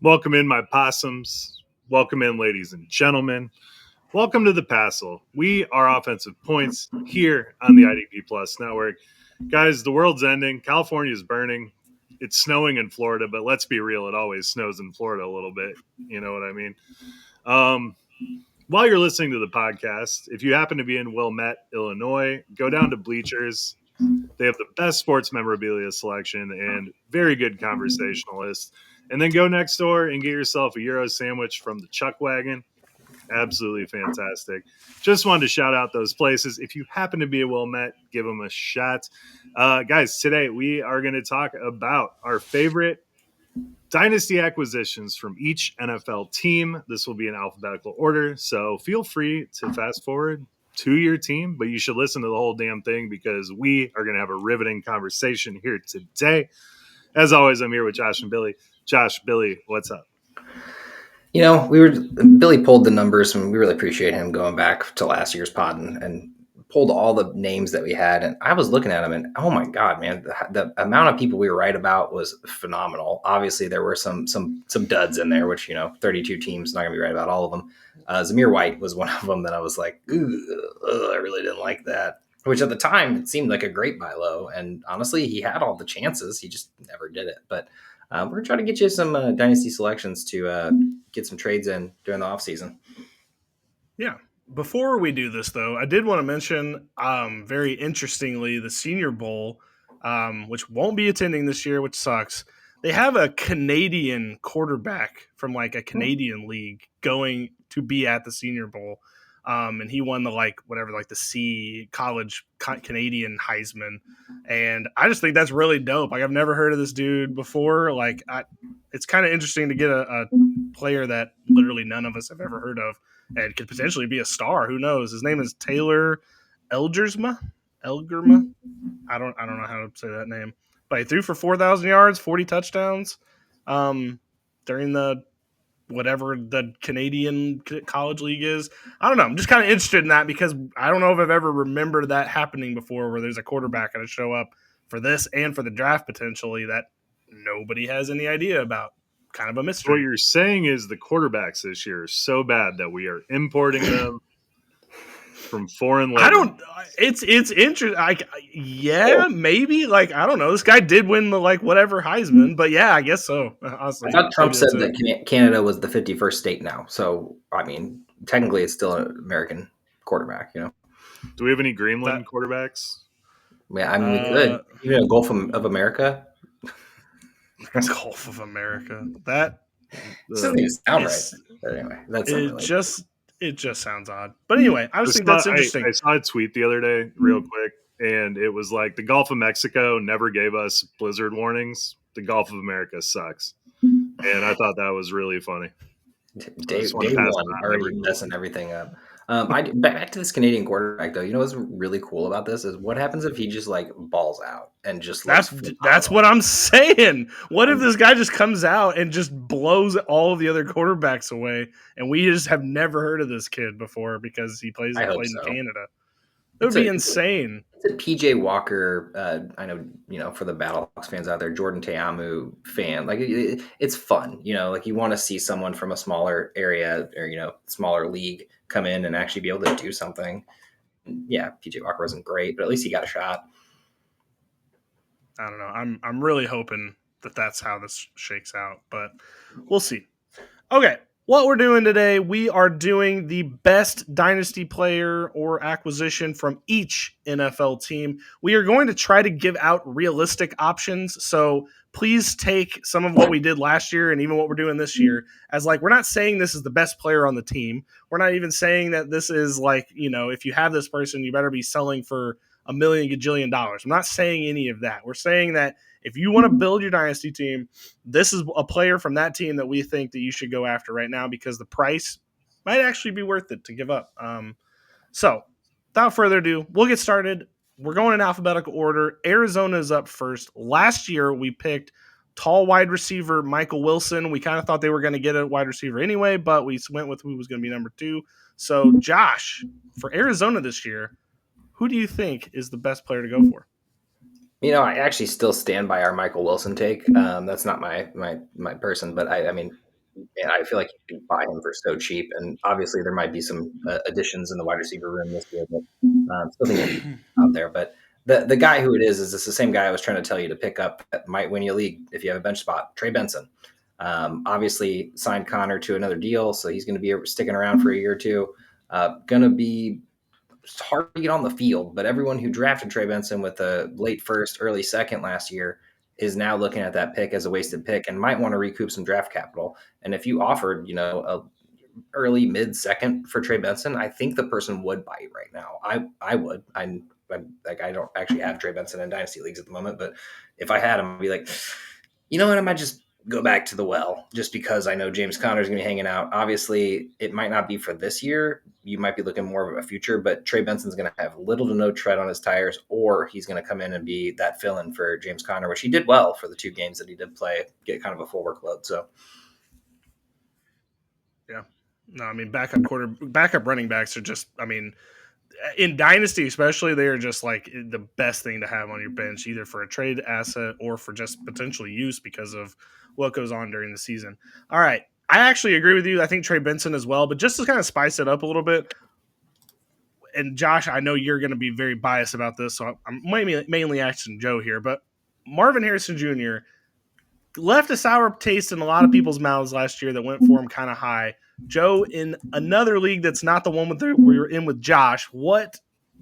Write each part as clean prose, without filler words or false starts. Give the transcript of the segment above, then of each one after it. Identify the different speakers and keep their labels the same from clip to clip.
Speaker 1: Welcome in, my possums. Welcome in, ladies and gentlemen. Welcome to the Passel. We are offensive points here on the IDP Plus network. Guys, the world's ending. California is burning. It's snowing in Florida, but let's be real, it always snows in Florida a little bit. You know what I mean? While you're listening to the podcast, if you happen to be in Wilmette, Illinois, go down to Bleachers. They have the best sports memorabilia selection and very good conversationalists. And then go next door and get yourself a Euro sandwich from the Chuck Wagon. Absolutely fantastic. Just wanted to shout out those places. If you happen to be a Wilmette, give them a shot. Guys, today we are going to talk about our favorite Dynasty acquisitions from each NFL team. This will be in alphabetical order, so feel free to fast forward to your team, but you should listen to the whole damn thing because we are going to have a riveting conversation here today. As always, I'm here with Josh and Billy. Josh, Billy, what's up?
Speaker 2: You know, Billy pulled the numbers, and we really appreciate him going back to last year's pod and pulled all the names that we had. And I was looking at them, and oh my god, man, the amount of people we were right about was phenomenal. Obviously, there were some duds in there, which 32 teams, not gonna be right about all of them. Zamir White was one of them that I was like, I really didn't like that. Which at the time it seemed like a great buy low, and honestly, he had all the chances, he just never did it. But we're going to try to get you some dynasty selections to get some trades in during the offseason.
Speaker 3: Yeah. Before we do this, though, I did want to mention, very interestingly, the Senior Bowl, which won't be attending this year, which sucks. They have a Canadian quarterback from like a Canadian league going to be at the Senior Bowl. And he won the C college Canadian Heisman. And I just think that's really dope. Like, I've never heard of this dude before. It's kind of interesting to get a player that literally none of us have ever heard of and could potentially be a star. Who knows? His name is Taylor Elgerma. I don't know how to say that name. But he threw for 4,000 yards, 40 touchdowns during the whatever the Canadian college league is. I don't know. I'm just kind of interested in that because I don't know if I've ever remembered that happening before where there's a quarterback going to show up for this and for the draft potentially that nobody has any idea about. Kind of a mystery.
Speaker 1: What you're saying is the quarterbacks this year are so bad that we are importing them from foreign leagues.
Speaker 3: I don't. It's interesting. Maybe. I don't know. This guy did win the whatever Heisman, but yeah, I guess so. Honestly,
Speaker 2: I thought Trump said that Canada was the 51st state now. So I mean, technically, it's still an American quarterback.
Speaker 1: Do we have any Greenland quarterbacks?
Speaker 2: Yeah, I mean, we could. Even a Gulf of America.
Speaker 3: Gulf of America. That
Speaker 2: doesn't even sound right. But anyway, that's
Speaker 3: it just sounds odd. But anyway, I just think that's interesting.
Speaker 1: I saw a tweet the other day, real quick, and it was like the Gulf of Mexico never gave us blizzard warnings. The Gulf of America sucks, and I thought that was really funny.
Speaker 2: Day one, already messing everything up. Back to this Canadian quarterback, though. You know what's really cool about this is what happens if he just balls out and just
Speaker 3: that's what I'm saying. What if this guy just comes out and just blows all of the other quarterbacks away, and we just have never heard of this kid before because he played in Canada? It would be insane.
Speaker 2: It's a PJ Walker. I know, for the Battlehawks fans out there, Jordan Teamu fan. It's fun. You want to see someone from a smaller area or smaller league come in and actually be able to do something. Yeah, PJ Walker wasn't great, but at least he got a shot.
Speaker 3: I don't know. I'm really hoping that that's how this shakes out, but we'll see. Okay, what we're doing today, we are doing the best dynasty player or acquisition from each NFL team. We are going to try to give out realistic options, so please take some of what we did last year and even what we're doing this year as we're not saying this is the best player on the team. We're not even saying that this is if you have this person, you better be selling for $1 million gajillion. I'm not saying any of that. We're saying that if you want to build your dynasty team, this is a player from that team that we think that you should go after right now because the price might actually be worth it to give up. So without further ado, we'll get started. We're going in alphabetical order. Arizona is up first. Last year, we picked tall wide receiver Michael Wilson. We kind of thought they were going to get a wide receiver anyway, but we went with who was going to be number 2. So, Josh, for Arizona this year, who do you think is the best player to go for?
Speaker 2: I actually still stand by our Michael Wilson take. That's not my person, but I mean, and I feel like you can buy him for so cheap. And obviously, there might be some additions in the wide receiver room this year, but still think he's out there. But the guy who it is this the same guy I was trying to tell you to pick up that might win you a league if you have a bench spot, Trey Benson. Obviously, signed Connor to another deal, so he's going to be sticking around for a year or two. Going to be hard to get on the field, but everyone who drafted Trey Benson with a late first, early second last year is now looking at that pick as a wasted pick and might want to recoup some draft capital. And if you offered, a early mid second for Trey Benson, I think the person would buy you right now. I would. I'm like, I don't actually have Trey Benson in dynasty leagues at the moment, but if I had him, I'd be like, you know what, I might just go back to the well just because I know James Conner is going to be hanging out. Obviously, it might not be for this year. You might be looking more of a future, but Trey Benson's going to have little to no tread on his tires, or he's going to come in and be that fill-in for James Conner, which he did well for the 2 games that he did play, get kind of a full workload. So,
Speaker 3: yeah, no, I mean backup running backs are just, in dynasty especially, they are just like the best thing to have on your bench, either for a trade asset or for just potential use because of what goes on during the season. All right, I actually agree with you. I think Trey Benson as well, but just to kind of spice it up a little bit, and Josh, I know you're going to be very biased about this, so I'm mainly asking Joe here, but Marvin Harrison Jr. left a sour taste in a lot of people's mouths last year that went for him kind of high. Joe, in another league that's not the one we were in with Josh, what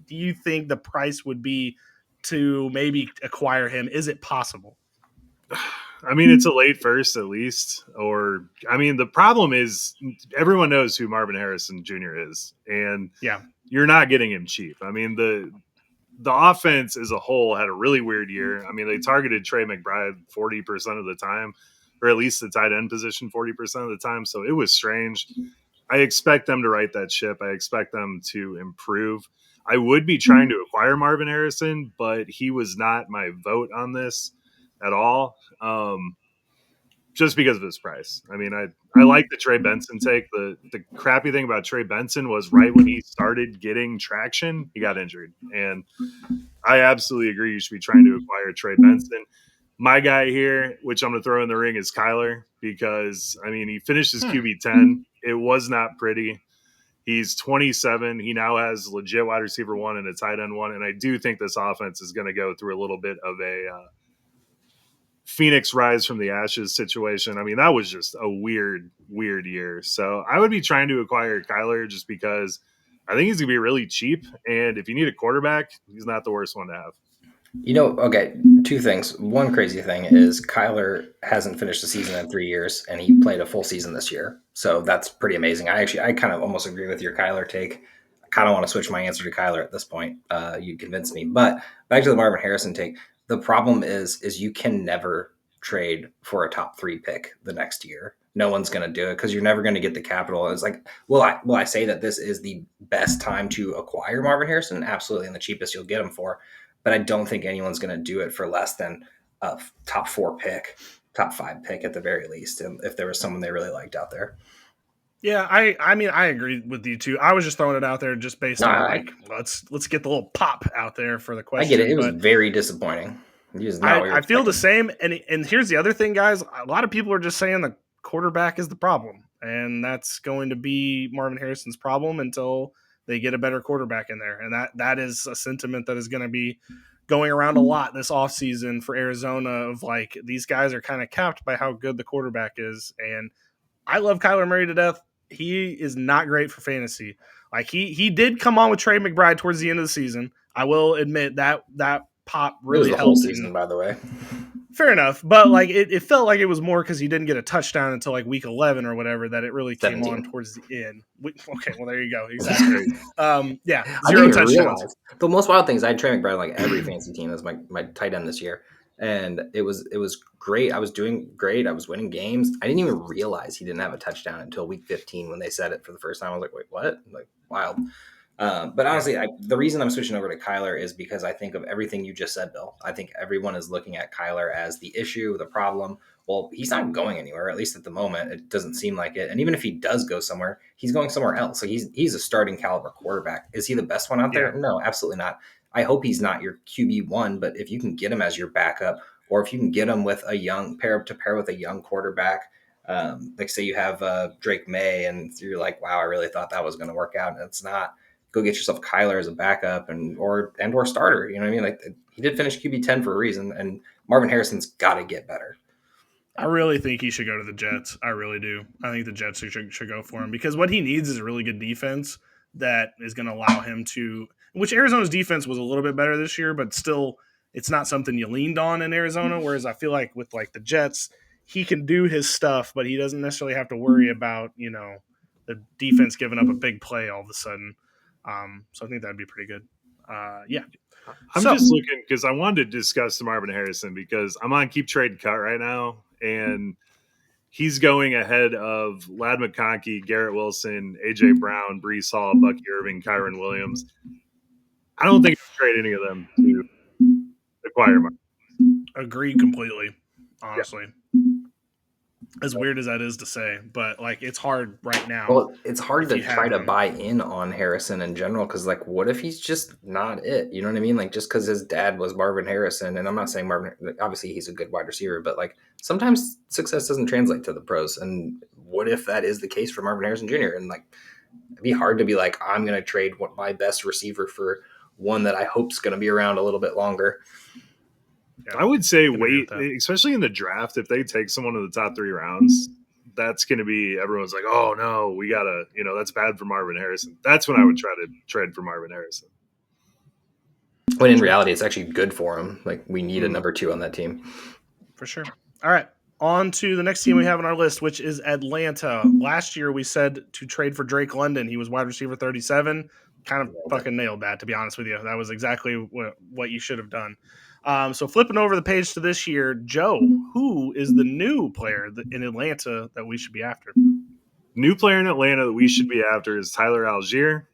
Speaker 3: do you think the price would be to maybe acquire him? Is it possible?
Speaker 1: It's a late first at least. The problem is everyone knows who Marvin Harrison Jr. is, and
Speaker 3: yeah,
Speaker 1: you're not getting him cheap. The offense as a whole had a really weird year. They targeted Trey McBride 40% of the time, or at least the tight end position 40% of the time. So it was strange. I expect them to right that ship. I expect them to improve. I would be trying to acquire Marvin Harrison, but he was not my vote on this at all. Just because of his price. I like the Trey Benson take. The crappy thing about Trey Benson was right when he started getting traction, he got injured. And I absolutely agree you should be trying to acquire Trey Benson. My guy here, which I'm going to throw in the ring, is Kyler because, he finished his QB 10. It was not pretty. He's 27. He now has legit wide receiver 1 and a tight end 1. And I do think this offense is going to go through a little bit of a Phoenix rise from the ashes situation. That was just a weird year. So I would be trying to acquire Kyler just because I think he's going to be really cheap. And if you need a quarterback, he's not the worst one to have.
Speaker 2: Okay, 2 things. One crazy thing is Kyler hasn't finished the season in 3 years, and he played a full season this year. So that's pretty amazing. I kind of almost agree with your Kyler take. I kind of want to switch my answer to Kyler at this point. You convinced me. But back to the Marvin Harrison take. The problem is you can never trade for a top 3 pick the next year. No one's going to do it because you're never going to get the capital. It's like, will I say that this is the best time to acquire Marvin Harrison? Absolutely, and the cheapest you'll get him for. But I don't think anyone's going to do it for less than a top 4 pick, top 5 pick at the very least, if there was someone they really liked out there.
Speaker 3: Yeah, I agree with you too. I was just throwing it out there just based on let's get the little pop out there for the question.
Speaker 2: I get it. It was very disappointing.
Speaker 3: I feel the same. And here's the other thing, guys. A lot of people are just saying the quarterback is the problem, and that's going to be Marvin Harrison's problem until they get a better quarterback in there. And that is a sentiment that is going to be going around a lot this offseason for Arizona of like, these guys are kind of capped by how good the quarterback is. And I love Kyler Murray to death. He is not great for fantasy. Like he did come on with Trey McBride towards the end of the season. I will admit that pop really helped.
Speaker 2: Whole season, by the way.
Speaker 3: Fair enough, but like it felt like it was more because he didn't get a touchdown until like week 11 or whatever that it really came
Speaker 2: 17.
Speaker 3: on towards the end. Okay, well there you go. Exactly. Yeah,
Speaker 2: I
Speaker 3: 0 touchdowns.
Speaker 2: The most wild thing is I had Trey McBride like every fantasy team as my tight end this year, and it was great. I was doing great. I was winning games. I didn't even realize he didn't have a touchdown until week 15 when they said it for the first time. I was like, wait, what? Like, wild. But honestly, the reason I'm switching over to Kyler is because I think of everything you just said, Bill. I think everyone is looking at Kyler as the issue, the problem. Well, he's not going anywhere, at least at the moment. It doesn't seem like it. And even if he does go somewhere, he's going somewhere else. So he's a starting caliber quarterback. Is he the best one out there?
Speaker 3: Yeah.
Speaker 2: No, absolutely not. I hope he's not your QB1, but if you can get him as your backup, or if you can get him with a young pair with a young quarterback, Like say you have Drake May, and you're like, wow, I really thought that was going to work out, and it's not. Go get yourself Kyler as a backup or starter. You know what I mean? Like he did finish QB10 for a reason, and Marvin Harrison's got to get better.
Speaker 3: I really think he should go to the Jets. I really do. I think the Jets should go for him because what he needs is a really good defense that is going to allow him to. Which Arizona's defense was a little bit better this year, but still, it's not something you leaned on in Arizona. Whereas I feel like with like the Jets, he can do his stuff, but he doesn't necessarily have to worry about the defense giving up a big play all of a sudden. So I think that'd be pretty good. Yeah.
Speaker 1: I'm just looking because I wanted to discuss Marvin Harrison because I'm on Keep Trade Cut right now, and he's going ahead of Lad McConkey, Garrett Wilson, A.J. Brown, Brees Hall, Bucky Irving, Kyron Williams. I don't think I'd trade any of them to acquire Marvin.
Speaker 3: Agreed completely, honestly. Yeah. As weird as that is to say, but like it's hard right now.
Speaker 2: Well, it's hard to try to buy in on Harrison in general because, like, what if he's just not it? You know what I mean? Like, just because his dad was Marvin Harrison, and I'm not saying Marvin, obviously he's a good wide receiver, but like sometimes success doesn't translate to the pros. And what if that is the case for Marvin Harrison Jr.? And like, it'd be hard to be like, I'm going to trade my best receiver for one that I hope's going to be around a little bit longer.
Speaker 1: Yeah, I would say wait, especially in the draft, if they take someone in the top 3 rounds, that's going to be, everyone's like, oh no, we got to, that's bad for Marvin Harrison. That's when I would try to trade for Marvin Harrison.
Speaker 2: When in reality, it's actually good for him. Like we need a number 2 on that team.
Speaker 3: For sure. All right. On to the next team we have on our list, which is Atlanta. Last year we said to trade for Drake London. He was wide receiver 37. Kind of fucking nailed that, to be honest with you. That was exactly what you should have done. So flipping over the page to this year, Joe, who is the new player in Atlanta that we should be after?
Speaker 1: New player in Atlanta that we should be after is Tyler Algier.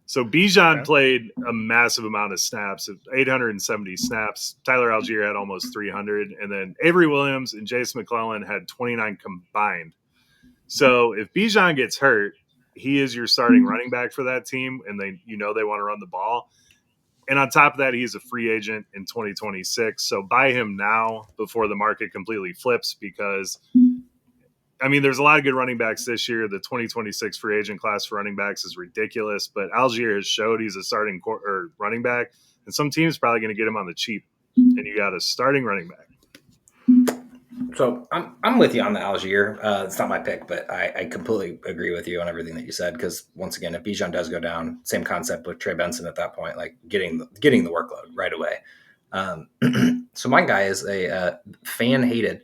Speaker 1: So Bijan played a massive amount of snaps, 870 snaps. Tyler Algier had almost 300. And then Avery Williams and Jason McClellan had 29 combined. So if Bijan gets hurt, he is your starting running back for that team, and they want to run the ball. And on top of that, he's a free agent in 2026. So buy him now before the market completely flips because, there's a lot of good running backs this year. The 2026 free agent class for running backs is ridiculous, but Algier has showed he's a starting running back, and some team's probably going to get him on the cheap, and you got a starting running back.
Speaker 2: So I'm with you on the Algier. It's not my pick, but I completely agree with you on everything that you said. Because once again, if Bijan does go down, same concept with Trey Benson at that point, like getting the workload right away. So my guy is a fan hated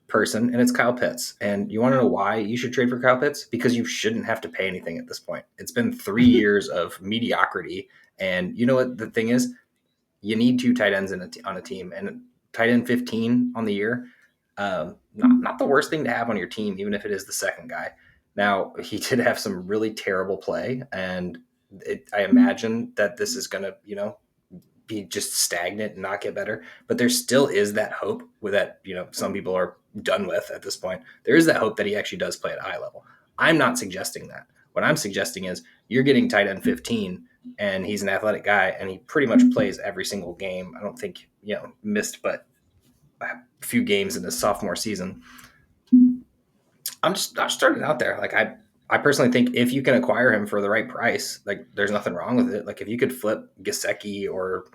Speaker 2: person, and it's Kyle Pitts. And you want to know why you should trade for Kyle Pitts? Because you shouldn't have to pay anything at this point. It's been 3 years of mediocrity, and you know what the thing is? You need 2 tight ends on a team, and tight end 15 on the year. Not the worst thing to have on your team, even if it is the second guy. Now, he did have some really terrible play, and I imagine that this is going to, be just stagnant and not get better. But there still is that hope with that, some people are done with at this point. There is that hope that he actually does play at a high level. I'm not suggesting that. What I'm suggesting is you're getting tight end 15, and he's an athletic guy, and he pretty much plays every single game. I don't think, missed but a few games in his sophomore season. I'm starting out there. Like I personally think if you can acquire him for the right price, like there's nothing wrong with it. Like if you could flip Gesicki or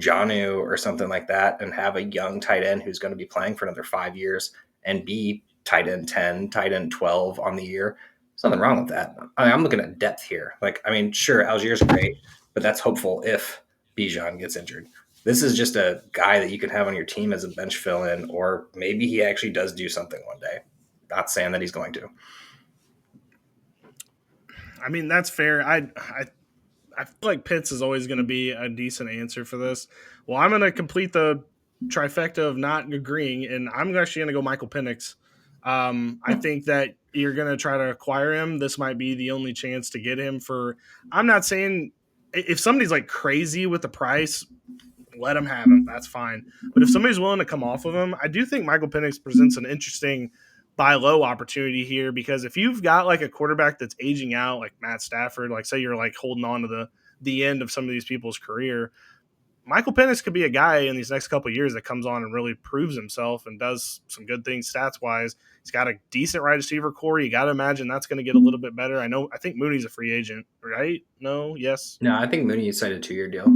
Speaker 2: Jonnu or something like that and have a young tight end who's going to be playing for another 5 years and be tight end 10, tight end 12 on the year, there's nothing wrong with that. I'm looking at depth here. Like, sure, Algier's great, but that's hopeful if Bijan gets injured. This is just a guy that you can have on your team as a bench fill-in, or maybe he actually does do something one day. Not saying that he's going to.
Speaker 3: That's fair. I feel like Pitts is always going to be a decent answer for this. Well, I'm going to complete the trifecta of not agreeing, and I'm actually going to go Michael Penix. I think that you're going to try to acquire him. This might be the only chance to get him for – I'm not saying if somebody's like crazy with the price – let him have him. That's fine. But if somebody's willing to come off of him, I do think Michael Penix presents an interesting buy low opportunity here because if you've got like a quarterback that's aging out, like Matt Stafford, like say you're like holding on to the end of some of these people's career, Michael Penix could be a guy in these next couple of years that comes on and really proves himself and does some good things stats wise. He's got a decent wide receiver core. You got to imagine that's going to get a little bit better. I think Mooney's a free agent, right? No, yes.
Speaker 2: No, I think Mooney signed a 2-year deal.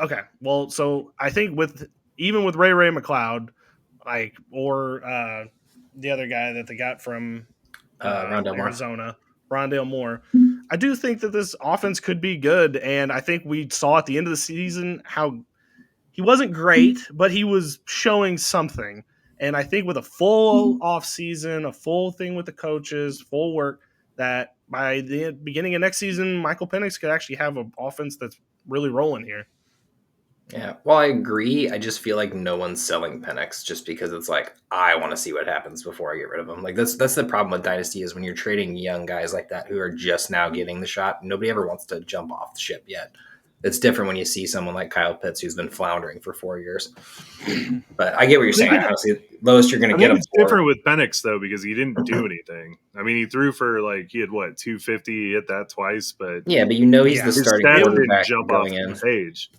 Speaker 3: Okay, well, so I think even with Ray McLeod, or the other guy that they got from
Speaker 2: Rondale Moore.
Speaker 3: Arizona, Rondale Moore, I do think that this offense could be good, and I think we saw at the end of the season how he wasn't great, but he was showing something. And I think with a full off season, a full thing with the coaches, full work, that by the beginning of next season, Michael Penix could actually have an offense that's really rolling here.
Speaker 2: Yeah, well, I agree. I just feel like no one's selling Penix just because it's like, I want to see what happens before I get rid of him. Like that's the problem with Dynasty is when you're trading young guys like that who are just now getting the shot, nobody ever wants to jump off the ship yet. It's different when you see someone like Kyle Pitts who's been floundering for 4 years. But I get what you're saying. Honestly, lowest you're going to get him.
Speaker 1: It's different with Penix though because he didn't do anything. I mean, he threw for he had 250. He hit that twice, but
Speaker 2: yeah, but he's the starting quarterback
Speaker 1: jump
Speaker 2: going
Speaker 1: off
Speaker 2: in.
Speaker 1: the page.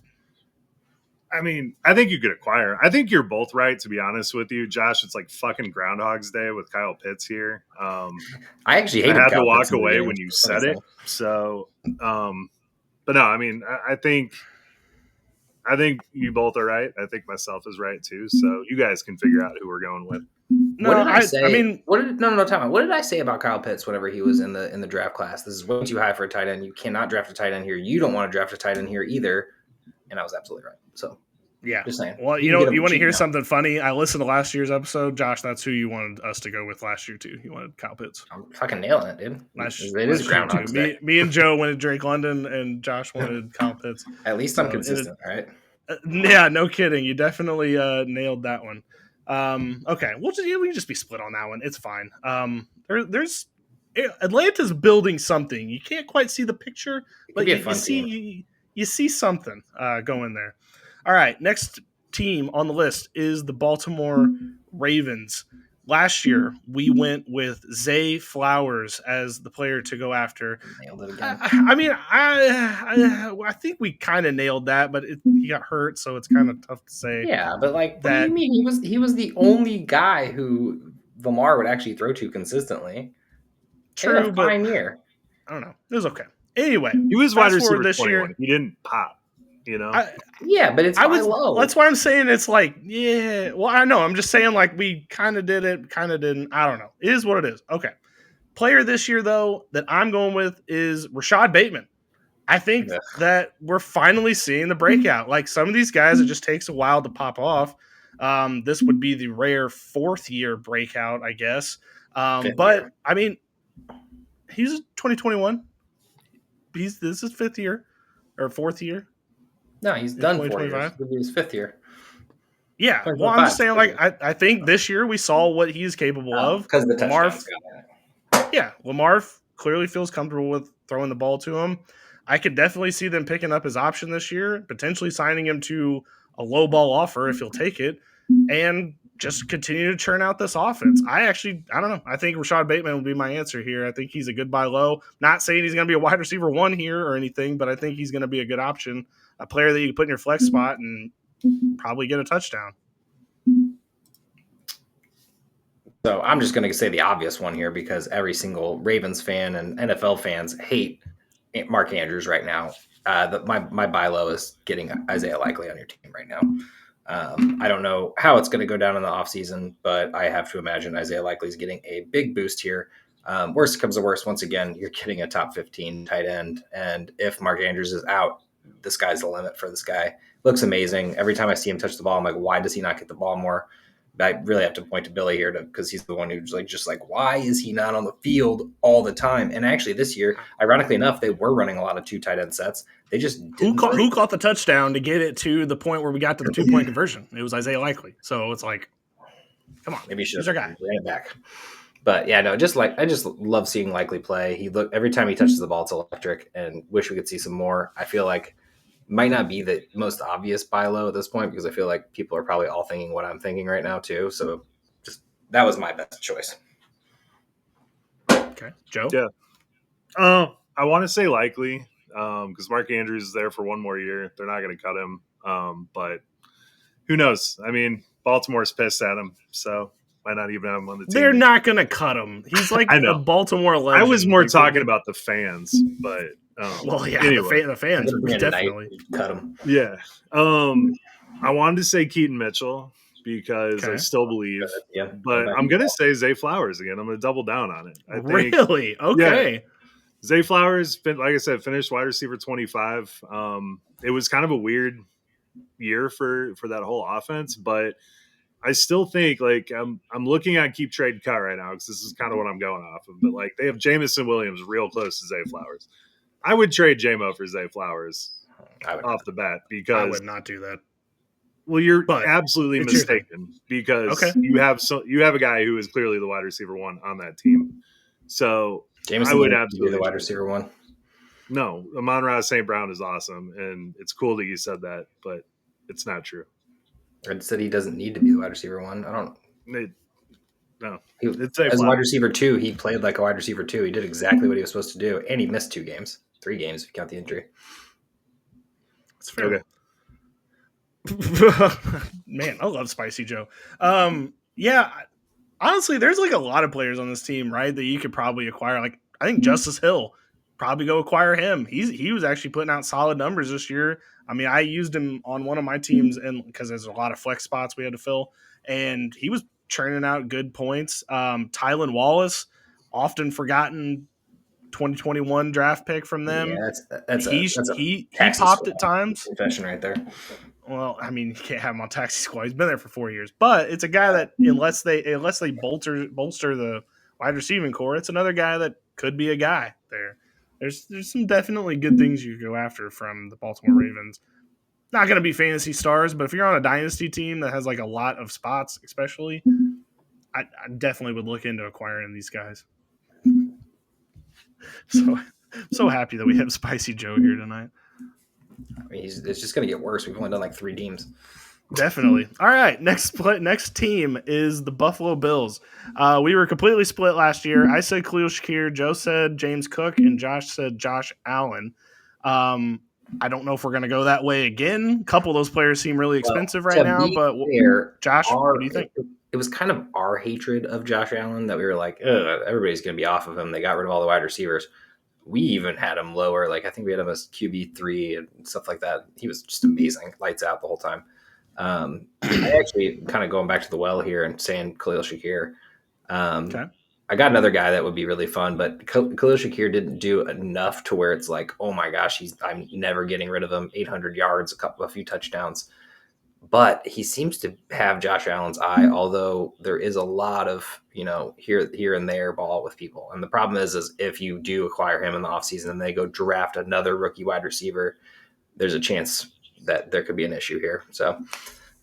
Speaker 1: I mean, I think you could acquire. I think you're both right, to be honest with you, Josh. It's like fucking Groundhog's Day with Kyle Pitts here.
Speaker 2: I actually hated
Speaker 1: I had
Speaker 2: Kyle
Speaker 1: to walk
Speaker 2: Pitts
Speaker 1: away when you said it. So, but no, I mean, I think you both are right. I think myself is right too. So you guys can figure out who we're going with.
Speaker 3: No,
Speaker 2: what did I say?
Speaker 3: I mean,
Speaker 2: time out. What did I say about Kyle Pitts whenever he was in the draft class? This is way too high for a tight end. You cannot draft a tight end here. You don't want to draft a tight end here either. And I was absolutely right. So
Speaker 3: yeah,
Speaker 2: just saying.
Speaker 3: Well, you want to hear something funny? I listened to last year's episode, Josh. That's who you wanted us to go with last year too. You wanted Kyle Pitts.
Speaker 2: I'm fucking nailing it, dude.
Speaker 3: It is Groundhog's Day. Me and Joe wanted Drake London, and Josh wanted Kyle Pitts.
Speaker 2: At least I'm consistent, right?
Speaker 3: Yeah, no kidding. You definitely nailed that one. Okay, we can just be split on that one. It's fine. There's Atlanta's building something. You can't quite see the picture, but you see something going there. All right, next team on the list is the Baltimore Ravens. Last year, we went with Zay Flowers as the player to go after.
Speaker 2: Nailed it again.
Speaker 3: I think we kind of nailed that, but he got hurt, so it's kind of tough to say.
Speaker 2: Yeah, but what do you mean? He was the only guy who Lamar would actually throw to consistently.
Speaker 3: True, but
Speaker 2: fine year.
Speaker 3: I don't know. It was okay. Anyway,
Speaker 1: he was wide receiver this year. He didn't pop.
Speaker 2: But it's low.
Speaker 3: That's why I'm saying it's yeah. Well, I know. I'm just saying we kind of did it, kind of didn't. I don't know. It is what it is. Okay. Player this year though that I'm going with is Rashad Bateman. I think that we're finally seeing the breakout. Some of these guys, it just takes a while to pop off. This would be the rare 4th year breakout, I guess. But I mean, he's 2021. This is 5th year or 4th year.
Speaker 2: No, he's done 4 years. This is his 5th year.
Speaker 3: Yeah, well, I'm just saying, I think this year we saw what he's capable of.
Speaker 2: Because the touchdowns got it.
Speaker 3: Yeah, Lamar clearly feels comfortable with throwing the ball to him. I could definitely see them picking up his option this year, potentially signing him to a low ball offer if he'll take it, and just continue to churn out this offense. I don't know. I think Rashad Bateman will be my answer here. I think he's a good buy low. Not saying he's going to be a wide receiver 1 here or anything, but I think he's going to be a good option. A player that you can put in your flex spot and probably get a touchdown.
Speaker 2: So I'm just going to say the obvious one here because every single Ravens fan and NFL fans hate Mark Andrews right now. My buy low is getting Isaiah Likely on your team right now. I don't know how it's going to go down in the offseason, but I have to imagine Isaiah Likely is getting a big boost here. Worst comes to worst, once again, you're getting a top 15 tight end. And if Mark Andrews is out, the sky's the limit for this guy. Looks amazing. Every time I see him touch the ball, I'm like, why does he not get the ball more? I really have to point to Billy here because he's the one who's why is he not on the field all the time? And actually this year, ironically enough, they were running a lot of 2 tight end sets. They just
Speaker 3: who caught the touchdown to get it to the point where we got to the 2-point conversion? It was Isaiah Likely. So it's come on,
Speaker 2: maybe should have ran it back. But yeah, no, I just love seeing Likely play. Every time he touches the ball, it's electric, and wish we could see some more. I feel like might not be the most obvious buy low at this point because I feel like people are probably all thinking what I'm thinking right now too. So that was my best choice.
Speaker 3: Okay, Joe.
Speaker 1: Yeah, I want to say Likely because Mark Andrews is there for 1 more year. They're not going to cut him. But who knows? I mean, Baltimore's pissed at him, so might not even have him on the team.
Speaker 3: They're not going to cut him. He's like
Speaker 1: I know.
Speaker 3: a Baltimore legend.
Speaker 1: I was more talking about the fans, but
Speaker 3: well, yeah,
Speaker 1: anyway.
Speaker 3: the fans definitely
Speaker 2: cut him.
Speaker 1: Yeah. I wanted to say Keaton Mitchell because I still believe, but I'm going to say Zay Flowers again. I'm going to double down on it. I think,
Speaker 3: really? Okay.
Speaker 1: Yeah, Zay Flowers, like I said, finished wide receiver 25. It was kind of a weird year for that whole offense, but I still think like I'm looking at keep trade cut right now because this is kind of what I'm going off of. But like they have Jamison Williams real close to Zay Flowers. I would trade JMO for Zay Flowers off the bat because
Speaker 3: I would not do that.
Speaker 1: Well, you're absolutely mistaken because you have a guy who is clearly the wide receiver one on that team. So
Speaker 2: Jameson
Speaker 1: I would absolutely
Speaker 2: be the wide receiver one.
Speaker 1: No, Amon-Ra St. Brown is awesome, and it's cool that you said that, but it's not true.
Speaker 2: Ed said he doesn't need to be the wide receiver one. I don't.
Speaker 1: No,
Speaker 2: as a wide receiver 2, he played like a wide receiver 2. He did exactly what he was supposed to do, and he missed 3 games if you count the injury.
Speaker 3: That's fair. Okay. Man, I love Spicy Joe. Yeah, honestly, there's like a lot of players on this team, right, that you could probably acquire. Like, I think Justice Hill, probably go acquire him. He was actually putting out solid numbers this year. I mean, I used him on one of my teams, and because there's a lot of flex spots we had to fill, and he was churning out good points. Tylan Wallace, often forgotten 2021 draft pick from them.
Speaker 2: Yeah,
Speaker 3: he popped at times.
Speaker 2: Confession right there.
Speaker 3: Well, I mean, you can't have him on taxi squad. He's been there for 4 years, but it's a guy that unless they bolster the wide receiving core, it's another guy that could be a guy there. There's some definitely good things you go after from the Baltimore Ravens. Not going to be fantasy stars, but if you're on a dynasty team that has like a lot of spots, especially, I definitely would look into acquiring these guys. So I'm so happy that we have Spicy Joe here tonight.
Speaker 2: I mean, it's just going to get worse. We've only done like 3 teams.
Speaker 3: Definitely. All right. Next team is the Buffalo Bills. We were completely split last year. I said Khalil Shakir, Joe said James Cook, and Josh said Josh Allen. I don't know if we're going to go that way again. A couple of those players seem really expensive right now, but Josh, what do you think?
Speaker 2: It was kind of our hatred of Josh Allen that we were like, everybody's going to be off of him. They got rid of all the wide receivers. We even had him lower. Like, I think we had him as QB3 and stuff like that. He was just amazing. Lights out the whole time. I actually kind of going back to the well here and saying Khalil Shakir. I got another guy that would be really fun, but Khalil Shakir didn't do enough to where it's like, oh my gosh, I'm never getting rid of him. 800 yards, a few touchdowns. But he seems to have Josh Allen's eye, although there is a lot of, here and there ball with people. And the problem is if you do acquire him in the offseason and they go draft another rookie wide receiver, there's a chance that there could be an issue here. So,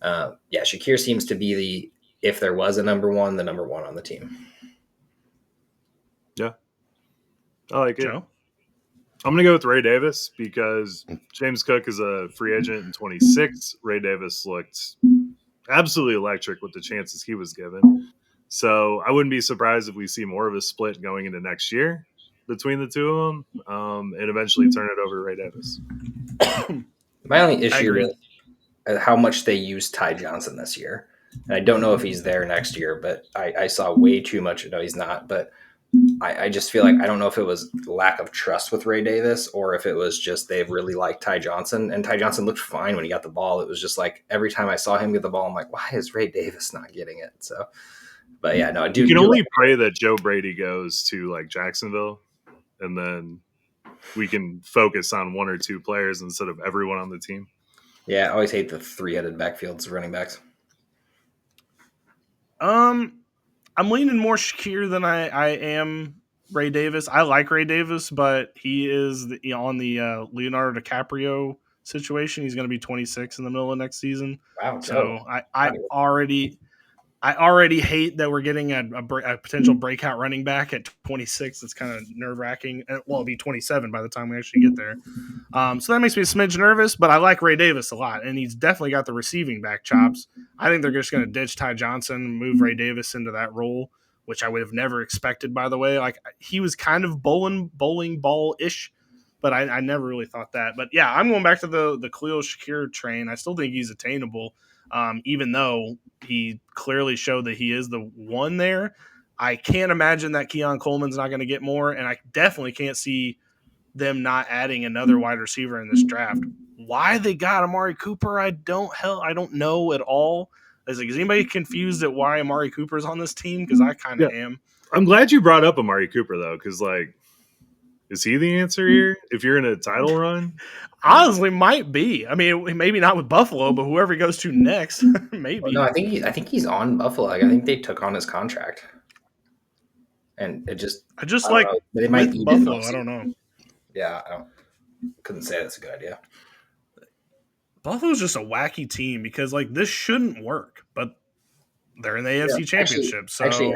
Speaker 2: Shakir seems to be if there was a number one, the number one on the team.
Speaker 1: Yeah. I like it.
Speaker 3: Joe?
Speaker 1: I'm going to go with Ray Davis because James Cook is a free agent in 26. Ray Davis looked absolutely electric with the chances he was given. So I wouldn't be surprised if we see more of a split going into next year between the two of them and eventually turn it over to Ray Davis.
Speaker 2: My only issue is how much they use Ty Johnson this year. And I don't know if he's there next year, but I saw way too much. No, he's not. But I just feel like I don't know if it was lack of trust with Ray Davis or if it was just they really liked Ty Johnson. And Ty Johnson looked fine when he got the ball. It was just like every time I saw him get the ball, I'm like, why is Ray Davis not getting it? So, but yeah, no, I do.
Speaker 1: You can only pray that Joe Brady goes to like Jacksonville, and then we can focus on 1 or 2 players instead of everyone on the team.
Speaker 2: Yeah, I always hate the 3-headed backfields of running backs.
Speaker 3: I'm leaning more Shakir than I am Ray Davis. I like Ray Davis, but he is on the Leonardo DiCaprio situation. He's going to be 26 in the middle of next season.
Speaker 2: Wow!
Speaker 3: So I already hate that we're getting a potential breakout running back at 26. It's kind of nerve wracking. Well, it'll be 27 by the time we actually get there. So that makes me a smidge nervous, but I like Ray Davis a lot, and he's definitely got the receiving back chops. I think they're just going to ditch Ty Johnson, move Ray Davis into that role, which I would have never expected, by the way. Like, he was kind of bowling ball-ish but I never really thought that. But yeah, I'm going back to the Khalil Shakir train. I still think he's attainable, even though he clearly showed that he is the one there. I can't imagine that Keon Coleman's not going to get more, and I definitely can't see them not adding another wide receiver in this draft. Why they got Amari Cooper, I don't know at all. Is anybody confused at why Amari Cooper's on this team? Because I kind of am.
Speaker 1: I'm glad you brought up Amari Cooper though, because is he the answer here? If you're in a title run,
Speaker 3: honestly, might be. I mean, maybe not with Buffalo, but whoever he goes to next, maybe.
Speaker 2: Well, no, I think he's on Buffalo. I think they took on his contract, and it just
Speaker 3: they might with Buffalo. I don't know.
Speaker 2: Yeah, couldn't say that's a good idea.
Speaker 3: Buffalo's just a wacky team because this shouldn't work, but they're in the AFC Championship.
Speaker 2: Actually,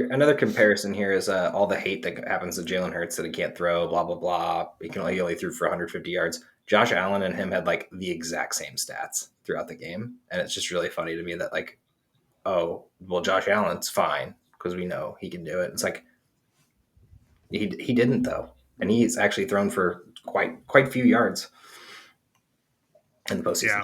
Speaker 2: another comparison here is all the hate that happens to Jalen Hurts that he can't throw, blah blah blah. He only threw for 150 yards. Josh Allen and him had the exact same stats throughout the game, and it's just really funny to me that oh well, Josh Allen's fine because we know he can do it. It's he didn't though, and he's actually thrown for quite few yards in the postseason.
Speaker 3: Yeah,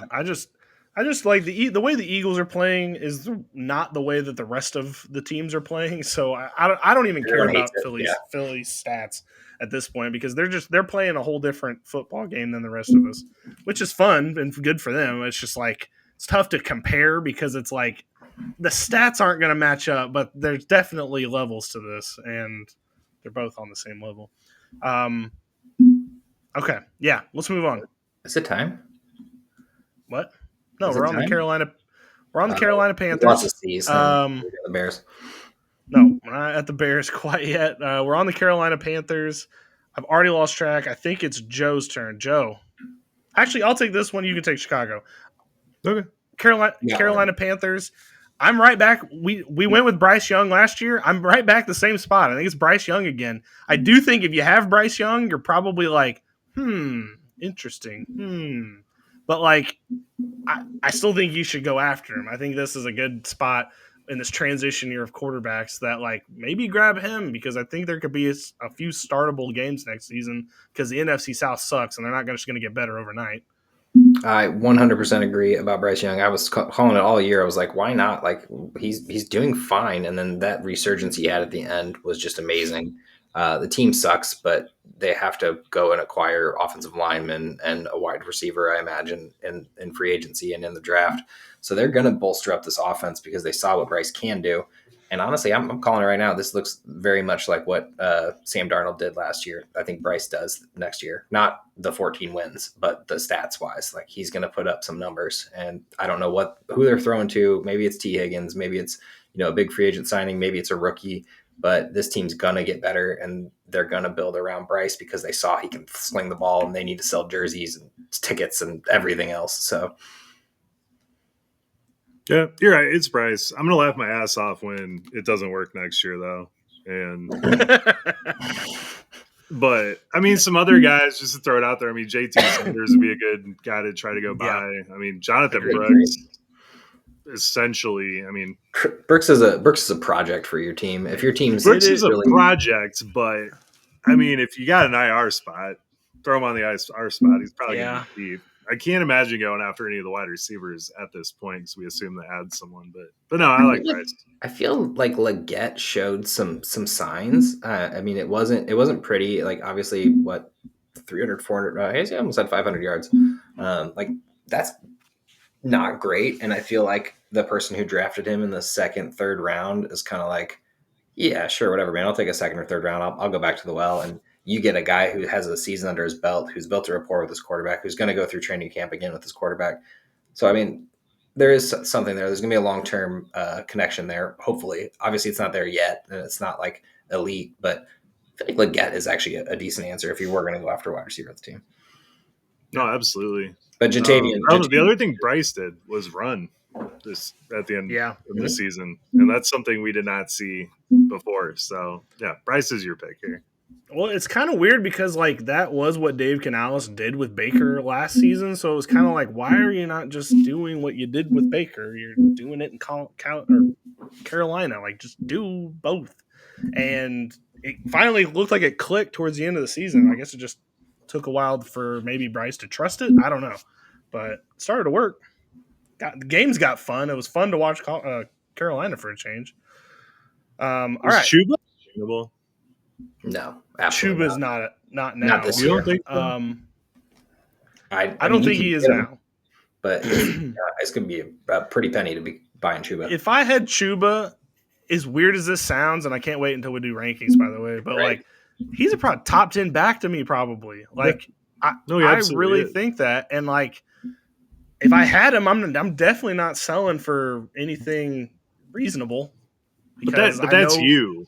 Speaker 3: I just like the way the Eagles are playing is not the way that the rest of the teams are playing. So I don't even care about Philly's stats at this point because they're playing a whole different football game than the rest of us, which is fun and good for them. It's just it's tough to compare because it's the stats aren't going to match up, but there's definitely levels to this, and they're both on the same level. Okay, yeah, let's move on.
Speaker 2: Is it time?
Speaker 3: What? No, we're on the Carolina. We're on the Carolina Panthers.
Speaker 2: Lots of C's. The Bears.
Speaker 3: No, we're not at the Bears quite yet. We're on the Carolina Panthers. I've already lost track. I think it's Joe's turn. Joe. Actually, I'll take this one. You can take Chicago.
Speaker 1: Okay.
Speaker 3: Carolina Panthers. I'm right back. We went with Bryce Young last year. I'm right back the same spot. I think it's Bryce Young again. I do think if you have Bryce Young, you're probably interesting. But I still think you should go after him. I think this is a good spot in this transition year of quarterbacks that maybe grab him because I think there could be a few startable games next season because the NFC South sucks and they're not just going to get better overnight.
Speaker 2: I 100% agree about Bryce Young. I was calling it all year. I was like, why not? He's doing fine. And then that resurgence he had at the end was just amazing. The team sucks, but they have to go and acquire offensive linemen and a wide receiver, I imagine, in free agency and in the draft. So they're going to bolster up this offense because they saw what Bryce can do. And honestly, I'm calling it right now. This looks very much like what Sam Darnold did last year. I think Bryce does next year. Not the 14 wins, but the stats-wise. He's going to put up some numbers. And I don't know who they're throwing to. Maybe it's T. Higgins. Maybe it's a big free agent signing. Maybe it's a rookie. But this team's going to get better, and they're going to build around Bryce because they saw he can sling the ball, and they need to sell jerseys and tickets and everything else. So,
Speaker 1: yeah, you're right. It's Bryce. I'm going to laugh my ass off when it doesn't work next year, though. But, I mean, some other guys, just to throw it out there, JT Sanders would be a good guy to try to go by. Yeah. Jonathan Brooks. Essentially,
Speaker 2: Brooks is a project for your team. If your team's
Speaker 1: Brooks is a project, but if you got an IR spot, throw him on the IR spot. He's probably going to be deep. I can't imagine going after any of the wide receivers at this point because we assume they add someone. But no, I like Bryce.
Speaker 2: I feel like Leggett showed some signs. It wasn't pretty. Obviously, 300, 400. He almost had 500 yards. That's not great. And I feel like the person who drafted him in the second, third round is kind of yeah, sure, whatever, man. I'll take a second or third round. I'll go back to the well. And you get a guy who has a season under his belt, who's built a rapport with his quarterback, who's going to go through training camp again with his quarterback. So, there is something there. There's going to be a long-term connection there, hopefully. Obviously, it's not there yet, and it's not elite, but I feel like Leggett is actually a decent answer if you were going to go after a wide receiver of the team.
Speaker 1: No, absolutely.
Speaker 2: But Jatavian.
Speaker 1: The other thing Bryce did was run this at the end of the season, and that's something we did not see before. So, yeah, Bryce is your pick here.
Speaker 3: Well, it's kind of weird because that was what Dave Canales did with Baker last season. So it was kind of why are you not just doing what you did with Baker? You're doing it in Carolina. Just do both. And it finally looked like it clicked towards the end of the season. I guess it just Took a while for maybe Bryce to trust it. I don't know, but it started to work. The games got fun. It was fun to watch Carolina for a change. All right.
Speaker 1: Chuba sustainable?
Speaker 2: No, absolutely
Speaker 3: Chuba's
Speaker 2: not.
Speaker 3: not now.
Speaker 2: Not this
Speaker 1: You
Speaker 2: year.
Speaker 1: don't think so?
Speaker 3: I
Speaker 2: mean,
Speaker 3: don't
Speaker 2: you
Speaker 3: think
Speaker 2: can
Speaker 3: he is
Speaker 2: get him,
Speaker 3: now.
Speaker 2: But it's going to be a pretty penny to be buying Chuba.
Speaker 3: If I had Chuba, as weird as this sounds, and I can't wait until we do rankings, by the way, but
Speaker 2: Right.
Speaker 3: like he's a top 10 back to me probably. Like I really
Speaker 1: is.
Speaker 3: think that, and like if I had him, I'm definitely not selling for anything reasonable.
Speaker 1: But that's you.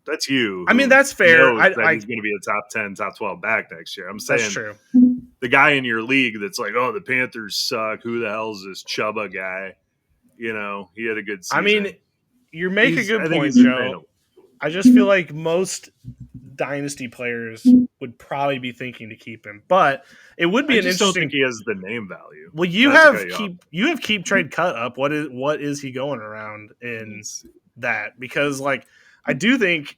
Speaker 1: That's you.
Speaker 3: I mean, that's fair.
Speaker 1: Knows that he's going to be a top 10, top 12 back next year. I'm saying
Speaker 3: that's true.
Speaker 1: The guy in your league that's like, oh, the Panthers suck. Who the hell is this Chuba guy? You know, he had a good season.
Speaker 3: I mean, you make a good point,
Speaker 1: Joe.
Speaker 3: Sustainable. I just feel like most dynasty players would probably be thinking to keep him, but it would be
Speaker 1: I
Speaker 3: an
Speaker 1: just
Speaker 3: interesting.
Speaker 1: don't think he has the name value.
Speaker 3: Well, you have keep trade cut up. What is he going around in that? Because like I do think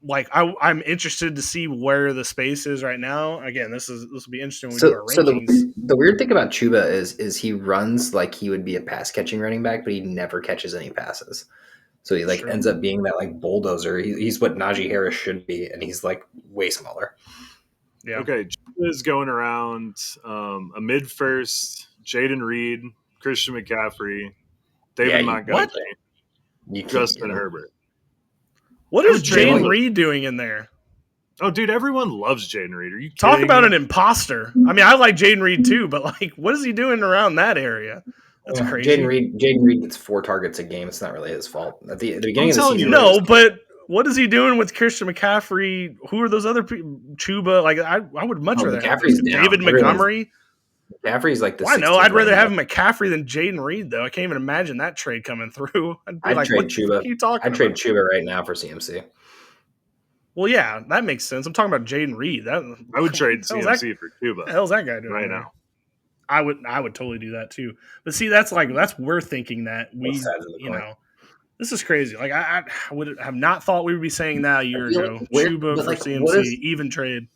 Speaker 3: like I'm interested to see where the space is right now. Again, this will be interesting when we do our rankings.
Speaker 2: The weird thing about Chuba is he runs like he would be a pass catching running back, but he never catches any passes. So he like ends up being that like bulldozer. He's what Najee Harris should be, and he's like way smaller.
Speaker 1: Yeah. Okay, Chuba is going around a mid first, Jaden Reed, Christian McCaffrey, David Montgomery, Justin Herbert.
Speaker 3: What is Jaden Reed doing in there?
Speaker 1: Oh, dude, everyone loves Jaden Reed. Are you kidding
Speaker 3: Talk about
Speaker 1: me?
Speaker 3: an imposter. I mean, I like Jaden Reed too, but like, what is he doing around that area? That's crazy.
Speaker 2: Jaden Reed gets 4 targets a game. It's not really his fault. At the beginning of the season,
Speaker 3: no, but what is he doing with Christian McCaffrey? Who are those other people? Chuba? Like, I would much rather have David Montgomery.
Speaker 2: McCaffrey's like the.
Speaker 3: Well, I know. I'd rather have McCaffrey than Jaden Reed, though. I can't even imagine that trade coming through.
Speaker 2: I'd trade Chuba. I'd trade Chuba right now for CMC.
Speaker 3: Well, yeah, that makes sense. I'm talking about Jaden Reed. I
Speaker 1: would trade CMC for Chuba.
Speaker 3: What the hell's that guy doing
Speaker 1: right now?
Speaker 3: I would totally do that too. But see, that's we're thinking that this is crazy. Like I would have not thought we would be saying that a year ago. Chuba for CMC, even trade.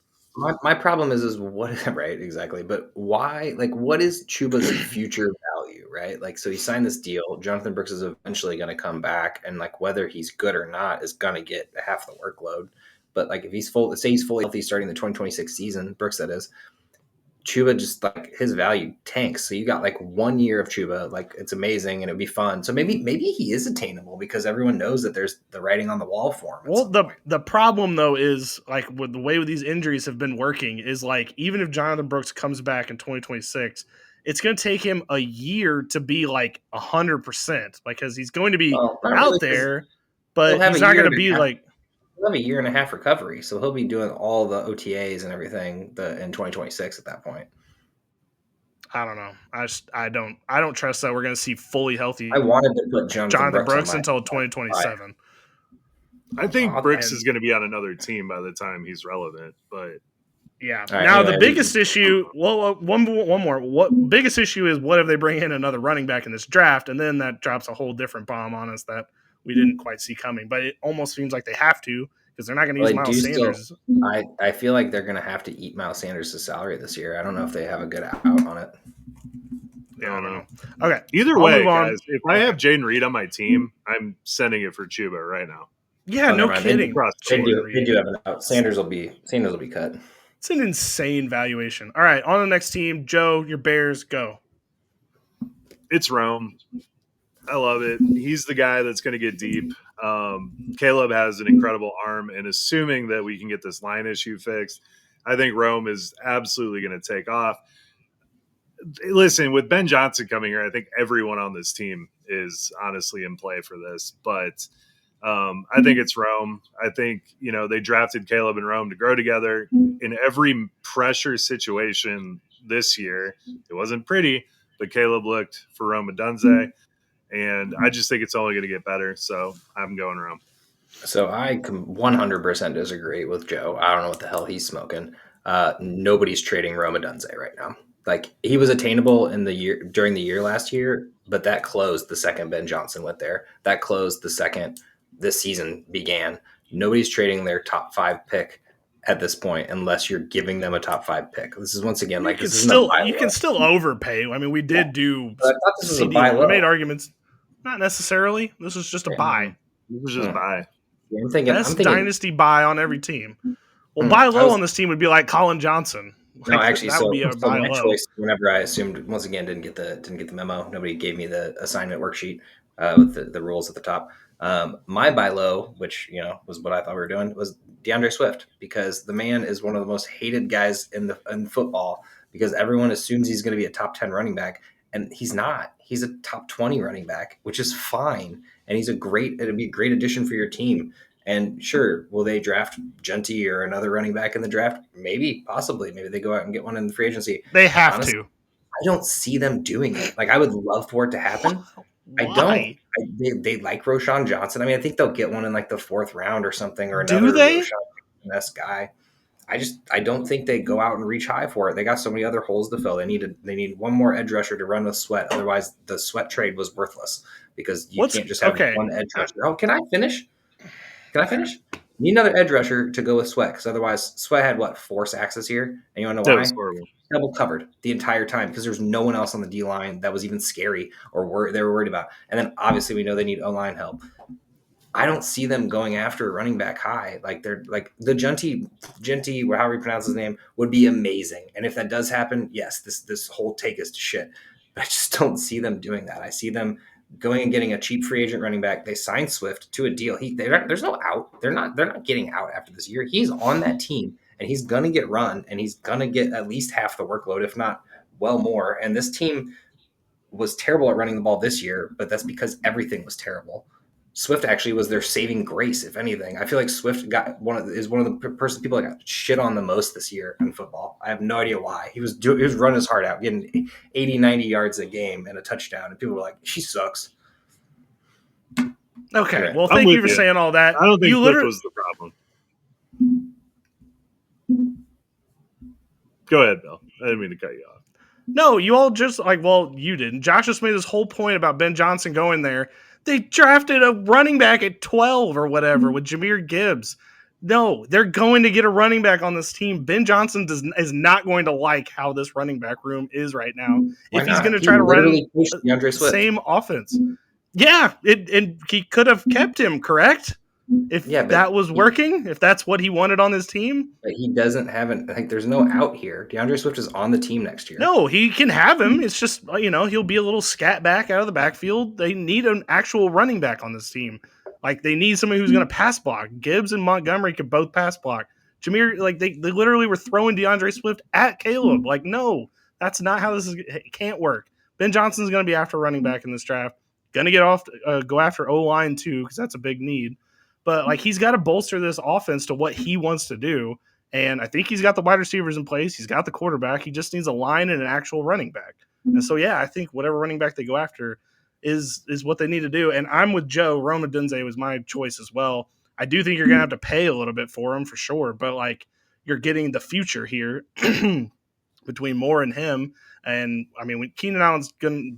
Speaker 2: My problem is what right exactly, but why? Like, what is Chuba's future value, right? Like, so he signed this deal. Jonathan Brooks is eventually going to come back, and like whether he's good or not is going to get half the workload. But like, if he's say he's fully healthy starting the 2026 season, Brooks that is, Chuba just like his value tanks. So you got like 1 year of Chuba, like it's amazing and it'd be fun. So maybe he is attainable because everyone knows that there's the writing on the wall for him.
Speaker 3: Well, the problem though is like with the way these injuries have been working is like even if Jonathan Brooks comes back in 2026, it's going to take him a year to be like 100% because he's going to be out there, but he's not going to be like.
Speaker 2: He'll have a year and a half recovery, so he'll be doing all the OTAs and everything in 2026 at that point.
Speaker 3: I don't know. I don't trust that we're going to see fully healthy.
Speaker 2: I wanted to put Jonathan
Speaker 3: Brooks until 2027.
Speaker 1: I think Brooks is going to be on another team by the time he's relevant, but
Speaker 3: yeah. Right, now the biggest issue. Well, one more. What biggest issue is what if they bring in another running back in this draft, and then that drops a whole different bomb on us that we didn't quite see coming, but it almost seems like they have to because they're not going to use Miles Sanders.
Speaker 2: I feel like they're going to have to eat Miles Sanders' salary this year. I don't know if they have a good out on it.
Speaker 3: Yeah, I don't know. Okay.
Speaker 1: Either way, guys, if I have Jaden Reed on my team, I'm sending it for Chuba right now.
Speaker 3: Yeah, no kidding.
Speaker 2: They do have an out. Sanders will be cut.
Speaker 3: It's an insane valuation. All right, on the next team, Joe, your Bears, go.
Speaker 1: It's Rome. I love it. He's the guy that's going to get deep. Caleb has an incredible arm, and assuming that we can get this line issue fixed, I think Rome is absolutely going to take off. Listen, with Ben Johnson coming here, I think everyone on this team is honestly in play for this. But I think it's Rome. I think, they drafted Caleb and Rome to grow together. In every pressure situation this year, it wasn't pretty, but Caleb looked for Rome Odunze. And I just think it's only going to get better. So I'm going Rome.
Speaker 2: So I 100% disagree with Joe. I don't know what the hell he's smoking. Nobody's trading Rome Odunze right now. Like he was attainable during the year last year, but that closed the second Ben Johnson went there. That closed the second this season began. Nobody's trading their top 5 pick at this point unless you're giving them a top 5 pick. This is once again
Speaker 3: You
Speaker 2: like
Speaker 3: can
Speaker 2: this isn't a buy
Speaker 3: you
Speaker 2: low.
Speaker 3: can still overpay. I mean, we did do
Speaker 2: But I thought this was a
Speaker 3: CD.
Speaker 2: buy
Speaker 3: We
Speaker 2: low.
Speaker 3: made arguments. Not necessarily. This is just a buy.
Speaker 1: This was just buy.
Speaker 2: Yeah, I'm
Speaker 3: Best
Speaker 2: thinking
Speaker 3: dynasty buy on every team. Well, buy low on this team would be like Colin Johnson.
Speaker 2: No,
Speaker 3: Like,
Speaker 2: actually,
Speaker 3: that would be a buy
Speaker 2: my
Speaker 3: low.
Speaker 2: choice. Whenever I assumed, once again, didn't get the memo. Nobody gave me the assignment worksheet with the rules at the top. My buy low, which was what I thought we were doing, was DeAndre Swift, because the man is one of the most hated guys in football, because everyone assumes he's going to be a top 10 running back, and he's not. He's a top 20 running back, which is fine, and it'd be a great addition for your team. And sure, will they draft Junty or another running back in the draft? Maybe, possibly. Maybe they go out and get one in the free agency.
Speaker 3: They have to.
Speaker 2: I don't see them doing it. Like, I would love for it to happen.
Speaker 3: Why?
Speaker 2: I don't. They like Roshan Johnson. I mean, I think they'll get one in like the 4th round or something, or another Roshan guy. I don't think they go out and reach high for it. They got so many other holes to fill. They need one more edge rusher to run with Sweat. Otherwise, the Sweat trade was worthless, because you can't just have one edge rusher. Oh, can I finish? Need another edge rusher to go with Sweat, because otherwise Sweat had 4 sacks this year, and you want to know why?
Speaker 1: That was horrible.
Speaker 2: Double covered the entire time, because there's no one else on the D line that was even scary or they were worried about. And then obviously we know they need O-line help. I don't see them going after a running back high. Like, they're like the Junty, or however you pronounce his name, would be amazing. And if that does happen, yes, this whole take is to shit. But I just don't see them doing that. I see them going and getting a cheap free agent running back. They signed Swift to a deal. There's no out. They're not getting out after this year. He's on that team, and he's going to get run, and he's going to get at least half the workload, if not well more. And this team was terrible at running the ball this year, but that's because everything was terrible. Swift actually was their saving grace, if anything. I feel like Swift is one of the people that got shit on the most this year in football. I have no idea why. He was running his heart out, getting 80, 90 yards a game and a touchdown, and people were like, she sucks.
Speaker 3: Okay, well, thank you for saying all that.
Speaker 1: I don't think Swift was the problem. Go ahead, Bill. I didn't mean to cut you off.
Speaker 3: No, you all just you didn't. Josh just made this whole point about Ben Johnson going there. They drafted a running back at 12 or whatever with Jahmyr Gibbs. No, they're going to get a running back on this team. Ben Johnson is not going to like how this running back room is right now. If he's going to try to run the same offense. Yeah, and he could have kept him, correct? If that was working, if that's what he wanted on his team.
Speaker 2: But he doesn't have there's no out here. DeAndre Swift is on the team next year.
Speaker 3: No, he can have him. It's just, he'll be a little scat back out of the backfield. They need an actual running back on this team. Like, they need somebody who's going to pass block. Gibbs and Montgomery could both pass block. Jahmyr, they literally were throwing DeAndre Swift at Caleb. Like, no, that's not how it can't work. Ben Johnson's going to be after running back in this draft. Going to go after O-line too, because that's a big need. But he's got to bolster this offense to what he wants to do. And I think he's got the wide receivers in place. He's got the quarterback. He just needs a line and an actual running back. And so, I think whatever running back they go after is what they need to do. And I'm with Joe. Rome Odunze was my choice as well. I do think you're going to have to pay a little bit for him for sure. But you're getting the future here between Moore and him. And I mean, Keenan Allen's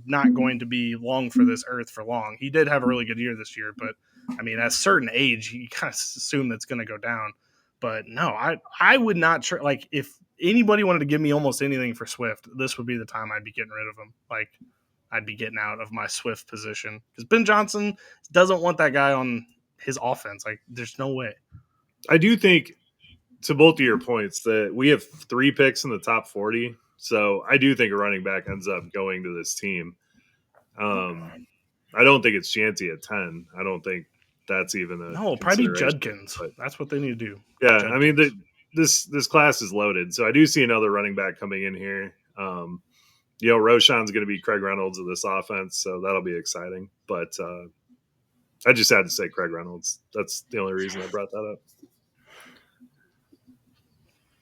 Speaker 3: not going to be long for this earth for long. He did have a really good year this year, but I mean, at a certain age, you kind of assume that's going to go down. But no, I would not if anybody wanted to give me almost anything for Swift, this would be the time I'd be getting rid of him. I'd be getting out of my Swift position, because Ben Johnson doesn't want that guy on his offense. There's no way.
Speaker 1: I do think, to both of your points, that we have 3 picks in the top 40. So I do think a running back ends up going to this team. I don't think it's Shanty at 10. I don't think that's even
Speaker 3: probably Judkins. But that's what they need to do.
Speaker 1: Yeah,
Speaker 3: Judkins.
Speaker 1: I mean, this class is loaded. So I do see another running back coming in here. Roshan's going to be Craig Reynolds of this offense, so that'll be exciting. But I just had to say Craig Reynolds. That's the only reason I brought that up.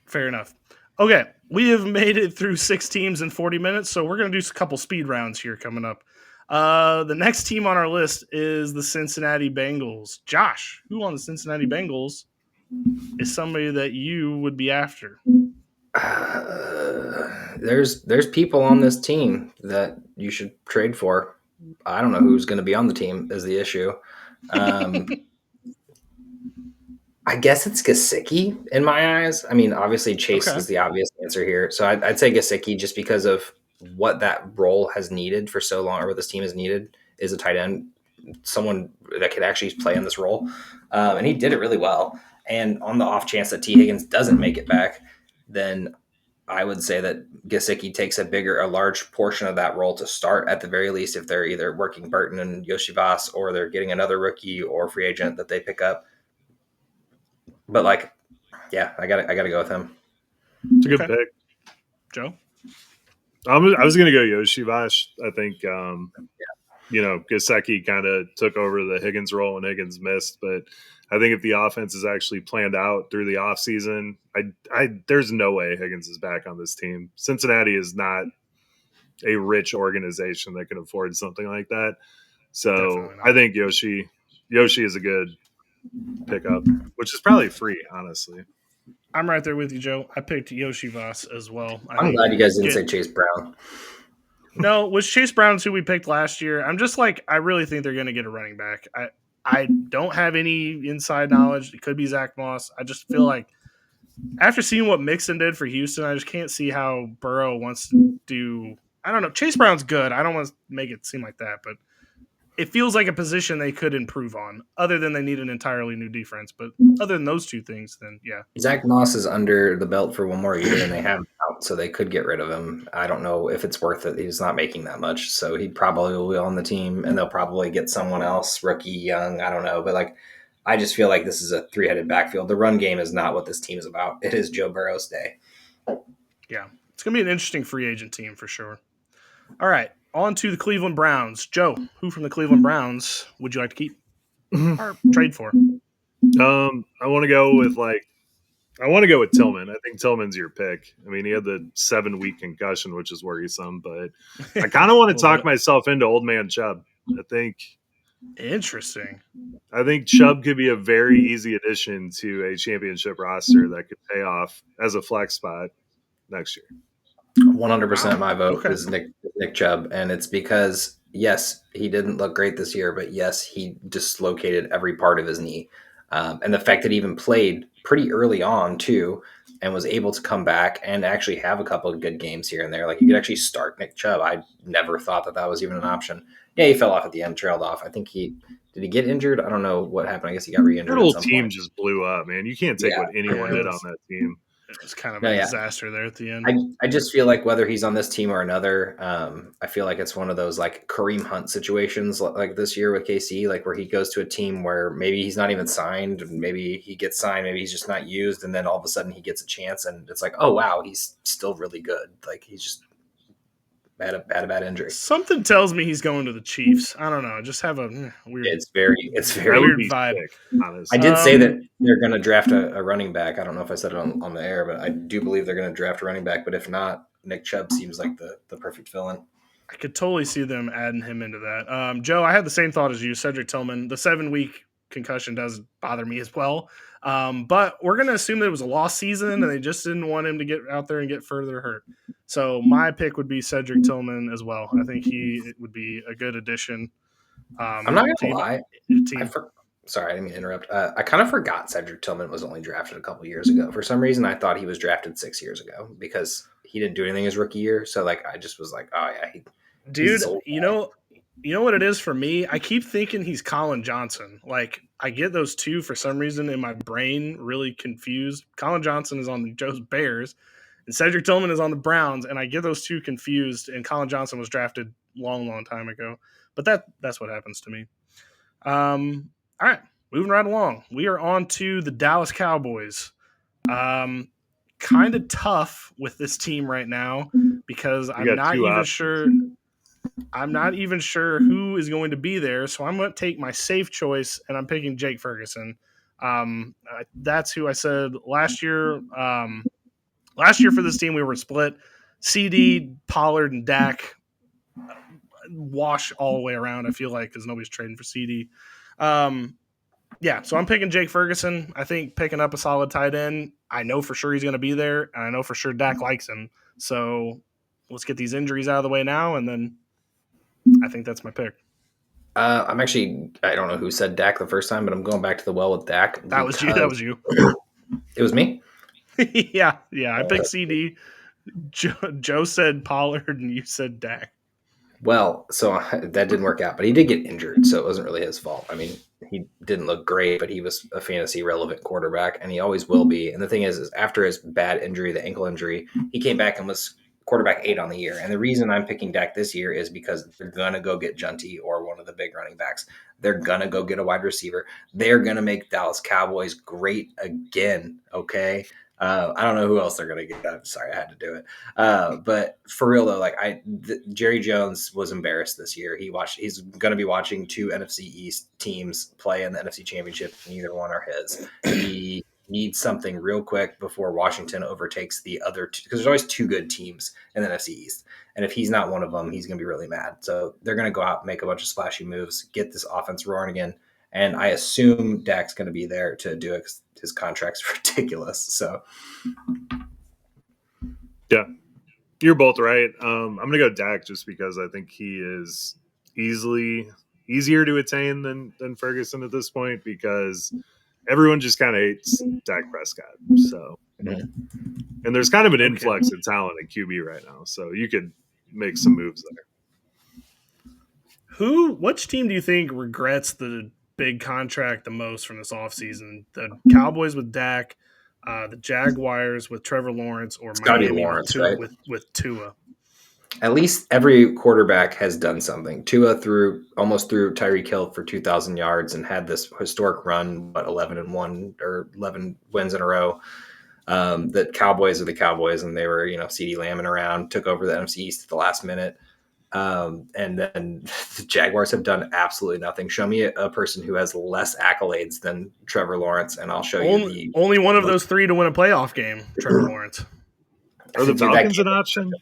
Speaker 3: Fair enough. Okay, we have made it through 6 teams in 40 minutes, so we're going to do a couple speed rounds here coming up. The next team on our list is the Cincinnati Bengals. Josh, who on the Cincinnati Bengals is somebody that you would be after?
Speaker 2: There's people on this team that you should trade for. I don't know who's going to be on the team is the issue. I guess it's Gesicki in my eyes. I mean, obviously Chase
Speaker 3: Okay.
Speaker 2: is the obvious answer here. So I'd say Gesicki just because of what that role has needed for so long, or what this team has needed is a tight end, someone that could actually play in this role. And he did it really well. And on the off chance that T. Higgins doesn't make it back, then I would say that Gesicki takes a large portion of that role to start at the very least if they're either working Burton and Yoshivas or they're getting another rookie or free agent that they pick up. But like, yeah, I gotta go with him.
Speaker 1: It's a good
Speaker 3: Okay.
Speaker 1: pick.
Speaker 3: Joe?
Speaker 1: I was going to go Yoshivash. I think, Gesicki kind of took over the Higgins role when Higgins missed. But I think if the offense is actually planned out through the offseason, there's no way Higgins is back on this team. Cincinnati is not a rich organization that can afford something like that. So I think Yoshi is a good pickup, which is probably free, honestly.
Speaker 3: I'm right there with you, Joe. I picked Yoshivas as well.
Speaker 2: I'm glad you guys didn't say Chase Brown.
Speaker 3: No, was Chase Brown's who we picked last year. I'm just like, I really think they're going to get a running back. I don't have any inside knowledge. It could be Zach Moss. I just feel like after seeing what Mixon did for Houston, I just can't see how Burrow wants to do. I don't know. Chase Brown's good. I don't want to make it seem like that, but it feels like a position they could improve on, other than they need an entirely new defense. But other than those two things, then yeah.
Speaker 2: Zach Moss is under the belt for one more year, and they have him out, so they could get rid of him. I don't know if it's worth it. He's not making that much, so he probably will be on the team, and they'll probably get someone else, rookie, young. I don't know, but like, I just feel like this is a three-headed backfield. The run game is not what this team is about. It is Joe Burrow's day.
Speaker 3: Yeah, it's gonna be an interesting free agent team for sure. All right, on to the Cleveland Browns. Joe, who from the Cleveland Browns would you like to keep or trade for?
Speaker 1: I want to go with Tillman. I think Tillman's your pick. I mean, he had the 7-week concussion, which is worrisome, but I kind of want to talk myself into old man Chubb.
Speaker 3: Interesting.
Speaker 1: I think Chubb could be a very easy addition to a championship roster that could pay off as a flex spot next year.
Speaker 2: 100% my vote is Nick Chubb, and it's because, yes, he didn't look great this year, but yes, he dislocated every part of his knee. And the fact that he even played pretty early on, too, and was able to come back and actually have a couple of good games here and there. Like, you could actually start Nick Chubb. I never thought that was even an option. Yeah, he fell off at the end, trailed off. I think did he get injured? I don't know what happened. I guess he got re-injured.
Speaker 1: That whole team just blew up, man. You can't take what anyone did on that team.
Speaker 3: It was kind of a disaster there at the end.
Speaker 2: I just feel like whether he's on this team or another, I feel like it's one of those like Kareem Hunt situations like this year with KC, like where he goes to a team where maybe he's not even signed, maybe he gets signed, maybe he's just not used, and then all of a sudden he gets a chance, and it's like, oh wow, he's still really good. Like he's just had a bad injury.
Speaker 3: Something tells me he's going to the Chiefs. I don't know. Just have a weird.
Speaker 2: It's very
Speaker 3: weird vibe.
Speaker 2: Sick, I did say that they're going to draft a running back. I don't know if I said it on the air, but I do believe they're going to draft a running back. But if not, Nick Chubb seems like the perfect fill-in.
Speaker 3: I could totally see them adding him into that. Joe, I had the same thought as you, Cedric Tillman. The 7-week concussion does bother me as well. But we're going to assume that it was a lost season and they just didn't want him to get out there and get further hurt. So my pick would be Cedric Tillman as well. I think he would be a good addition.
Speaker 2: I'm not going to lie. Sorry, I didn't mean to interrupt. I kind of forgot Cedric Tillman was only drafted a couple years ago. For some reason, I thought he was drafted 6 years ago because he didn't do anything his rookie year. So like, I just was like, oh yeah,
Speaker 3: dude, you know what it is for me? I keep thinking he's Colin Johnson. Like I get those two for some reason in my brain really confused. Colin Johnson is on the Joe's Bears and Cedric Tillman is on the Browns, and I get those two confused. And Colin Johnson was drafted long time ago, but that's what happens to me. All right, moving right along. We are on to the Dallas Cowboys. Kind of tough with this team right now because I'm not even sure who is going to be there. So I'm going to take my safe choice, and I'm picking Jake Ferguson. That's who I said last year. Last year for this team, we were split. CD, Pollard, and Dak wash all the way around, I feel like, because nobody's trading for CD. So I'm picking Jake Ferguson. I think picking up a solid tight end, I know for sure he's going to be there, and I know for sure Dak likes him. So let's get these injuries out of the way now, and then I think that's my pick.
Speaker 2: I don't know who said Dak the first time, but I'm going back to the well with Dak.
Speaker 3: That was you. That was you.
Speaker 2: It was me?
Speaker 3: yeah. I picked CD. Joe said Pollard, and you said Dak.
Speaker 2: Well, so that didn't work out, but he did get injured, so it wasn't really his fault. I mean, he didn't look great, but he was a fantasy relevant quarterback, and he always will be. And the thing is after his bad injury, the ankle injury, he came back and was quarterback 8 on the year. And the reason I'm picking Dak this year is because they're going to go get Junty or one of the big running backs. They're going to go get a wide receiver. They're going to make Dallas Cowboys great again, okay? I don't know who else they're going to get. I'm sorry, I had to do it. But for real though, Jerry Jones was embarrassed this year. He's going to be watching 2 NFC East teams play in the NFC Championship. Neither one are his. He needs something real quick before Washington overtakes the other two, because there's always 2 good teams in the NFC East. And if he's not one of them, he's going to be really mad. So they're going to go out and make a bunch of splashy moves, get this offense roaring again. And I assume Dak's going to be there to do it. His contract's ridiculous. So,
Speaker 1: yeah, you're both right. I'm going to go Dak just because I think he is easier to attain than Ferguson at this point, because everyone just kind of hates Dak Prescott. So, and there's kind of an influx of talent at QB right now. So you could make some moves there.
Speaker 3: Which team do you think regrets the big contract the most from this offseason? The Cowboys with Dak, the Jaguars with Trevor Lawrence, or
Speaker 2: Scotty
Speaker 3: Miami
Speaker 2: Lawrence, right?
Speaker 3: with Tua?
Speaker 2: At least every quarterback has done something. Tua almost threw Tyreek Hill for 2,000 yards and had this historic run, 11-1 or 11 wins in a row. The Cowboys are the Cowboys, and they were, CeeDee Lambing around, took over the NFC East at the last minute. And then the Jaguars have done absolutely nothing. Show me a person who has less accolades than Trevor Lawrence, and I'll show you
Speaker 3: only one of those 3 to win a playoff game. Trevor Lawrence.
Speaker 1: Are the Falcons an option?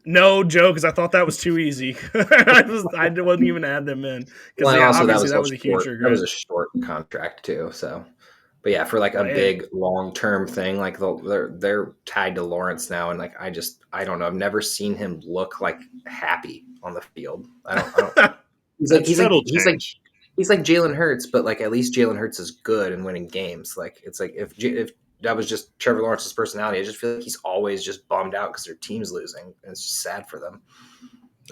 Speaker 3: No, Joe, because I thought that was too easy. I wasn't even add them in because obviously that was a huge regret.
Speaker 2: That was a short contract too. So, but yeah, for a big long term thing, they're tied to Lawrence now, and I don't know. I've never seen him look happy on the field. I don't. He's like Jalen Hurts, but at least Jalen Hurts is good and winning games. If that was just Trevor Lawrence's personality, I just feel like he's always just bummed out because their team's losing, and it's just sad for them.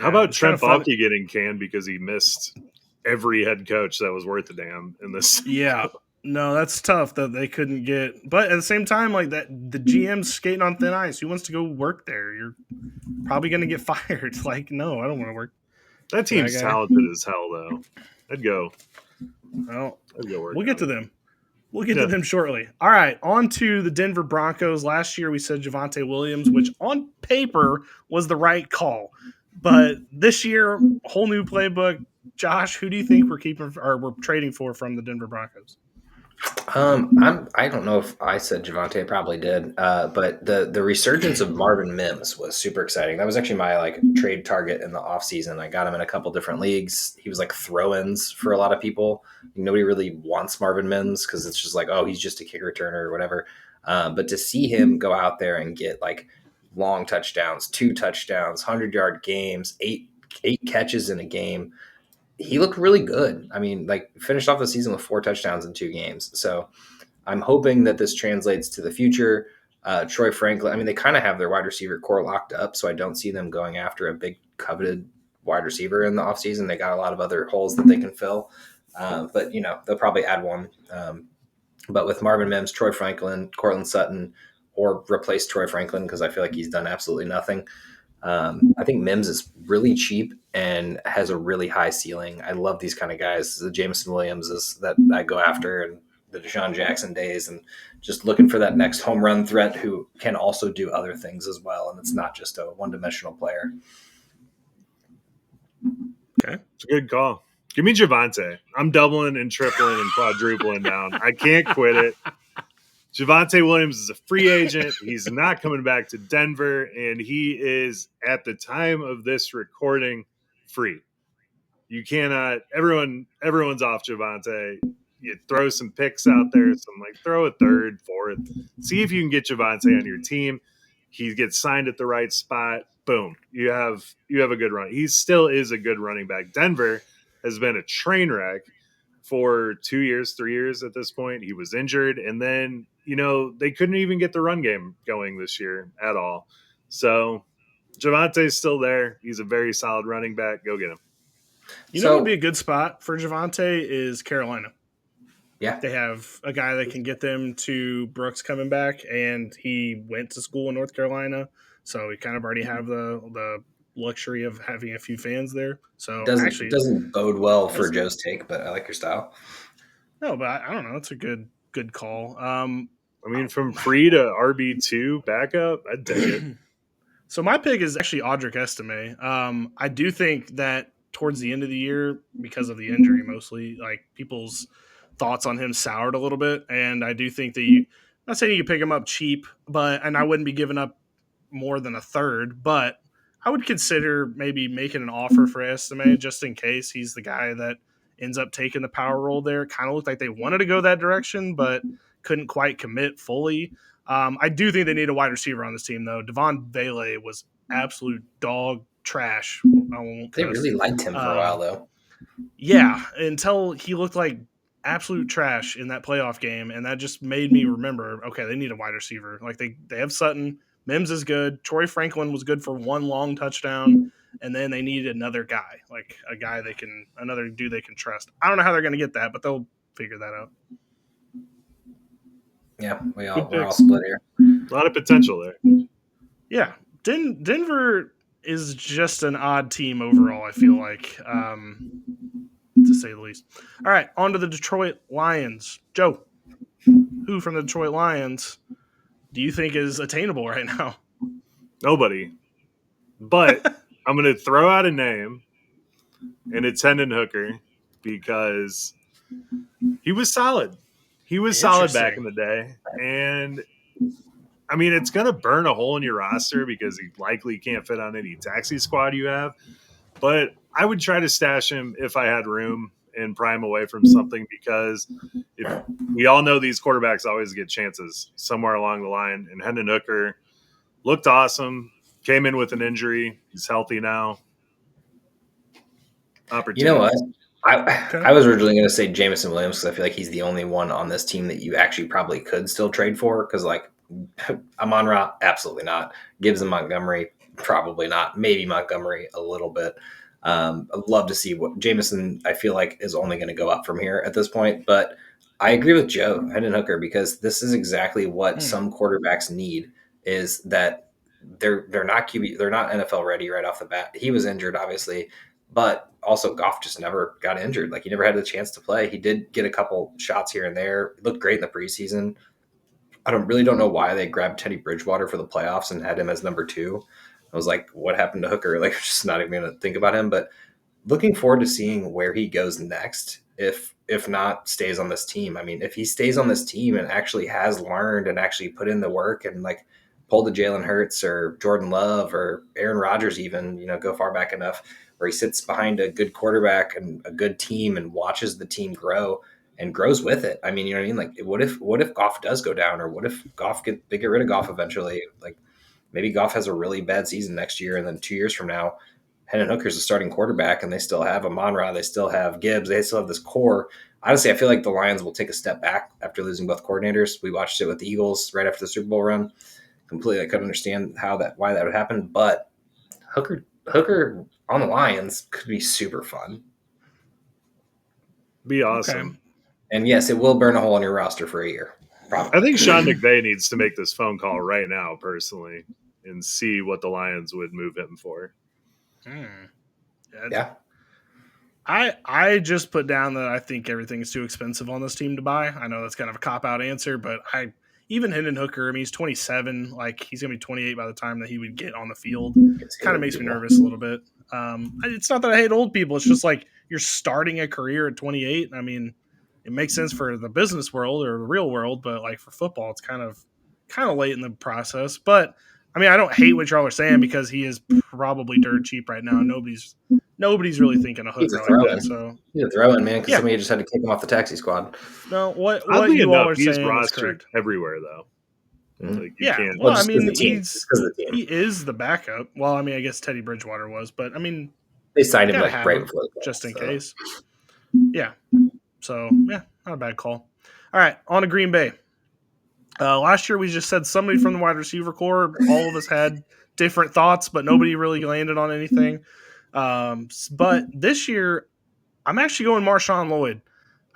Speaker 1: How about Trent Baalke getting canned because he missed every head coach that was worth a damn in this?
Speaker 3: Yeah, no, that's tough that they couldn't get. But at the same time, the GM's skating on thin ice. Who wants to go work there? You're probably going to get fired. No, I don't want to work.
Speaker 1: That team's talented as hell, though. I'd go.
Speaker 3: Well,
Speaker 1: we'll
Speaker 3: get to them. We'll get to them shortly. All right, on to the Denver Broncos. Last year we said Javonte Williams, which on paper was the right call. But this year, whole new playbook. Josh, who do you think we're trading for from the Denver Broncos?
Speaker 2: I don't know if I said Javonte, I probably did. But the resurgence of Marvin Mims was super exciting. That was actually my trade target in the offseason. I got him in a couple different leagues. He was throw-ins for a lot of people. Nobody really wants Marvin Mims because it's just he's just a kick returner or whatever. But to see him go out there and get long touchdowns, 2 touchdowns, 100-yard games, eight catches in a game, he looked really good. I mean, finished off the season with 4 touchdowns in 2 games. So I'm hoping that this translates to the future. Troy Franklin, I mean, they kind of have their wide receiver core locked up, so I don't see them going after a big coveted wide receiver in the offseason. They got a lot of other holes that they can fill. But, they'll probably add one. But with Marvin Mims, Troy Franklin, Cortland Sutton, or replace Troy Franklin because I feel like he's done absolutely nothing. I think Mims is really cheap and has a really high ceiling. I love these kind of guys. The Jameson Williams is that I go after, and the Deshaun Jackson days, and just looking for that next home run threat who can also do other things as well. And it's not just a one-dimensional player.
Speaker 1: Okay. It's a good call. Give me Javonte. I'm doubling and tripling and quadrupling down. I can't quit it. Javonte Williams is a free agent. He's not coming back to Denver, and he is, at the time of this recording, free. You cannot – everyone's off Javonte. You throw some picks out there, throw a third, fourth. See if you can get Javonte on your team. He gets signed at the right spot. Boom. You have a good run. He still is a good running back. Denver has been a train wreck for 2 years, 3 years at this point. He was injured, and then, they couldn't even get the run game going this year at all. So Javante's still there. He's a very solid running back. Go get him.
Speaker 3: You know what would be a good spot for Javante is Carolina.
Speaker 2: Yeah.
Speaker 3: They have a guy that can get them to Brooks coming back, and he went to school in North Carolina, so we kind of already have the luxury of having a few fans there. So
Speaker 2: doesn't bode well for Joe's take, but I like your style.
Speaker 3: No, but I don't know. It's a good call.
Speaker 1: From free to RB2 backup, I'd take it.
Speaker 3: So my pick is actually Audric Estime. I do think that towards the end of the year, because of the injury mostly, like people's thoughts on him soured a little bit. And I do think that I'm not saying you can pick him up cheap, and I wouldn't be giving up more than a third, but I would consider maybe making an offer for Estime just in case he's the guy that ends up taking the power role there. It kind of looked like they wanted to go that direction, but couldn't quite commit fully. I do think they need a wide receiver on this team, though. Devon Vele was absolute dog trash.
Speaker 2: They really liked him for a while, though.
Speaker 3: Yeah, until he looked like absolute trash in that playoff game, and that just made me remember, okay, they need a wide receiver. Like, they have Sutton. Mims is good. Troy Franklin was good for one long touchdown, and then they need another guy, like another dude they can trust. I don't know how they're going to get that, but they'll figure that out.
Speaker 2: Yeah, we're all split here.
Speaker 1: A lot of potential there.
Speaker 3: Yeah, Denver is just an odd team overall, I feel like, to say the least. All right, on to the Detroit Lions. Joe, who from the Detroit Lions do you think is attainable right now?
Speaker 1: Nobody. But I'm going to throw out a name, and it's Hendon Hooker, because he was solid. He was solid back in the day. And, it's going to burn a hole in your roster because he likely can't fit on any taxi squad you have. But I would try to stash him if I had room and pry him away from something, because if we all know these quarterbacks always get chances somewhere along the line. And Hendon Hooker looked awesome, came in with an injury. He's healthy now.
Speaker 2: You know what? I was originally going to say Jameson Williams because I feel like he's the only one on this team that you actually probably could still trade for, because, like, Amon-Ra, absolutely not. Gibbs and Montgomery, probably not. Maybe Montgomery a little bit. I'd love to see what Jameson, I feel like, is only going to go up from here at this point. But I agree with Joe, Hendon Hooker, because this is exactly what some quarterbacks need, is that they're not NFL ready right off the bat. He was injured, obviously, but also Goff just never got injured. Like, he never had the chance to play. He did get a couple shots here and there. Looked great in the preseason. I don't know why they grabbed Teddy Bridgewater for the playoffs and had him as number 2. I was like, what happened to Hooker? Like, I'm just not even going to think about him. But looking forward to seeing where he goes next, if not stays on this team. If he stays on this team and actually has learned and actually put in the work and, like, pulled a Jalen Hurts or Jordan Love or Aaron Rodgers even, go far back enough where he sits behind a good quarterback and a good team and watches the team grow and grows with it. You know what I mean? Like, what if Goff does go down, or what if they get rid of Goff eventually? Like, maybe Goff has a really bad season next year, and then 2 years from now, Hendon Hooker's a starting quarterback, and they still have Amon-Ra, they still have Gibbs, they still have this core. Honestly, I feel like the Lions will take a step back after losing both coordinators. We watched it with the Eagles right after the Super Bowl run. Completely, I couldn't understand why that would happen, but Hooker on the Lions could be super fun.
Speaker 1: Be awesome.
Speaker 3: Okay.
Speaker 2: And yes, it will burn a hole in your roster for a year. Probably.
Speaker 1: I think Sean McVay needs to make this phone call right now, personally, and see what the Lions would move him for.
Speaker 2: Yeah.
Speaker 3: I just put down that I think everything is too expensive on this team to buy. I know that's kind of a cop-out answer, but even Hendon Hooker, he's 27. Like, he's going to be 28 by the time that he would get on the field. It kind of makes me nervous a little bit. It's not that I hate old people. It's just like you're starting a career at 28. It makes sense for the business world or the real world, but, like, for football, it's kind of late in the process. But I don't hate what y'all are saying, because he is probably dirt cheap right now. Nobody's really thinking of Hooker like that. So
Speaker 2: he's a throw-in, man, because somebody just had to kick him off the taxi squad.
Speaker 3: No, what you all are saying is correct.
Speaker 1: Everywhere, though.
Speaker 2: Mm-hmm.
Speaker 1: Like,
Speaker 3: he is the backup. Well, I guess Teddy Bridgewater was, but
Speaker 2: They signed him
Speaker 3: Gotta
Speaker 2: like
Speaker 3: have
Speaker 2: right
Speaker 3: him
Speaker 2: before the draft,
Speaker 3: just in
Speaker 2: so.
Speaker 3: case. Yeah. So, yeah, not a bad call. All right, on to Green Bay. Last year, we just said somebody from the wide receiver core. All of us had different thoughts, but nobody really landed on anything. But this year, I'm actually going Marshawn Lloyd.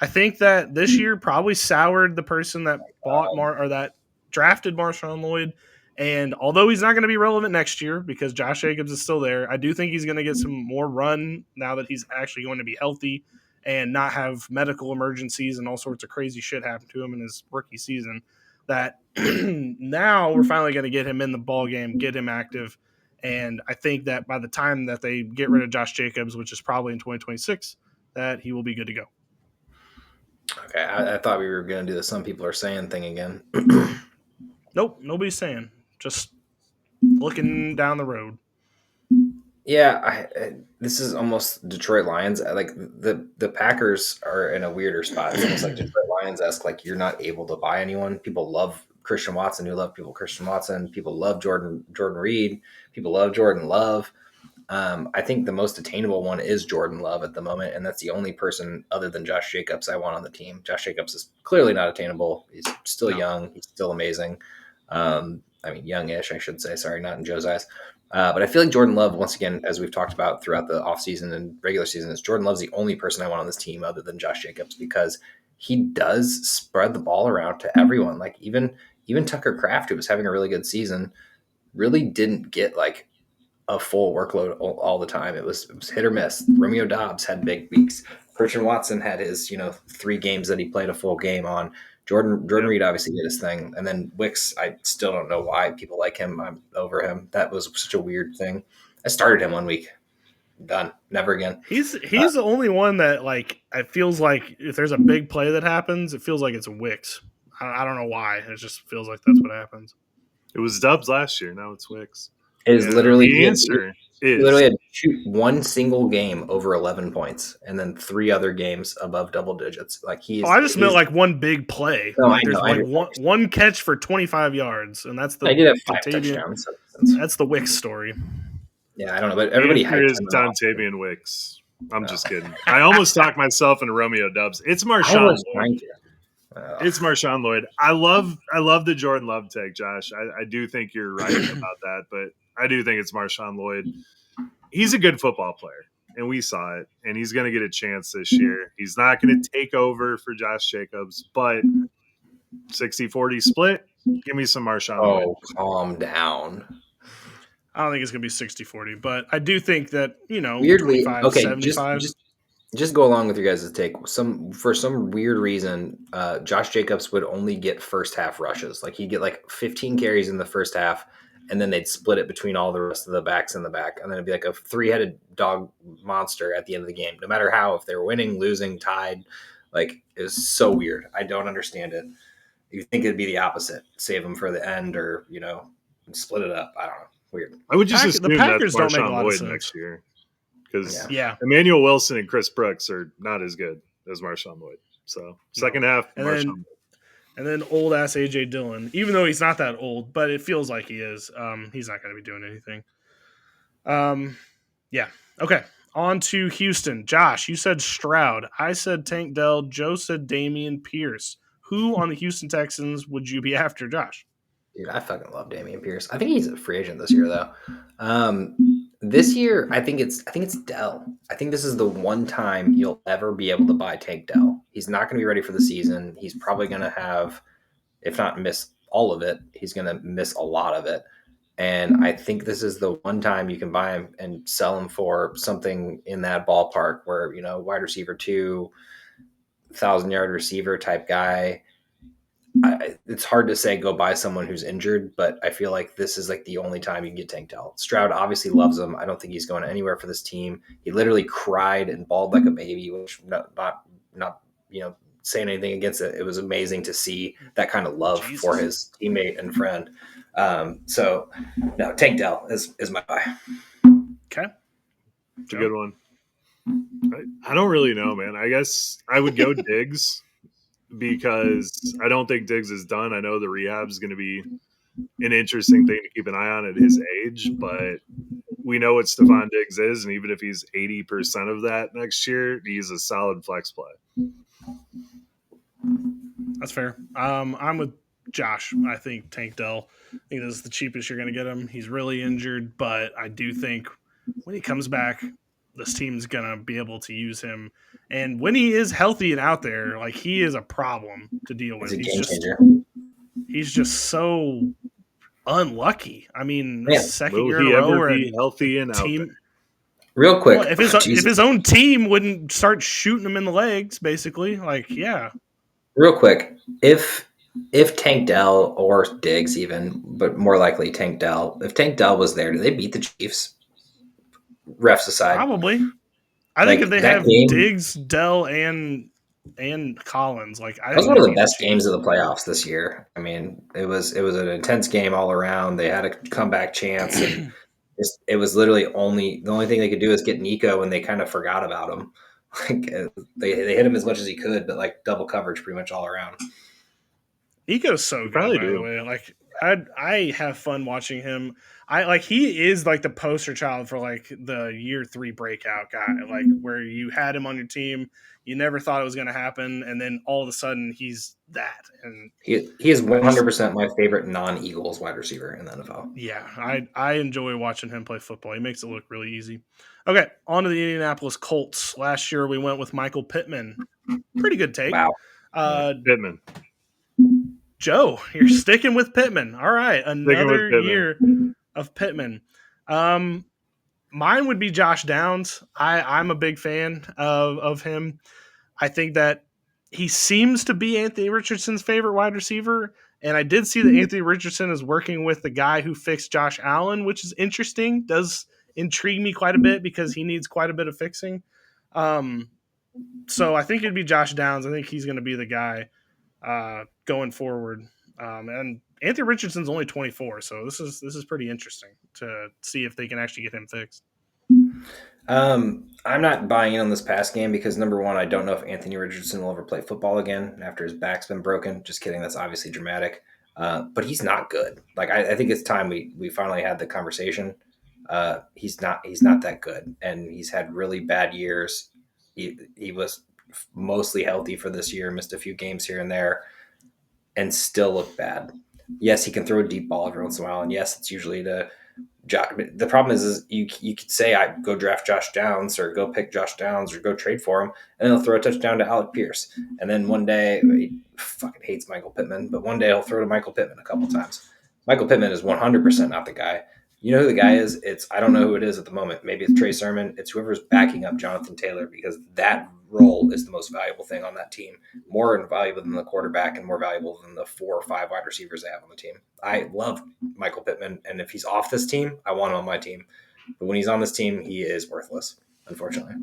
Speaker 3: I think that this year probably soured the person that that drafted Marshawn Lloyd. And although he's not going to be relevant next year because Josh Jacobs is still there, I do think he's going to get some more run now that he's actually going to be healthy and not have medical emergencies and all sorts of crazy shit happen to him in his rookie season. That now we're finally going to get him in the ball game, get him active. And I think that by the time that they get rid of Josh Jacobs, which is probably in 2026, that he will be good to go.
Speaker 2: Okay, I thought we were going to do the some people are saying thing again.
Speaker 3: Nope, nobody's saying. Just looking down the road.
Speaker 2: Yeah, this is almost Detroit Lions. Like the Packers are in a weirder spot. It's almost like Detroit Lions-esque. Like you're not able to buy anyone. People love Christian Watson. Who love people Christian Watson. People love Jordan Reed. People love Jordan Love. I think the most attainable one is Jordan Love at the moment, and that's the only person other than Josh Jacobs I want on the team. Josh Jacobs is clearly not attainable. He's still young. He's still amazing. I mean, youngish, I should say. Sorry, not in Joe's eyes. But I feel like Jordan Love, once again, as we've talked about throughout the offseason and regular season, is Jordan Love's the only person I want on this team other than Josh Jacobs because he does spread the ball around to everyone. Like even Tucker Kraft, who was having a really good season, really didn't get like a full workload all the time. It was hit or miss. Romeo Doubs had big weeks. Christian Watson had his 3 games that he played a full game on. Jordan Reed obviously did his thing, and then Wicks. I still don't know why people like him. I'm over him. That was such a weird thing. I started him one week. Done. Never again.
Speaker 3: He's the only one that like it feels like if there's a big play that happens, it feels like it's Wicks. I don't know why. It just feels like that's what happens.
Speaker 1: It was Dubs last year. Now it's Wicks.
Speaker 2: It is literally
Speaker 1: the answer.
Speaker 2: He literally had to shoot one single game over 11 points, and then 3 other games above double digits. Like
Speaker 3: I just meant like one big play.
Speaker 2: No,
Speaker 3: like
Speaker 2: I know.
Speaker 3: There's like one catch for 25 yards, and that's the.
Speaker 2: I did have 5 touchdowns.
Speaker 3: That's the Wicks story.
Speaker 2: Yeah, I don't know, but everybody
Speaker 1: is Dontavian Wicks. I'm just kidding. I almost talked myself into Romeo Doubs. It's Marshawn Lloyd. It's Marshawn Lloyd. I love the Jordan Love take, Josh. I do think you're right about that, but I do think it's Marshawn Lloyd. He's a good football player, and we saw it, and he's going to get a chance this year. He's not going to take over for Josh Jacobs, but 60-40 split, give me some Marshawn Lloyd.
Speaker 2: Oh, calm down.
Speaker 3: I don't think it's going to be 60-40, but I do think that,
Speaker 2: weirdly,
Speaker 3: 75.
Speaker 2: Just go along with your guys' take. For some weird reason, Josh Jacobs would only get first half rushes. Like he'd get like 15 carries in the first half, and then they'd split it between all the rest of the backs in the back. And then it'd be like a 3-headed dog monster at the end of the game, no matter how, if they were winning, losing, tied. Like it was so weird. I don't understand it. You think it'd be the opposite, save them for the end or, split it up. I don't know. Weird.
Speaker 1: I would just assume
Speaker 3: the Packers
Speaker 1: that's
Speaker 3: don't make a
Speaker 1: Marshawn
Speaker 3: lot of
Speaker 1: Lloyd
Speaker 3: sense.
Speaker 1: next year. Because
Speaker 3: Yeah.
Speaker 1: Emmanuel Wilson and Chris Brooks are not as good as Marshawn Lloyd. So second half, Marshawn Lloyd.
Speaker 3: And then old ass AJ Dillon, even though he's not that old, but it feels like he is. He's not going to be doing anything. Yeah. Okay. On to Houston. Josh, you said Stroud. I said Tank Dell. Joe said Dameon Pierce. Who on the Houston Texans would you be after, Josh?
Speaker 2: Dude, I fucking love Dameon Pierce. I think he's a free agent this year, though. This year, I think it's Dell. I think this is the one time you'll ever be able to buy Tank Dell. He's not going to be ready for the season. He's probably going to have, if not miss all of it, he's going to miss a lot of it. And I think this is the one time you can buy him and sell him for something in that ballpark where, wide receiver 2, 1,000-yard receiver type guy. It's hard to say go buy someone who's injured, but I feel like this is like the only time you can get Tank Dell. Stroud obviously loves him. I don't think he's going anywhere for this team. He literally cried and bawled like a baby, which not saying anything against it. It was amazing to see that kind of love for his teammate and friend. So no, Tank Dell is my buy.
Speaker 3: Okay.
Speaker 1: It's a good one. I don't really know, man. I guess I would go Diggs. Because I don't think Diggs is done. I know the rehab is going to be an interesting thing to keep an eye on at his age, but we know what Stephon Diggs is, and even if he's 80% of that next year, he's a solid flex play.
Speaker 3: That's fair. I'm with Josh. I think Tank Dell. I think this is the cheapest you're going to get him. He's really injured, but I do think when he comes back, this team's going to be able to use him. And when he is healthy and out there, like, he is a problem to deal with.
Speaker 2: He's a game changer.
Speaker 3: He's just so unlucky. I mean,
Speaker 2: Yeah.
Speaker 3: second
Speaker 1: Will
Speaker 3: year in
Speaker 1: he
Speaker 3: a row
Speaker 1: ever
Speaker 3: where
Speaker 1: be healthy and out
Speaker 3: team.
Speaker 1: there?
Speaker 2: Real quick,
Speaker 3: Well, if his own team wouldn't start shooting him in the legs, basically, like, yeah.
Speaker 2: Real quick, if Tank Dell or Diggs even, but more likely Tank Dell, if Tank Dell was there, do they beat the Chiefs? Refs aside.
Speaker 3: Probably. I think if they have Diggs, Dell, and Collins, like, I
Speaker 2: that was
Speaker 3: think
Speaker 2: one of
Speaker 3: they
Speaker 2: the
Speaker 3: beat
Speaker 2: best
Speaker 3: the
Speaker 2: games
Speaker 3: Chiefs.
Speaker 2: of the playoffs this year. I mean, it was an intense game all around. They had a comeback chance, and it was literally the only thing they could do is get Nico, and they kind of forgot about him. Like they hit him as much as he could, but like double coverage pretty much all around.
Speaker 3: Nico's so good,
Speaker 1: probably
Speaker 3: by
Speaker 1: do.
Speaker 3: the way. Like, I have fun watching him. He is like the poster child for like the year 3 breakout guy, like where you had him on your team, you never thought it was going to happen, and then all of a sudden he's that. And
Speaker 2: He is 100% my favorite non-Eagles wide receiver in the NFL.
Speaker 3: yeah, I enjoy watching him play football. He makes it look really easy. Okay, on to the Indianapolis Colts. Last year we went with Michael Pittman. Pretty good take.
Speaker 2: Wow.
Speaker 1: Pittman.
Speaker 3: Joe, you're sticking with Pittman. All right, another
Speaker 1: Pittman.
Speaker 3: year of Pittman. Mine would be Josh Downs. I'm a big fan of him. I think that he seems to be Anthony Richardson's favorite wide receiver. And I did see that Anthony Richardson is working with the guy who fixed Josh Allen, which is interesting. Does intrigue me quite a bit because he needs quite a bit of fixing. So I think it'd be Josh Downs. I think he's going to be the guy going forward. And Anthony Richardson's only 24, so this is pretty interesting to see if they can actually get him fixed.
Speaker 2: I'm not buying in on this pass game because, number one, I don't know if Anthony Richardson will ever play football again after his back's been broken. Just kidding. That's obviously dramatic. But he's not good. Like I think it's time we finally had the conversation. He's not that good, and he's had really bad years. He was mostly healthy for this year, missed a few games here and there, and still looked bad. Yes, he can throw a deep ball every once in a while, and yes, it's usually to Josh. The problem is you could say I go draft Josh Downs or go pick Josh Downs or go trade for him, and then he'll throw a touchdown to Alec Pierce, and then one day he fucking hates Michael Pittman, but one day he'll throw to Michael Pittman a couple times. Michael Pittman is 100% not the guy. You know who the guy is? I don't know who it is at the moment. Maybe it's Trey Sermon. It's whoever's backing up Jonathan Taylor, because that role is the most valuable thing on that team. More valuable than the quarterback and more valuable than the 4 or 5 wide receivers they have on the team. I love Michael Pittman, and if he's off this team, I want him on my team. But when he's on this team, he is worthless, unfortunately.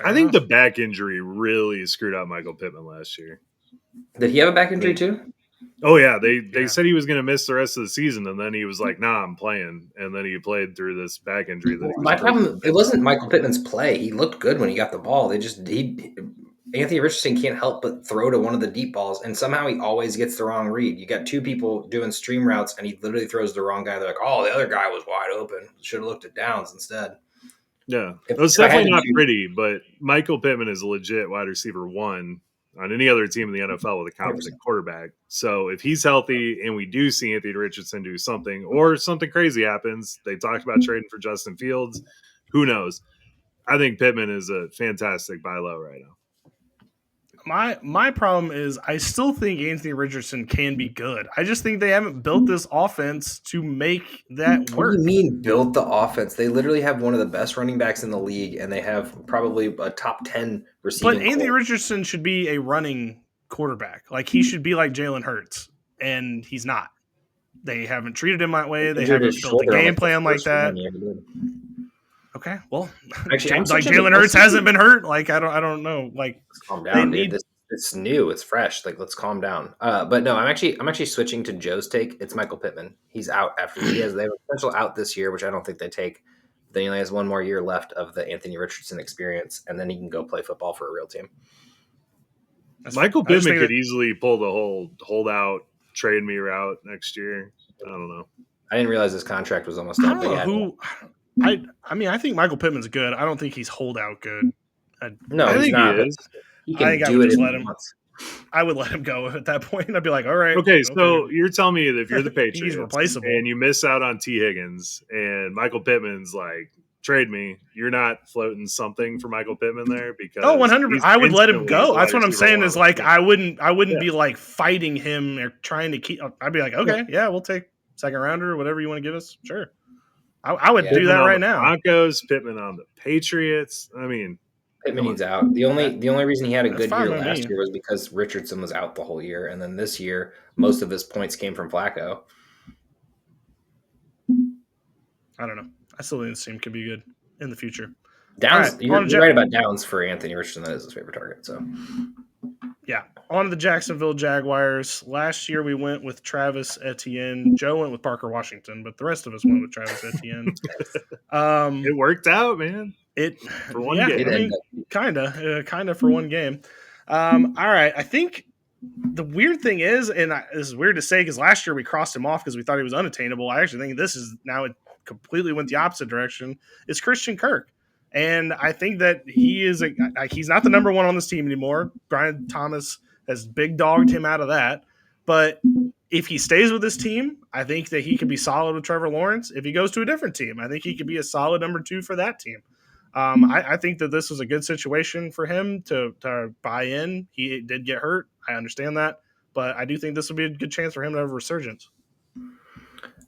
Speaker 1: I think the back injury really screwed up Michael Pittman last year.
Speaker 2: Did he have a back injury too?
Speaker 1: Oh, yeah. They said he was going to miss the rest of the season, and then he was like, nah, I'm playing. And then he played through this back injury.
Speaker 2: My problem, it wasn't Michael Pittman's play. He looked good when he got the ball. Anthony Richardson can't help but throw to one of the deep balls, and somehow he always gets the wrong read. You got 2 people doing stream routes, and he literally throws the wrong guy. They're like, oh, the other guy was wide open. Should have looked at Downs instead.
Speaker 1: Yeah, it was definitely not pretty, but Michael Pittman is a legit wide receiver 1 on any other team in the NFL with a competent 100%. Quarterback. So if he's healthy and we do see Anthony Richardson do something, or something crazy happens, they talked about trading for Justin Fields, who knows? I think Pittman is a fantastic buy low right now.
Speaker 3: My problem is I still think Anthony Richardson can be good. I just think they haven't built this offense to make that work.
Speaker 2: What do you mean built the offense? They literally have one of the best running backs in the league, and they have probably a top 10 receiving.
Speaker 3: But Anthony Richardson should be a running quarterback. Like, he should be like Jalen Hurts, and he's not. They haven't treated him that way. They haven't built a game plan like that. Okay, well,
Speaker 2: actually,
Speaker 3: like Jalen Hurts hasn't been hurt. Like, I don't know. Like,
Speaker 2: let's calm down, dude. It's new. It's fresh. Like, let's calm down. But no, I'm actually switching to Joe's take. It's Michael Pittman. He's out after they have a potential out this year, which I don't think they take. Then he only has 1 more year left of the Anthony Richardson experience, and then he can go play football for a real team.
Speaker 1: Michael Pittman could easily pull the whole hold out, trade me route next year. I don't know.
Speaker 2: I didn't realize his contract was almost
Speaker 3: I
Speaker 2: up.
Speaker 3: don't
Speaker 2: But
Speaker 3: know
Speaker 2: yeah,
Speaker 3: who. I mean, I think Michael Pittman's good. I don't think he's holdout good.
Speaker 2: no,
Speaker 1: I
Speaker 2: he's
Speaker 1: think he
Speaker 2: not. But
Speaker 1: is.
Speaker 2: he
Speaker 3: I
Speaker 2: can
Speaker 3: think I
Speaker 2: do
Speaker 3: would
Speaker 2: it
Speaker 3: just
Speaker 2: if
Speaker 3: let
Speaker 2: he
Speaker 3: him.
Speaker 2: wants.
Speaker 3: I would let him go at that point. I'd be like, all right,
Speaker 1: Okay, so you're telling me that if you're the
Speaker 3: he's
Speaker 1: Patriots
Speaker 3: replaceable.
Speaker 1: and you miss out on T. Higgins and Michael Pittman's like, trade me, you're not floating something for Michael Pittman there because
Speaker 3: Oh, 100%.
Speaker 1: he's
Speaker 3: I would let him
Speaker 1: instantly
Speaker 3: go.
Speaker 1: the wide
Speaker 3: That's what I'm
Speaker 1: receiver
Speaker 3: saying
Speaker 1: one
Speaker 3: is
Speaker 1: on the
Speaker 3: like,
Speaker 1: team.
Speaker 3: I wouldn't
Speaker 1: Yeah.
Speaker 3: be like fighting him or trying to keep. I'd be like, okay, yeah, we'll take second rounder or whatever you want to give us. Sure. I would
Speaker 2: Yeah.
Speaker 3: do
Speaker 1: Pittman
Speaker 3: that
Speaker 1: on
Speaker 3: right
Speaker 1: the
Speaker 3: now.
Speaker 1: Broncos, Pittman on the Patriots. I mean,
Speaker 2: Pittman
Speaker 1: come on.
Speaker 2: needs out. The only reason he had a
Speaker 3: That's
Speaker 2: good
Speaker 3: fine
Speaker 2: year
Speaker 3: by
Speaker 2: last
Speaker 3: me.
Speaker 2: year was because Richardson was out the whole year, and then this year most of his points came from Flacco.
Speaker 3: I don't know. I still think this team could be good in the future.
Speaker 2: Downs,
Speaker 3: All
Speaker 2: you're
Speaker 3: right,
Speaker 2: right about Downs for Anthony Richardson. That is his favorite target. So
Speaker 3: yeah, on to the Jacksonville Jaguars. Last year we went with Travis Etienne. Joe went with Parker Washington, but the rest of us went with Travis Etienne.
Speaker 1: It worked out, man. For one game.
Speaker 3: I mean, kind of for one game. All right, I think the weird thing is, and this is weird to say because last year we crossed him off because we thought he was unattainable. I actually think this is now it completely went the opposite direction. Is Christian Kirk, and I think that he is he's not the number one on this team anymore. Brian Thomas has big dogged him out of that, but if he stays with this team, I think that he could be solid with Trevor Lawrence. If he goes to a different team, I think he could be a solid number 2 for that team. I think that this was a good situation for him to buy in. He did get hurt. I understand that. But I do think this would be a good chance for him to have a resurgence.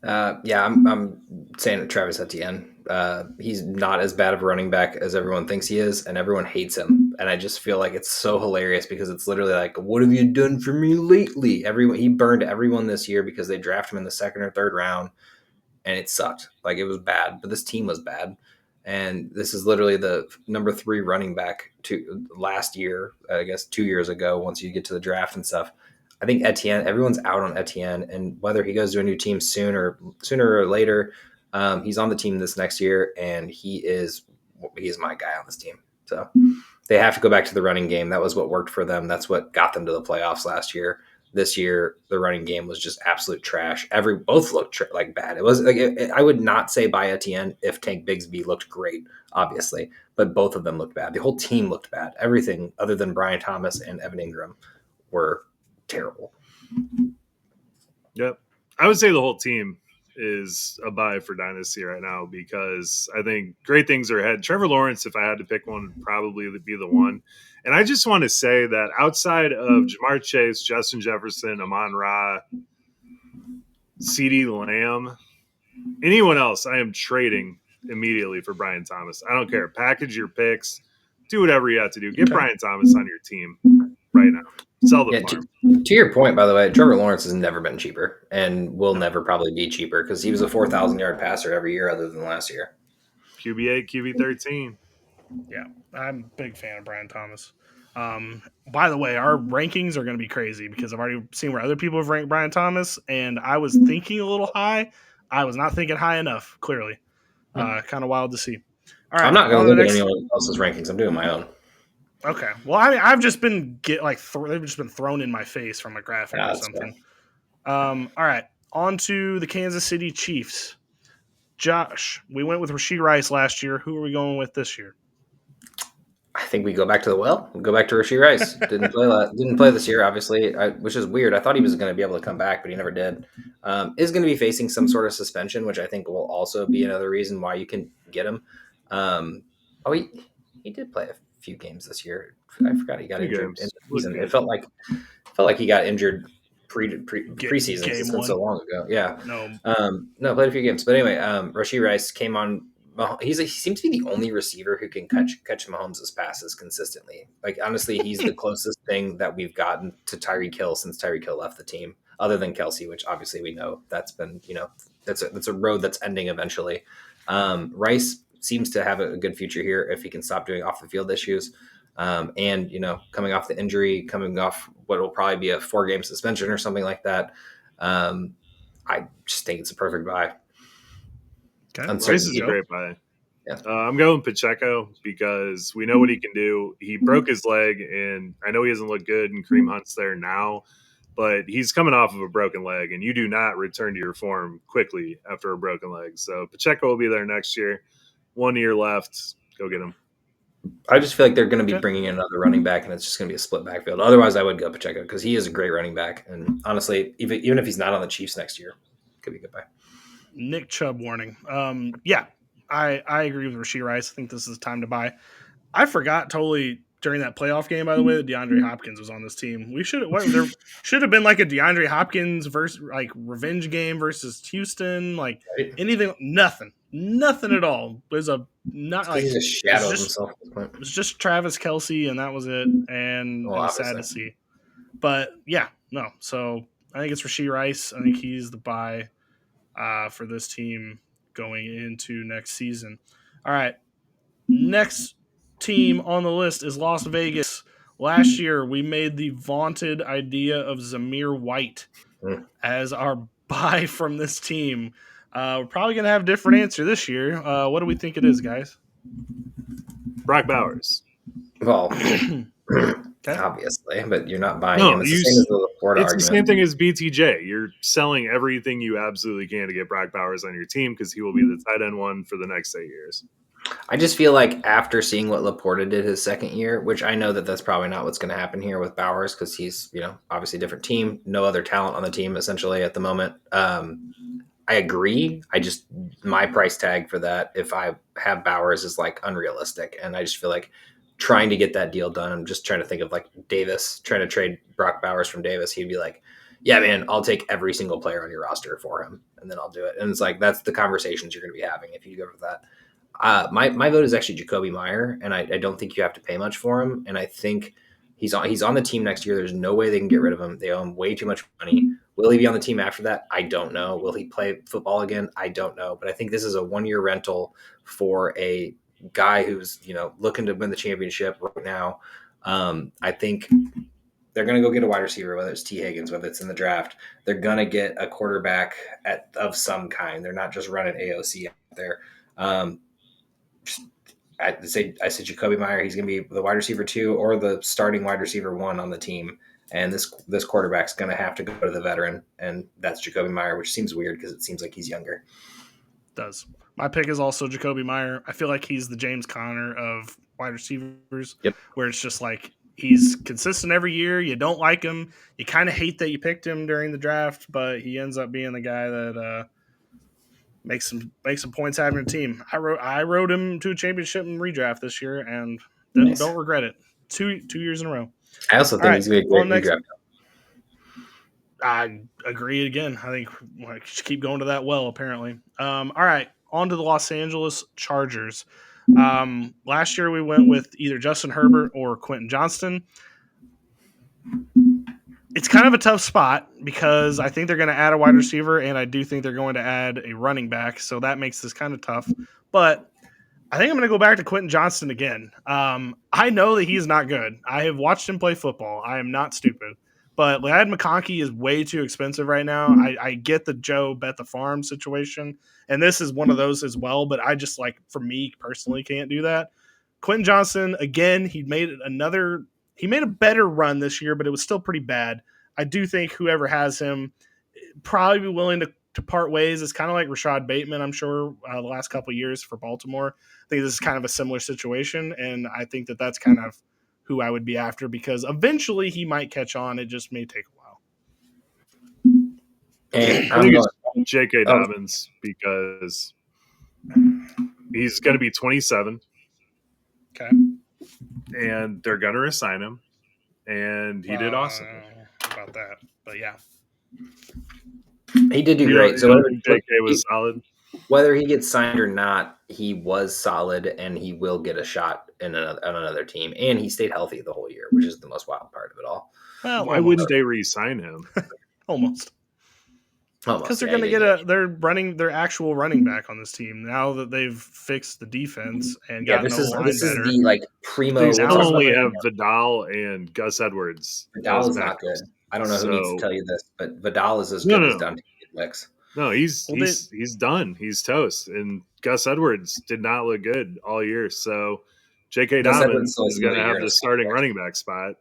Speaker 2: yeah, I'm saying Travis Etienne. He's not as bad of a running back as everyone thinks he is, and everyone hates him. And I just feel like it's so hilarious because it's literally like, "What have you done for me lately?" He burned everyone this year because they drafted him in the second or third round, and it sucked. Like it was bad, but this team was bad. And this is literally the number 3 running back to last year, I guess 2 years ago. Once you get to the draft and stuff, I think Etienne. Everyone's out on Etienne, and whether he goes to a new team sooner or later, he's on the team this next year, and he is my guy on this team. So they have to go back to the running game. That was what worked for them. That's what got them to the playoffs last year. This year, the running game was just absolute trash. Both looked like bad. It was like I would not say by Etienne if Tank Bigsby looked great, obviously, but both of them looked bad. The whole team looked bad. Everything other than Brian Thomas and Evan Ingram were terrible.
Speaker 1: Yep. I would say the whole team is a buy for Dynasty right now because I think great things are ahead. Trevor Lawrence, if I had to pick one, would probably be the one. And I just want to say that outside of Jamar Chase, Justin Jefferson, Amon-Ra, CeeDee Lamb, anyone else, I am trading immediately for Brian Thomas. I don't care. Package your picks. Do whatever you have to do. Get Brian Thomas on your team right now. Sell the farm.
Speaker 2: To your point, by the way, Trevor Lawrence has never been cheaper and will never probably be cheaper because he was a 4,000-yard passer every year other than last year.
Speaker 1: QB8, QB13.
Speaker 3: Yeah, I'm a big fan of Brian Thomas. By the way, our rankings are going to be crazy because I've already seen where other people have ranked Brian Thomas, and I was thinking a little high. I was not thinking high enough, clearly. Kind of wild to see. All right,
Speaker 2: I'm not going to look at anyone else's rankings. I'm doing my own.
Speaker 3: Okay. Well, I mean, I've just been they've just been thrown in my face from a graphic or something. All right, on to the Kansas City Chiefs. Josh, we went with Rashee Rice last year. Who are we going with this year?
Speaker 2: I think we go back to the well. We go back to Rashee Rice. Didn't play this year, obviously, which is weird. I thought he was going to be able to come back, but he never did. Is going to be facing some sort of suspension, which I think will also be another reason why you can get him. He did play a few games this year. I forgot he got injured in the season. It felt like he got injured preseason. It's been so long ago. Yeah. No, played a few games. But anyway, Rashee Rice came on. He seems to be the only receiver who can catch Mahomes' passes consistently. Like, honestly, he's the closest thing that we've gotten to Tyreek Hill since Tyreek Hill left the team, other than Kelsey, which obviously we know that's been, that's a road that's ending eventually. Rice seems to have a good future here if he can stop doing off the field issues. And, coming off the injury, coming off what will probably be a 4-game suspension or something like that. I just think it's a perfect buy.
Speaker 1: Okay. Rice is a great buy. Yeah. I'm going Pacheco because we know what he can do. He broke his leg, and I know he doesn't look good, and Kareem Hunt's there now. but he's coming off of a broken leg, and you do not return to your form quickly after a broken leg. So Pacheco will be there next year. 1 year left. Go get him.
Speaker 2: I just feel like they're going to be
Speaker 3: Okay.
Speaker 2: bringing in another running back, and it's just going to be a split backfield. Otherwise, I would go Pacheco because he is a great running back. And honestly, even if he's not on the Chiefs next year, could be a good buy.
Speaker 3: Nick Chubb warning. Yeah, I agree with Rashee Rice. I think this is time to buy. I forgot totally during that playoff game, by the way, that DeAndre Hopkins was on this team. We should there should have been like a DeAndre Hopkins versus like revenge game versus Houston, like anything, nothing at all. It was a not like
Speaker 2: He's a shadow of himself at this point.
Speaker 3: it was just Travis Kelce, and that was it. And
Speaker 2: Well,
Speaker 3: it was sad to see. But yeah, no. So I think it's Rashee Rice. I think he's the buy for this team going into next season. All right. Next team on the list is Las Vegas. Last year, we made the vaunted idea of Zamir White as our buy from this team. We're probably going to have a different answer this year. What do we think it is, guys?
Speaker 1: Brock Bowers.
Speaker 2: Well,
Speaker 3: Okay.
Speaker 2: obviously, but you're not buying
Speaker 1: No,
Speaker 2: him. It's the same as the Laporta
Speaker 1: It's
Speaker 2: argument.
Speaker 1: the same thing as BTJ. You're selling everything you absolutely can to get Brock Bowers on your team because he will be the tight end one for the next 8 years.
Speaker 2: I just feel like after seeing what Laporta did his second year, which I know that that's probably not what's going to happen here with Bowers because he's, obviously a different team, no other talent on the team essentially at the moment. I agree. My price tag for that, if I have Bowers, is like unrealistic. And I just feel like trying to get that deal done, I'm just trying to think of like Davis, trying to trade Brock Bowers from Davis. He'd be like, yeah, man, I'll take every single player on your roster for him. And then I'll do it. And it's like, that's the conversations you're going to be having if you go for that. My vote is actually Jacoby Meyer, and I don't think you have to pay much for him. And I think he's on the team next year. There's no way they can get rid of him. They owe him way too much money. Will he be on the team after that? I don't know. Will he play football again? I don't know. But I think this is a 1-year rental for a guy who's looking to win the championship right now. I think they're going to go get a wide receiver, whether it's T. Higgins, whether it's in the draft. They're going to get a quarterback of some kind. They're not just running AOC out there. I said Jacoby Meyer. He's going to be the wide receiver 2 or the starting wide receiver 1 on the team. And this quarterback's going to have to go to the veteran, and that's Jacoby Meyer, which seems weird because it seems like he's younger.
Speaker 3: Does. My pick is also Jacoby Meyer. I feel like he's the James Conner of wide receivers, where it's just like he's consistent every year. You don't like him. You kind of hate that you picked him during the draft, but he ends up being the guy that makes some points having a team. I wrote him to a championship in redraft this year, and don't regret it. Two years in a row.
Speaker 2: I also think he's going to be a great redraft.
Speaker 3: I agree again. I think we should keep going to that well, apparently. All right, on to the Los Angeles Chargers. Last year we went with either Justin Herbert or Quentin Johnston. It's kind of a tough spot because I think they're going to add a wide receiver, and I do think they're going to add a running back, so that makes this kind of tough. But I think I'm going to go back to Quentin Johnston again. I know that he's not good. I have watched him play football. I am not stupid. But Ladd McConkey is way too expensive right now. I get the Joe bet the farm situation, and this is one of those as well, but I just, for me personally, can't do that. Quentin Johnston, again, he made a better run this year, but it was still pretty bad. I do think whoever has him probably be willing to part ways. It's kind of like Rashad Bateman, I'm sure, the last couple of years for Baltimore. I think this is kind of a similar situation, and I think that that's kind of who I would be after because eventually he might catch on. It just may take a while.
Speaker 1: And I think it's J.K. Dobbins because he's going to be 27.
Speaker 3: Okay.
Speaker 1: And they're going to resign him. And he did awesome.
Speaker 3: About that. But yeah.
Speaker 2: He did do great. So
Speaker 1: J.K. was solid.
Speaker 2: Whether he gets signed or not, he was solid, and he will get a shot on another team. And he stayed healthy the whole year, which is the most wild part of it all.
Speaker 3: Well,
Speaker 1: why wouldn't they re-sign him?
Speaker 3: Almost. Because they're going to get their actual running back on this team now that they've fixed the defense and gotten
Speaker 2: this is
Speaker 3: better.
Speaker 2: the primo.
Speaker 1: They still only have Vidal and Gus Edwards.
Speaker 2: Vidal is not good. I don't know who needs to tell you this, but Vidal is as good as Dante Licks.
Speaker 1: No, he's done. He's toast. And Gus Edwards did not look good all year. So J.K. Dobbins is going to have the starting running back spot,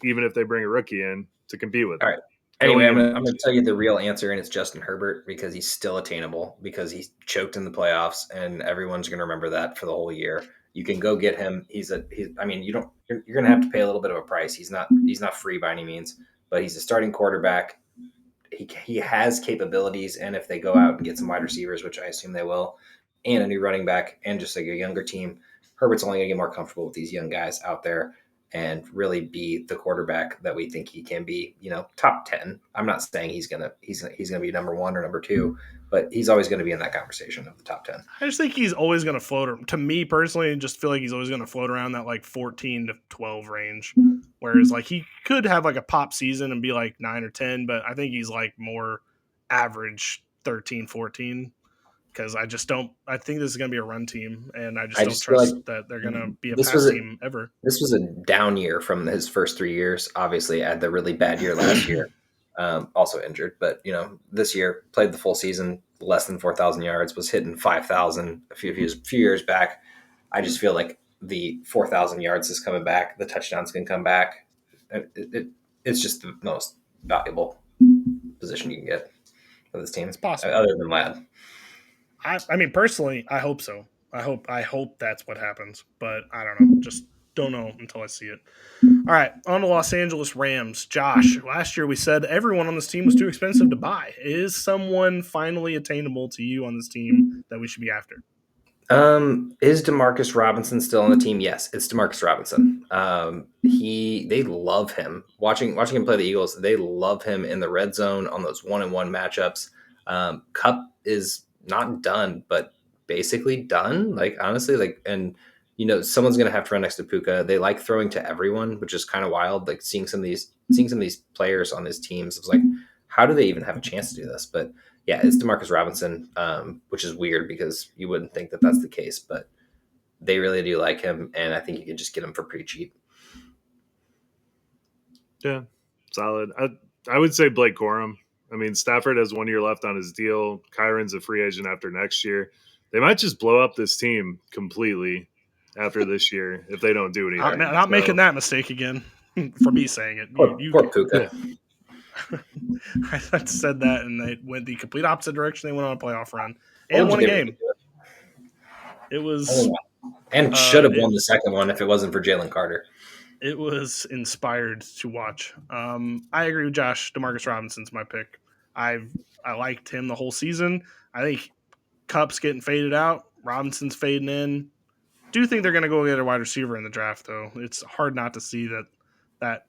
Speaker 1: even if they bring a rookie in to compete with him.
Speaker 2: All right. Anyway, I'm
Speaker 1: going
Speaker 2: gonna tell you the real answer, and it's Justin Herbert because he's still attainable because he's choked in the playoffs, and everyone's gonna remember that for the whole year. You can go get him. I mean, you're gonna have to pay a little bit of a price. He's not free by any means, but he's a starting quarterback. He has capabilities, and if they go out and get some wide receivers, which I assume they will, and a new running back, and just like a younger team, Herbert's only gonna get more comfortable with these young guys out there and really be the quarterback that we think he can be. Top 10. I'm not saying he's gonna be number 1 or number 2, but he's always gonna be in that conversation of the top 10.
Speaker 3: I just think he's always going to float. To me personally, I just feel like he's always going to float around that like 14 to 12 range. Whereas like he could have like a pop season and be like 9 or 10, but I think he's like more average 13, 14. Because I think this is going to be a run team, and I don't
Speaker 2: just feel
Speaker 3: trust
Speaker 2: like
Speaker 3: that they're going to be a
Speaker 2: this
Speaker 3: pass team ever.
Speaker 2: This was a down year from his first 3 years. Obviously, had the really bad year last year, also injured. But this year played the full season, less than 4,000 yards, was hitting 5,000 a few years back. I just feel like the 4,000 yards is coming back. The touchdowns can come back. It's just the most valuable position you can get for this team.
Speaker 3: It's possible,
Speaker 2: other than Ladd.
Speaker 3: I mean, personally, I hope so. I hope that's what happens, but I don't know. Just don't know until I see it. All right, on to Los Angeles Rams. Josh, last year we said everyone on this team was too expensive to buy. Is someone finally attainable to you on this team that we should be after?
Speaker 2: Is Demarcus Robinson still on the team? Yes, it's Demarcus Robinson. They love him. Watching him play the Eagles, they love him in the red zone on those 1-on-1 matchups. Kupp is not done, but basically done. Like honestly, and someone's gonna have to run next to Puka. They like throwing to everyone, which is kind of wild. Like seeing some of these players on his teams, it's like, how do they even have a chance to do this? But yeah, it's Demarcus Robinson, which is weird because you wouldn't think that that's the case, but they really do like him, and I think you can just get him for pretty cheap.
Speaker 1: Yeah, solid. I would say Blake Corum. I mean, Stafford has 1 year left on his deal. Kyron's a free agent after next year. They might just blow up this team completely after this year if they don't do anything.
Speaker 3: Not making that mistake again. For me saying it,
Speaker 2: Poor Puka.
Speaker 3: I said that, and they went the complete opposite direction. They went on a playoff run and won a game. It was
Speaker 2: and should have won the second one if it wasn't for Jalen Carter.
Speaker 3: It was inspired to watch. I agree with Josh. Demarcus Robinson's my pick. I liked him the whole season. I think Kupp's getting faded out. Robinson's fading in. Do think they're going to go get a wide receiver in the draft, though. It's hard not to see that. I'm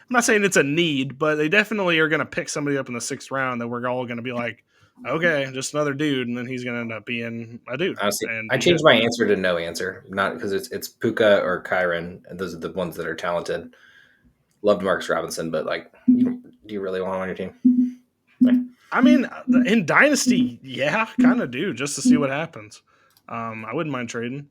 Speaker 3: not saying it's a need, but they definitely are going to pick somebody up in the 6th round that we're all going to be like, okay, just another dude, and then he's going to end up being a dude.
Speaker 2: Honestly, I changed my answer to no answer, not because it's Puka or Kyron, and those are the ones that are talented. Love Demarcus Robinson, but do you really want him on your team?
Speaker 3: I mean, in Dynasty, yeah, kind of do, just to see what happens. I wouldn't mind trading.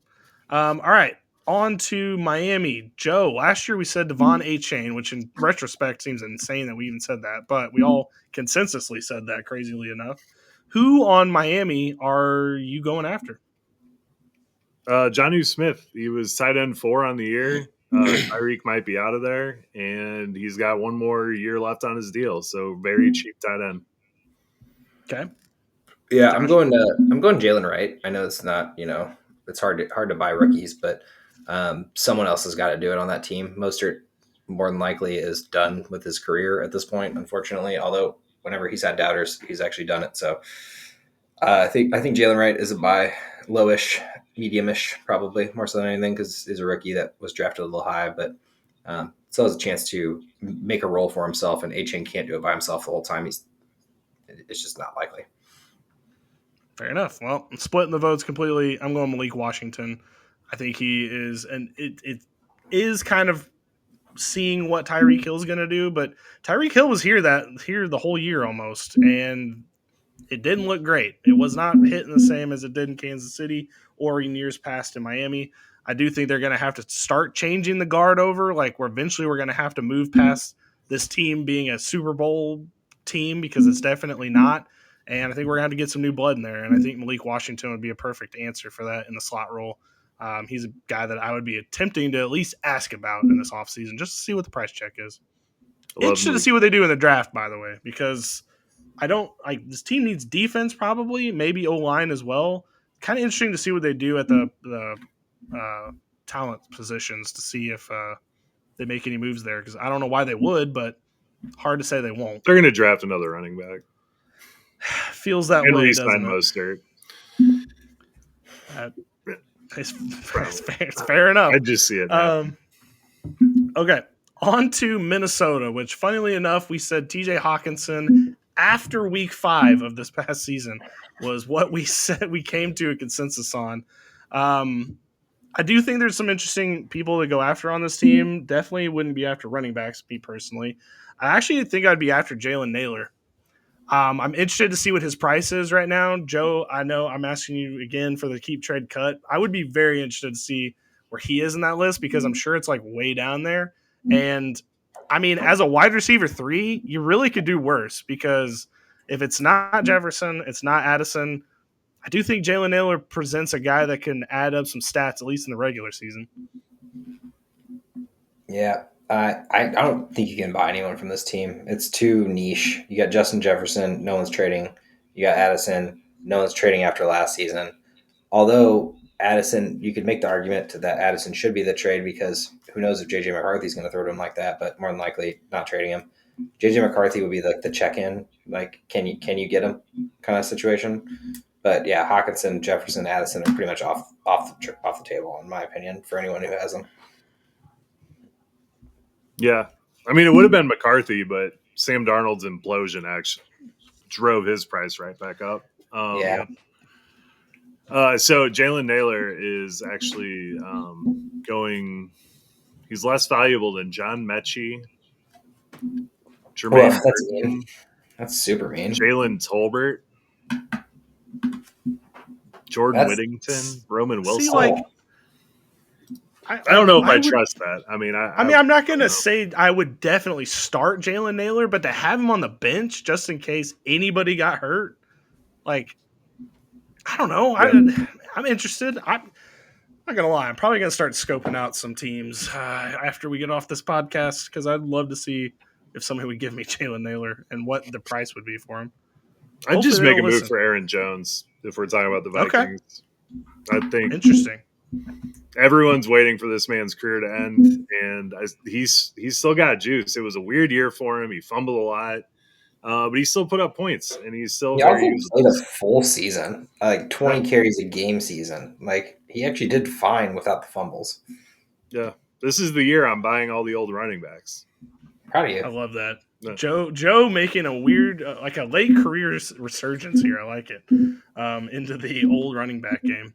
Speaker 3: All right, on to Miami. Joe, last year we said Devon A-Chain, which in retrospect seems insane that we even said that, but we all consensusly said that, crazily enough. Who on Miami are you going after?
Speaker 1: Jonnu Smith. He was tight end 4 on the year. Tyreek might be out of there, and he's got 1 more year left on his deal. So very cheap tight end.
Speaker 3: Okay.
Speaker 2: Yeah, I'm going Jalen Wright. I know it's not, it's hard to buy rookies, but someone else has got to do it on that team. Mostert more than likely is done with his career at this point, unfortunately. Although whenever he's had doubters, he's actually done it. So I think Jalen Wright is a buy, lowish, mediumish, probably more so than anything because he's a rookie that was drafted a little high, but still has a chance to make a role for himself. And A-Chain can't do it by himself the whole time. It's just not likely.
Speaker 3: Fair enough. Well, I'm splitting the votes completely. I'm going Malik Washington. I think he is, and it is kind of seeing what Tyreek Hill's going to do, but Tyreek Hill was here the whole year almost, and it didn't look great. It was not hitting the same as it did in Kansas City or in years past in Miami. I do think they're going to have to start changing the guard over. Like, eventually we're going to have to move past this team being a Super Bowl team because it's definitely not. And I think we're going to have to get some new blood in there. And I think Malik Washington would be a perfect answer for that in the slot role. He's a guy that I would be attempting to at least ask about in this offseason just to see what the price check is. Interested to see what they do in the draft, by the way, because I don't like this team needs defense, probably maybe O line as well. Kind of interesting to see what they do at the talent positions to see if they make any moves there, because I don't know why they would, but hard to say they won't.
Speaker 1: They're going to draft another running back.
Speaker 3: Feels that
Speaker 1: and
Speaker 3: way,
Speaker 1: re-sign
Speaker 3: doesn't it?
Speaker 1: Mostert.
Speaker 3: It's fair enough.
Speaker 1: I just see it happen.
Speaker 3: Okay, on to Minnesota, which, funnily enough, we said TJ Hawkinson after week 5 of this past season was what we said we came to a consensus on. I do think there's some interesting people to go after on this team. Definitely wouldn't be after running backs, me personally. I actually think I'd be after Jalen Naylor. I'm interested to see what his price is right now. Joe, I know I'm asking you again for the keep trade cut. I would be very interested to see where he is in that list, because I'm sure it's like way down there. And I mean, as a wide receiver 3, you really could do worse, because if it's not Jefferson, it's not Addison. I do think Jalen Naylor presents a guy that can add up some stats, at least in the regular season.
Speaker 2: Yeah. I don't think you can buy anyone from this team. It's too niche. You got Justin Jefferson, no one's trading. You got Addison, no one's trading after last season. Although Addison, you could make the argument that Addison should be the trade, because who knows if JJ McCarthy's going to throw to him like that, but more than likely not trading him. JJ McCarthy would be like the check-in, like can you get him kind of situation. But yeah, Hawkinson, Jefferson, Addison are pretty much off the table in my opinion for anyone who has them.
Speaker 1: Yeah. I mean, it would have been McCarthy, but Sam Darnold's implosion actually drove his price right back up.
Speaker 2: Yeah.
Speaker 1: So Jalen Naylor is actually going – he's less valuable than John Mechie, Jermaine
Speaker 2: that's mean. That's super mean.
Speaker 1: Jalen Tolbert, Jordan Whittington, Roman Wilson.
Speaker 3: See, like,
Speaker 1: I don't know if I trust that. I mean,
Speaker 3: I'm not going to say I would definitely start Jalen Naylor, but to have him on the bench just in case anybody got hurt, like, I don't know. Yeah. I'm interested. I'm not going to lie. I'm probably going to start scoping out some teams after we get off this podcast, because I'd love to see if somebody would give me Jalen Naylor and what the price would be for him.
Speaker 1: I'd just make a move for Aaron Jones if we're talking about the Vikings. Okay. I think
Speaker 3: interesting.
Speaker 1: Everyone's waiting for this man's career to end, and he's still got juice. It was a weird year for him. He fumbled a lot, but he still put up points, and he's still
Speaker 2: very useful. He played a full season, like 20 carries a game season. Like, he actually did fine without the fumbles.
Speaker 1: Yeah, this is the year I'm buying all the old running backs.
Speaker 2: Proud of you.
Speaker 3: I love that. Yeah. Joe making a weird, like a late career resurgence here. I like it. Into the old running back game.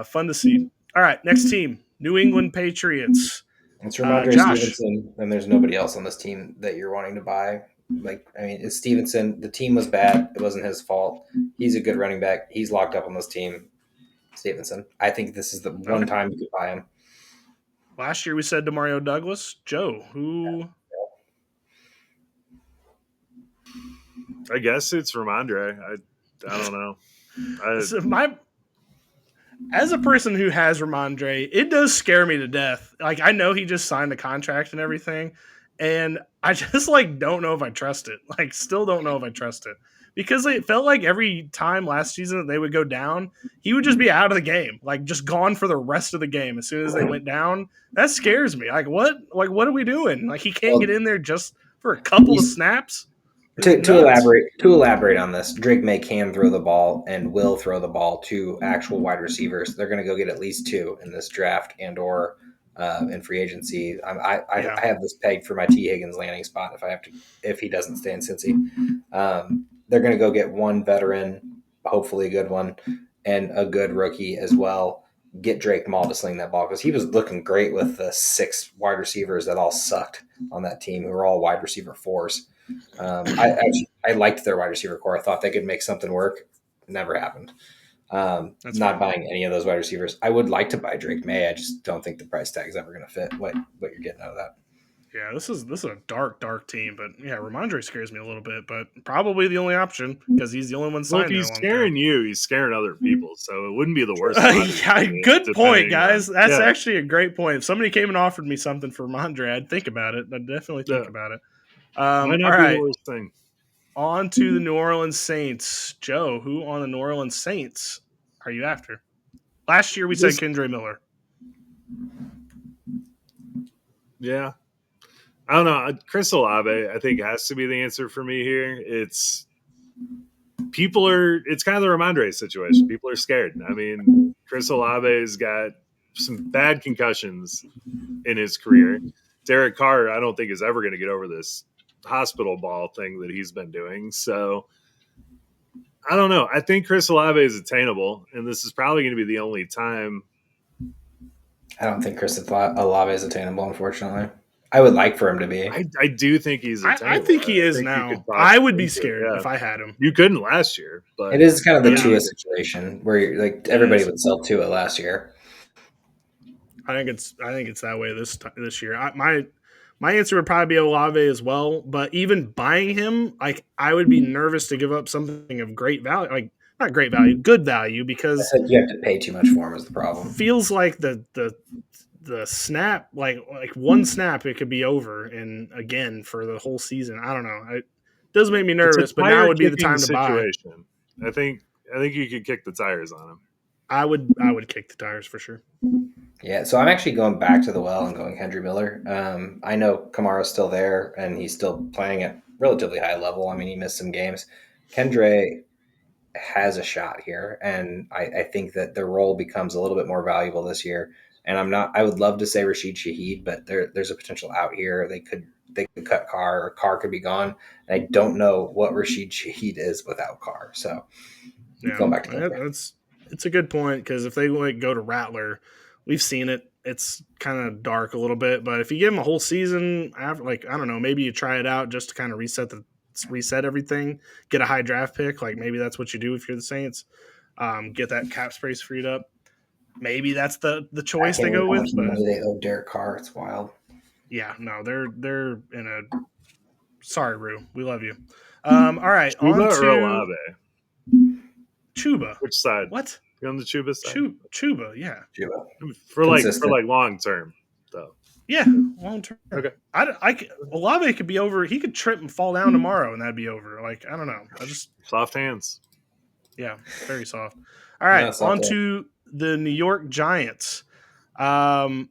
Speaker 3: Fun to see. All right, next team, New England Patriots.
Speaker 2: It's Ramondre Stevenson, and there's nobody else on this team that you're wanting to buy. Like, I mean, it's Stevenson. The team was bad. It wasn't his fault. He's a good running back. He's locked up on this team. Stevenson. I think this is the one time you could buy him.
Speaker 3: Last year we said Demario Douglas. Joe, who?
Speaker 1: I guess it's Ramondre. I don't know.
Speaker 3: As a person who has Ramondre, it does scare me to death. Like, I know he just signed a contract and everything, and I just don't know if I trust it. Like, still don't know if I trust it, because it felt like every time last season that they would go down, he would just be out of the game, like just gone for the rest of the game as soon as they went down. That scares me. Like, what are we doing? Like, he can't get in there just for a couple of snaps.
Speaker 2: To elaborate on this, Drake May can throw the ball and will throw the ball to actual wide receivers. They're going to go get at least 2 in this draft and or in free agency. I have this pegged for my T. Higgins landing spot if he doesn't stay in Cincy. They're going to go get 1 veteran, hopefully a good one, and a good rookie as well. Get Drake Mall to sling that ball, because he was looking great with the 6 wide receivers that all sucked on that team, who were all wide receiver 4s. I liked their wide receiver core. I thought they could make something work. Never happened. Not buying any of those wide receivers. I would like to buy Drake May. I just don't think the price tag is ever going to fit what you're getting out of that.
Speaker 3: Yeah, this is a dark team, but yeah, Ramondre scares me a little bit, but probably the only option because he's the only one
Speaker 1: Well, if
Speaker 3: signed there
Speaker 1: he's
Speaker 3: long
Speaker 1: scaring
Speaker 3: term.
Speaker 1: you, he's scaring other people. So it wouldn't be the worst spot he's
Speaker 3: Yeah,
Speaker 1: in,
Speaker 3: good point,
Speaker 1: depending
Speaker 3: guys.
Speaker 1: on
Speaker 3: That's actually a great point. If somebody came and offered me something for Ramondre, I'd think about it. I'd definitely think
Speaker 1: yeah.
Speaker 3: about it.
Speaker 1: Might
Speaker 3: All
Speaker 1: not be the
Speaker 3: right,
Speaker 1: worst thing.
Speaker 3: on to the New Orleans Saints. Joe, who on the New Orleans Saints are you after? Last year we said Kendre Miller.
Speaker 1: Yeah. I don't know. Chris Olave, I think, has to be the answer for me here. It's kind of the Ramondre situation. People are scared. I mean, Chris Olave's got some bad concussions in his career. Derek Carr, I don't think, is ever going to get over this hospital ball thing that he's been doing. So I don't know. I think Chris Olave is attainable, and this is probably going to be the only time.
Speaker 2: I don't think Chris Olave is attainable, unfortunately. I would like for him to be.
Speaker 1: I do think he's attainable.
Speaker 3: I think he is
Speaker 1: think
Speaker 3: now. I would be scared if I had him.
Speaker 1: You couldn't last year, but
Speaker 2: it is kind of the Tua situation where you're, like everybody would sell Tua last year.
Speaker 3: I think it's that way this year. My answer would probably be Olave as well, but even buying him, like I would be nervous to give up something of great value, like not great value, good value, because
Speaker 2: you have to pay too much for him is the problem.
Speaker 3: Feels like the snap, like one snap, it could be over, and again for the whole season. I don't know. It does make me nervous, but now would be the time to buy.
Speaker 1: I think you could kick the tires on him.
Speaker 3: I would kick the tires for sure.
Speaker 2: Yeah, so I'm actually going back to the well and going Kendre Miller. I know Kamara's still there, and he's still playing at relatively high level. I mean, he missed some games. Kendre has a shot here, and I think that the role becomes a little bit more valuable this year. And I would love to say Rashid Shaheed, but there's a potential out here. They could cut Carr, or Carr could be gone. And I don't know what Rashid Shaheed is without Carr. So going back to Kendre.
Speaker 3: It's a good point, because if they go to Rattler, we've seen it. It's kind of dark a little bit, but if you give him a whole season, after, like, I don't know, maybe you try it out just to kind of reset everything, get a high draft pick. Like maybe that's what you do if you're the Saints. Get that cap space freed up. Maybe that's the choice they go with. But
Speaker 2: they owe Derek Carr. It's wild.
Speaker 3: Yeah, no, they're in a. Sorry, Rue, we love you. All right,
Speaker 1: Chuba
Speaker 3: on to
Speaker 1: or Olave?
Speaker 3: Chuba.
Speaker 1: Which side?
Speaker 3: What?
Speaker 1: You're on the Chuba side.
Speaker 3: Chuba, yeah.
Speaker 2: Chuba.
Speaker 1: For long term, though.
Speaker 3: Yeah, long term.
Speaker 1: Okay.
Speaker 3: Olave could be over. He could trip and fall down tomorrow, and that'd be over. Like, I don't know.
Speaker 1: Soft hands.
Speaker 3: Yeah, very soft. All right, on to the New York Giants. I'm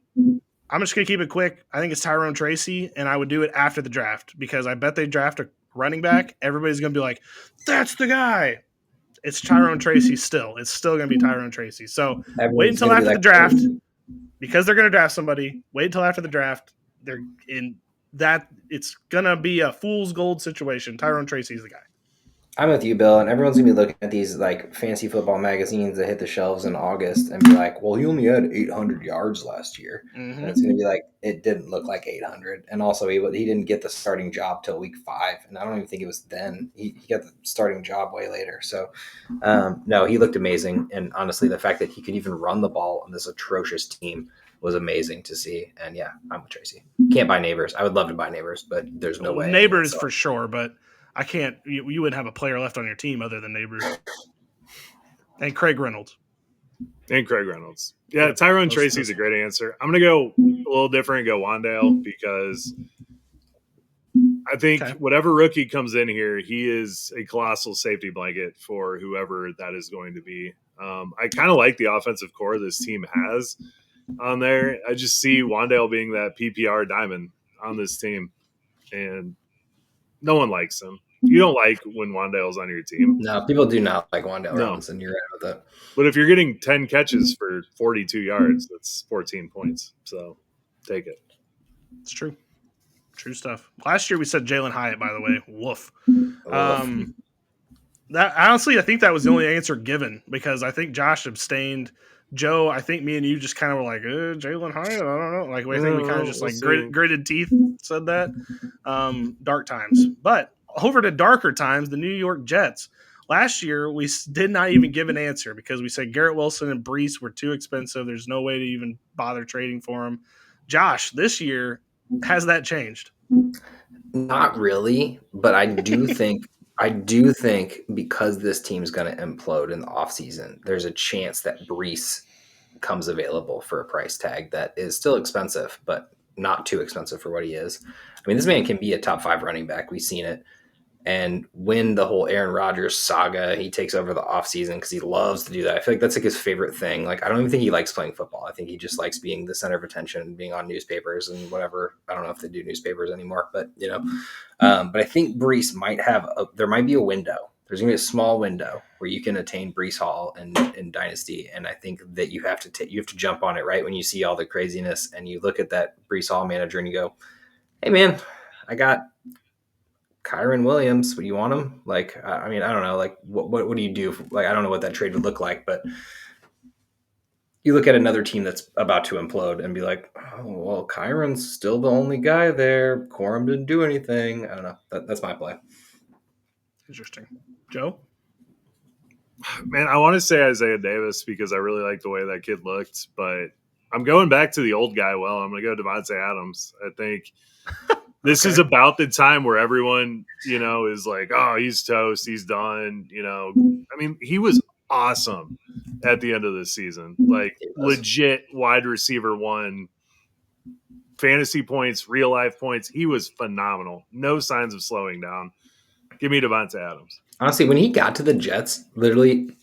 Speaker 3: just gonna keep it quick. I think it's Tyrone Tracy, and I would do it after the draft, because I bet they draft a running back. Everybody's gonna be like, "That's the guy." It's Tyrone Tracy still. It's still gonna be Tyrone Tracy. So wait until after the draft. Because they're going to draft somebody. Wait until after the draft. They're in that. It's going to be a fool's gold situation. Tyrone Tracy's the guy.
Speaker 2: I'm with you, Bill, and everyone's gonna be looking at these like fancy football magazines that hit the shelves in August and be like, "Well, he only had 800 yards last year," and it's gonna be like, it didn't look like 800, and also he didn't get the starting job till week 5, and I don't even think it was then. He got the starting job way later. So, no, he looked amazing, and honestly, the fact that he could even run the ball on this atrocious team was amazing to see. And yeah, I'm with Tracy. Can't buy Neighbors. I would love to buy Neighbors, but there's no way.
Speaker 3: Neighbors for sure, but I can't. You wouldn't have a player left on your team other than Neighbors and Craig Reynolds.
Speaker 1: Yeah, Tyrone Tracy's a great answer. I'm going to go a little different and go Wandale, because I think whatever rookie comes in here, he is a colossal safety blanket for whoever that is going to be. I kind of like the offensive core this team has on there. I just see Wandale being that PPR diamond on this team, and no one likes him. You don't like when Wandale's on your team.
Speaker 2: No, people do not like Wandale Robinson. You're right with that.
Speaker 1: But if you're getting 10 catches for 42 yards, that's 14 points. So take it.
Speaker 3: It's true. True stuff. Last year we said Jalen Hyatt, by the way. Woof. That honestly, I think that was the only answer given, because I think Josh abstained. Joe, I think me and you just kind of were like, Jalen Hyatt, I don't know. Like, I think we kind of just gritted teeth said that. Dark times. But over to darker times, the New York Jets. Last year, we did not even give an answer, because we said Garrett Wilson and Brees were too expensive. There's no way to even bother trading for them. Josh, this year, has that changed?
Speaker 2: Not really, but I do think because this team's going to implode in the offseason, there's a chance that Brees comes available for a price tag that is still expensive, but not too expensive for what he is. I mean, this man can be a top 5 running back. We've seen it. And when the whole Aaron Rodgers saga, he takes over the offseason because he loves to do that. I feel like that's like his favorite thing. Like, I don't even think he likes playing football. I think he just likes being the center of attention, being on newspapers and whatever. I don't know if they do newspapers anymore, but but I think Brees there might be a window. There's going to be a small window where you can attain Brees Hall in Dynasty. And I think that you have to jump on it right when you see all the craziness and you look at that Brees Hall manager and you go, hey man, I got Kyron Williams, would you want him? Like, I mean, I don't know. Like, what do you do? Like, I don't know what that trade would look like, but you look at another team that's about to implode and be like, oh, well, Kyron's still the only guy there. Corum didn't do anything. I don't know. That's my play.
Speaker 3: Interesting. Joe?
Speaker 1: Man, I want to say Isaiah Davis because I really like the way that kid looked, but I'm going back to the old guy. Well, I'm going to go Devontae Adams. I think this is about the time where everyone, is like, oh, he's toast. He's done. I mean, he was awesome at the end of the season. Like, legit wide receiver 1, fantasy points, real life points. He was phenomenal. No signs of slowing down. Give me Devontae Adams.
Speaker 2: Honestly, when he got to the Jets, literally,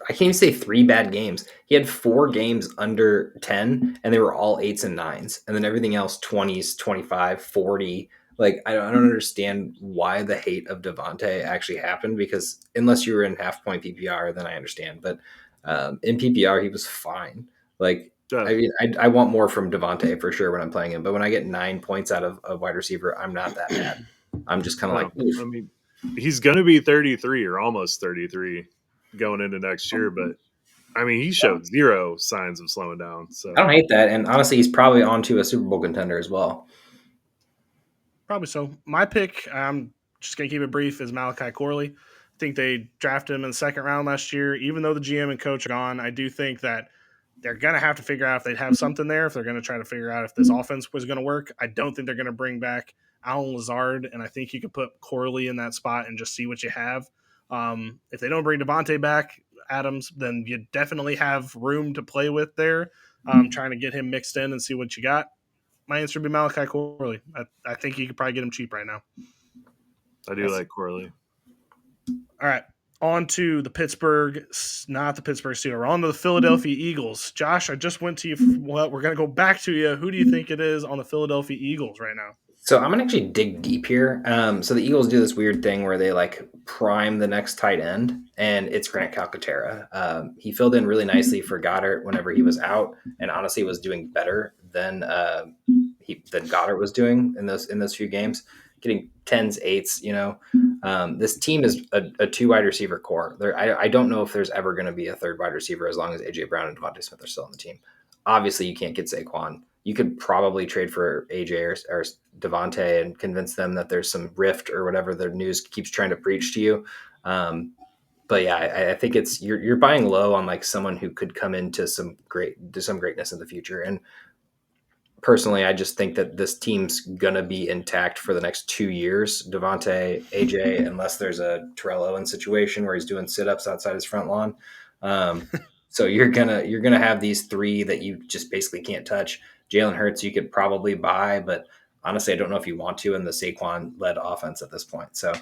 Speaker 2: I can't even say 3 bad games. He had 4 games under 10, and they were all 8s and 9s. And then everything else, 20s, 25, 40. Like, I don't understand why the hate of Devontae actually happened, because unless you were in half-point PPR, then I understand. But in PPR, he was fine. Like, I mean, I want more from Devontae for sure when I'm playing him. But when I get 9 points out of a wide receiver, I'm not that mad. I'm just kind of like, oof.
Speaker 1: I mean, he's going to be 33 or almost 33 going into next year, but I mean, he showed 0 signs of slowing down. So
Speaker 2: I don't hate that, and honestly, he's probably onto a Super Bowl contender as well.
Speaker 3: Probably so. My pick, I'm just going to keep it brief, is Malachi Corley. I think they drafted him in the 2nd round last year. Even though the GM and coach are gone, I do think that they're going to have to figure out if they'd have something there, if they're going to try to figure out if this offense was going to work. I don't think they're going to bring back Alan Lazard, and I think you could put Corley in that spot and just see what you have. If they don't bring Devontae back, Adams, then you definitely have room to play with there. Trying to get him mixed in and see what you got. My answer would be Malachi Corley. I think you could probably get him cheap right now.
Speaker 1: I do like Corley.
Speaker 3: All right. On to the not the Pittsburgh Steelers. On to the Philadelphia Eagles. Josh, I just went to you. Well, we're going to go back to you. Who do you think it is on the Philadelphia Eagles right now?
Speaker 2: So I'm going to actually dig deep here. So the Eagles do this weird thing where they like prime the next tight end, and it's Grant Calcaterra. He filled in really nicely for Goddard whenever he was out, and honestly was doing better than Goddard was doing in those few games, getting 10s, 8s. This team is a 2 wide receiver core. I don't know if there's ever going to be a 3rd wide receiver as long as AJ Brown and Devontae Smith are still on the team. Obviously, you can't get Saquon. You could probably trade for AJ or Devontae and convince them that there's some rift or whatever the news keeps trying to preach to you. But yeah, I think it's you're buying low on like someone who could come into some greatness in the future. And personally, I just think that this team's gonna be intact for the next 2 years. Devontae, AJ, unless there's a Terrell Owens situation where he's doing sit-ups outside his front lawn. So you're gonna have these 3 that you just basically can't touch. Jalen Hurts you could probably buy, but honestly, I don't know if you want to in the Saquon-led offense at this point. So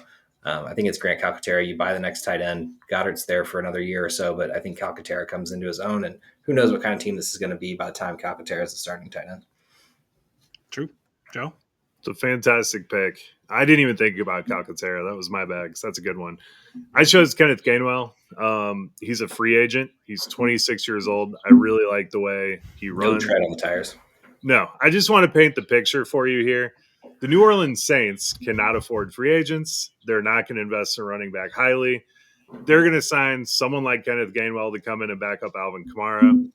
Speaker 2: I think it's Grant Calcaterra. You buy the next tight end. Goddard's there for another year or so, but I think Calcaterra comes into his own, and who knows what kind of team this is going to be by the time Calcaterra is the starting tight end.
Speaker 3: True. Joe?
Speaker 1: It's a fantastic pick. I didn't even think about Calcaterra. That was my bag. So that's a good one. I chose Kenneth Gainwell. He's a free agent. He's 26 years old. I really like the way he runs.
Speaker 2: No tread on the tires.
Speaker 1: No, I just want to paint the picture for you here. The New Orleans Saints cannot afford free agents. They're not going to invest in running back highly. They're going to sign someone like Kenneth Gainwell to come in and back up Alvin Kamara.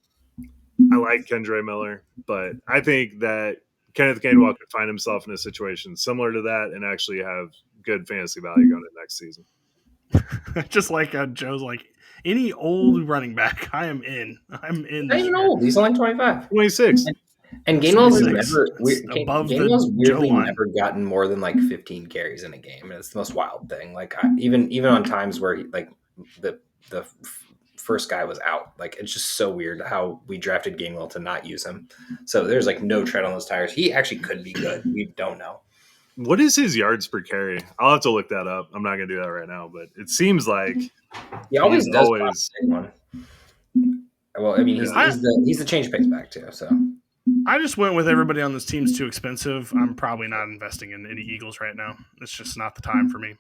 Speaker 1: I like Kendre Miller, but I think that Kenneth Gainwell could find himself in a situation similar to that and actually have good fantasy value going into next season.
Speaker 3: Just like Joe's like, any old running back, I am in. I'm in.
Speaker 2: Not even old. He's only 25.
Speaker 1: 26.
Speaker 2: And Gainwell's has
Speaker 3: 26.
Speaker 2: never
Speaker 3: It's above the
Speaker 2: Gainwell's
Speaker 3: Joe
Speaker 2: weirdly
Speaker 3: line.
Speaker 2: never gotten more than like 15 carries in a game, and it's the most wild thing. Like even on times where he, like the first guy was out, like it's just so weird how we drafted Gainwell to not use him. So there's like no tread on those tires. He actually could be good. We don't know.
Speaker 1: What is his yards per carry? I'll have to look that up. I'm not going to do that right now, but it seems like
Speaker 2: He always
Speaker 1: he's
Speaker 2: does
Speaker 1: always
Speaker 2: one. Well, I mean, he's the change pace back too. So
Speaker 3: I just went with everybody on this team's too expensive. I'm probably not investing in any Eagles right now. It's just not the time for me.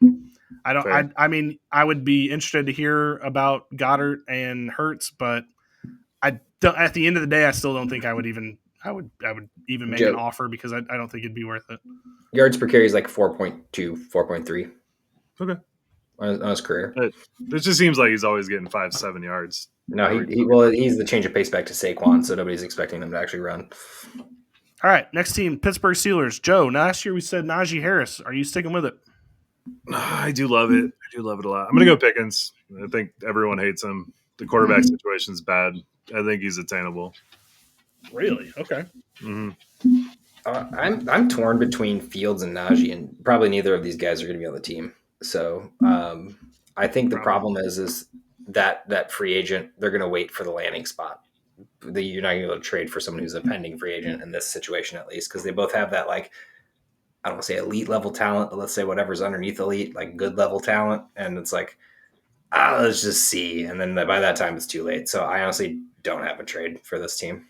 Speaker 3: I don't.
Speaker 1: fair.
Speaker 3: I mean, I would be interested to hear about Goddard and Hurts, but I don't, at the end of the day, I still don't think I would even make
Speaker 2: Joe.
Speaker 3: an offer because I don't think it'd be worth it.
Speaker 2: yards per carry is like 4.2, 4.3
Speaker 1: Okay.
Speaker 2: on his career.
Speaker 1: It just seems like he's always getting 5-7 yards.
Speaker 2: No, he's the change of pace back to Saquon, so nobody's expecting him to actually run.
Speaker 3: All right, next team, Pittsburgh Steelers. Joe, last year we said Najee Harris. Are you sticking with it?
Speaker 1: I do love it. I do love it a lot. I'm going to go Pickens. I think everyone hates him. The quarterback situation's bad. I think he's attainable.
Speaker 3: Really? Okay.
Speaker 1: Mm-hmm.
Speaker 2: I'm torn between Fields and Najee, and probably neither of these guys are going to be on the team. So I think the problem is that free agent, they're going to wait for the landing spot. You're not going to be able to trade for someone who's a pending free agent in this situation, at least, because they both have that, like, I don't want to say elite level talent, but let's say whatever's underneath elite, like good level talent. And it's like, let's just see. And then by that time, it's too late. So I honestly don't have a trade for this team.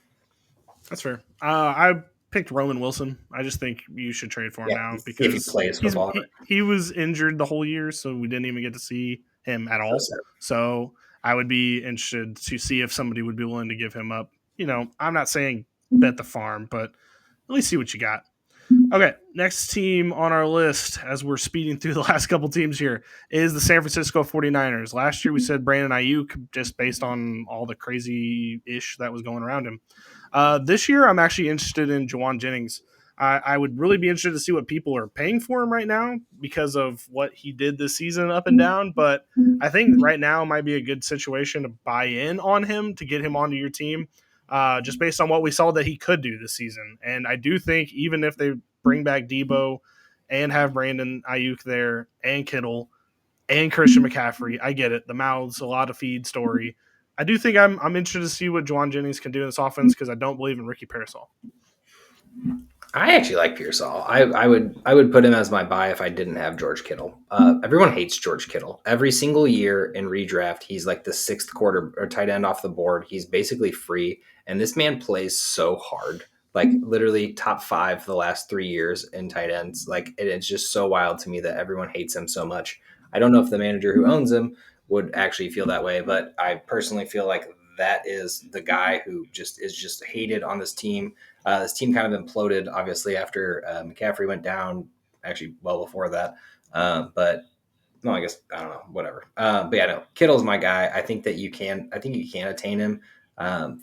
Speaker 3: That's fair. I picked Roman Wilson. I just think you should trade for him now because
Speaker 2: if he plays football.
Speaker 3: He was injured the whole year, so we didn't even get to see him at all. So I would be interested to see if somebody would be willing to give him up. You know, I'm not saying bet the farm, but at least see what you got. Okay, next team on our list as we're speeding through the last couple teams here is the San Francisco 49ers. Last year we said Brandon Ayuk just based on all the crazy-ish that was going around him. This year I'm actually interested in Juwan Jennings. I would really be interested to see what people are paying for him right now because of what he did this season up and down, but I think right now might be a good situation to buy in on him to get him onto your team. Just based on what we saw that he could do this season. And I do think even if they bring back Debo and have Brandon Ayuk there and Kittle and Christian McCaffrey, I get it. The mouths, a lot of feed story. I do think I'm interested to see what Juwan Jennings can do in this offense because I don't believe in Ricky Parasol.
Speaker 2: I actually like Pearsall. I would put him as my buy if I didn't have George Kittle. Everyone hates George Kittle. Every single year in redraft, he's like the sixth quarter or tight end off the board. He's basically free, and this man plays so hard. Like literally top 5 the last 3 years in tight ends. Like it's just so wild to me that everyone hates him so much. I don't know if the manager who owns him would actually feel that way, but I personally feel like that is the guy who is just hated on this team. This team kind of imploded, obviously, after McCaffrey went down, actually well before that. But no, I guess, I don't know, whatever. But yeah, no, Kittle's my guy. I think you can attain him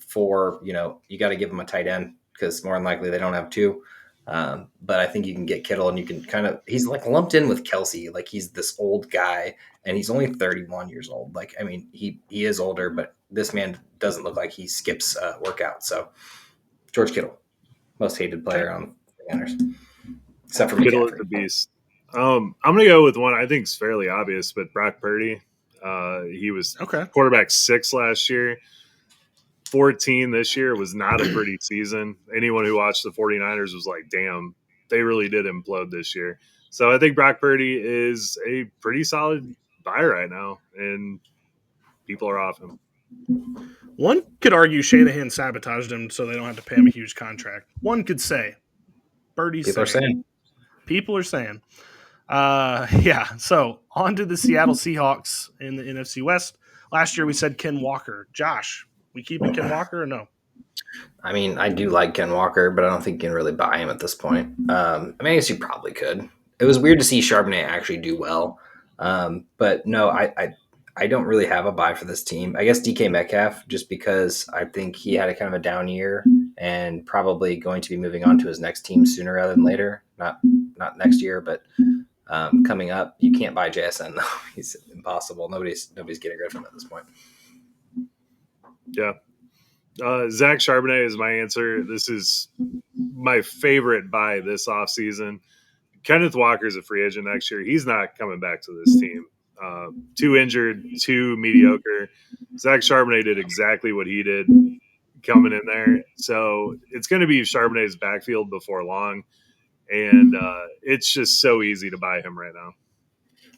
Speaker 2: for, you got to give him a tight end because more than likely they don't have two. But I think you can get Kittle and you can he's like lumped in with Kelsey. Like he's this old guy and he's only 31 years old. Like, I mean, he is older, but this man doesn't look like he skips workouts. So George Kittle. Most hated player on the Niners, except for
Speaker 1: Kittle
Speaker 2: McCaffrey.
Speaker 1: is the beast. I'm going to go with one I think is fairly obvious, but Brock Purdy. He was quarterback 6 last year, 14 this year. Was not a pretty season. Anyone who watched the 49ers was like, damn, they really did implode this year. So I think Brock Purdy is a pretty solid buy right now, and people are off him.
Speaker 3: One could argue Shanahan sabotaged him so they don't have to pay him a huge contract. One could say. People are saying. Yeah, so on to the Seattle Seahawks in the NFC West. Last year we said Ken Walker. Josh, we keeping Ken Walker or no?
Speaker 2: I mean, I do like Ken Walker, but I don't think you can really buy him at this point. I guess you probably could. It was weird to see Charbonnet actually do well. But no, I don't really have a buy for this team. I guess DK Metcalf, just because I think he had a kind of a down year and probably going to be moving on to his next team sooner rather than later. Not next year, but coming up. You can't buy JSN though. He's impossible. Nobody's getting rid of him at this point.
Speaker 1: Yeah. Zach Charbonnet is my answer. This is my favorite buy this offseason. Kenneth Walker's a free agent next year. He's not coming back to this team. Too injured, too mediocre. Zach Charbonnet did exactly what he did coming in there. So it's going to be Charbonnet's backfield before long. And it's just so easy to buy him right now.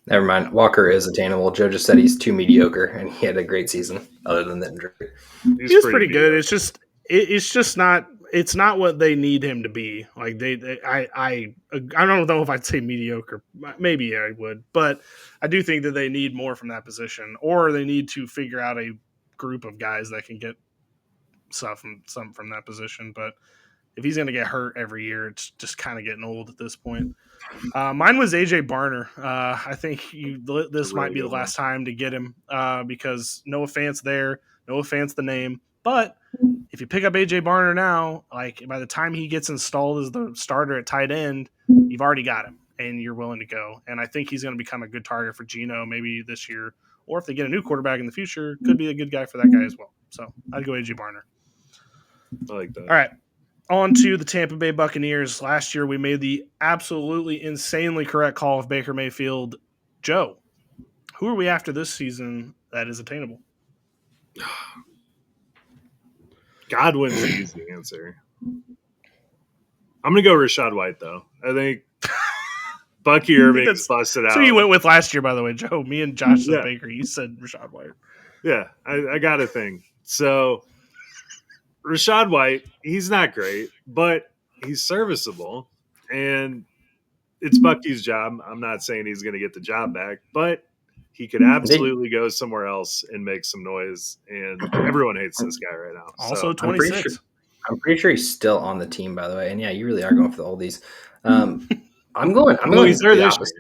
Speaker 2: Never mind. Walker is attainable. Joe just said he's too mediocre, and he had a great season other than the injury.
Speaker 3: He's pretty good. It's just not. It's not what they need him to be. Like I don't know if I'd say mediocre. Maybe I would, but I do think that they need more from that position, or they need to figure out a group of guys that can get some from that position. But if he's going to get hurt every year, it's just kind of getting old at this point. Mine was AJ Barner. I think this might be the last time to get him because no offense there, no offense the name, but if you pick up AJ Barner now, like by the time he gets installed as the starter at tight end, you've already got him and you're willing to go. And I think he's going to become a good target for Geno maybe this year, or if they get a new quarterback in the future, could be a good guy for that guy as well. So I'd go AJ Barner.
Speaker 1: I like that.
Speaker 3: All right. On to the Tampa Bay Buccaneers. Last year, we made the absolutely insanely correct call of Baker Mayfield. Joe, who are we after this season that is attainable?
Speaker 1: Godwin's the easy answer. I'm going to go Rachaad White, though. I think Bucky Irving's busted out.
Speaker 3: So you went with last year, by the way, Joe. Me and Josh said Baker. You said Rachaad White.
Speaker 1: Yeah, I got a thing. So Rachaad White, he's not great, but he's serviceable. And it's Bucky's job. I'm not saying he's going to get the job back, but he could absolutely go somewhere else and make some noise. And everyone hates this guy right now.
Speaker 3: Also 26.
Speaker 2: I'm pretty sure he's still on the team, by the way. And yeah, you really are going for the oldies. I'm going
Speaker 1: he's there
Speaker 2: the
Speaker 1: this
Speaker 2: opposite.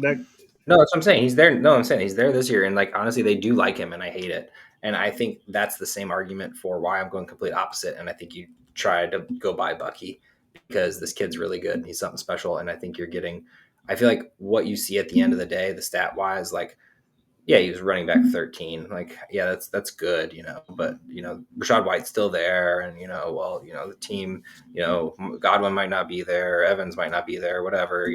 Speaker 1: year.
Speaker 2: No, that's what I'm saying. He's there. No, I'm saying he's there this year. And like, honestly, they do like him and I hate it. And I think that's the same argument for why I'm going complete opposite. And I think you try to go buy Bucky because this kid's really good and he's something special. And I think you're getting, I feel like what you see at the end of the day, the stat wise, like, yeah, he was running back 13. Like, yeah, that's good, but, Rachaad White's still there. And, the team, Godwin might not be there. Evans might not be there, whatever,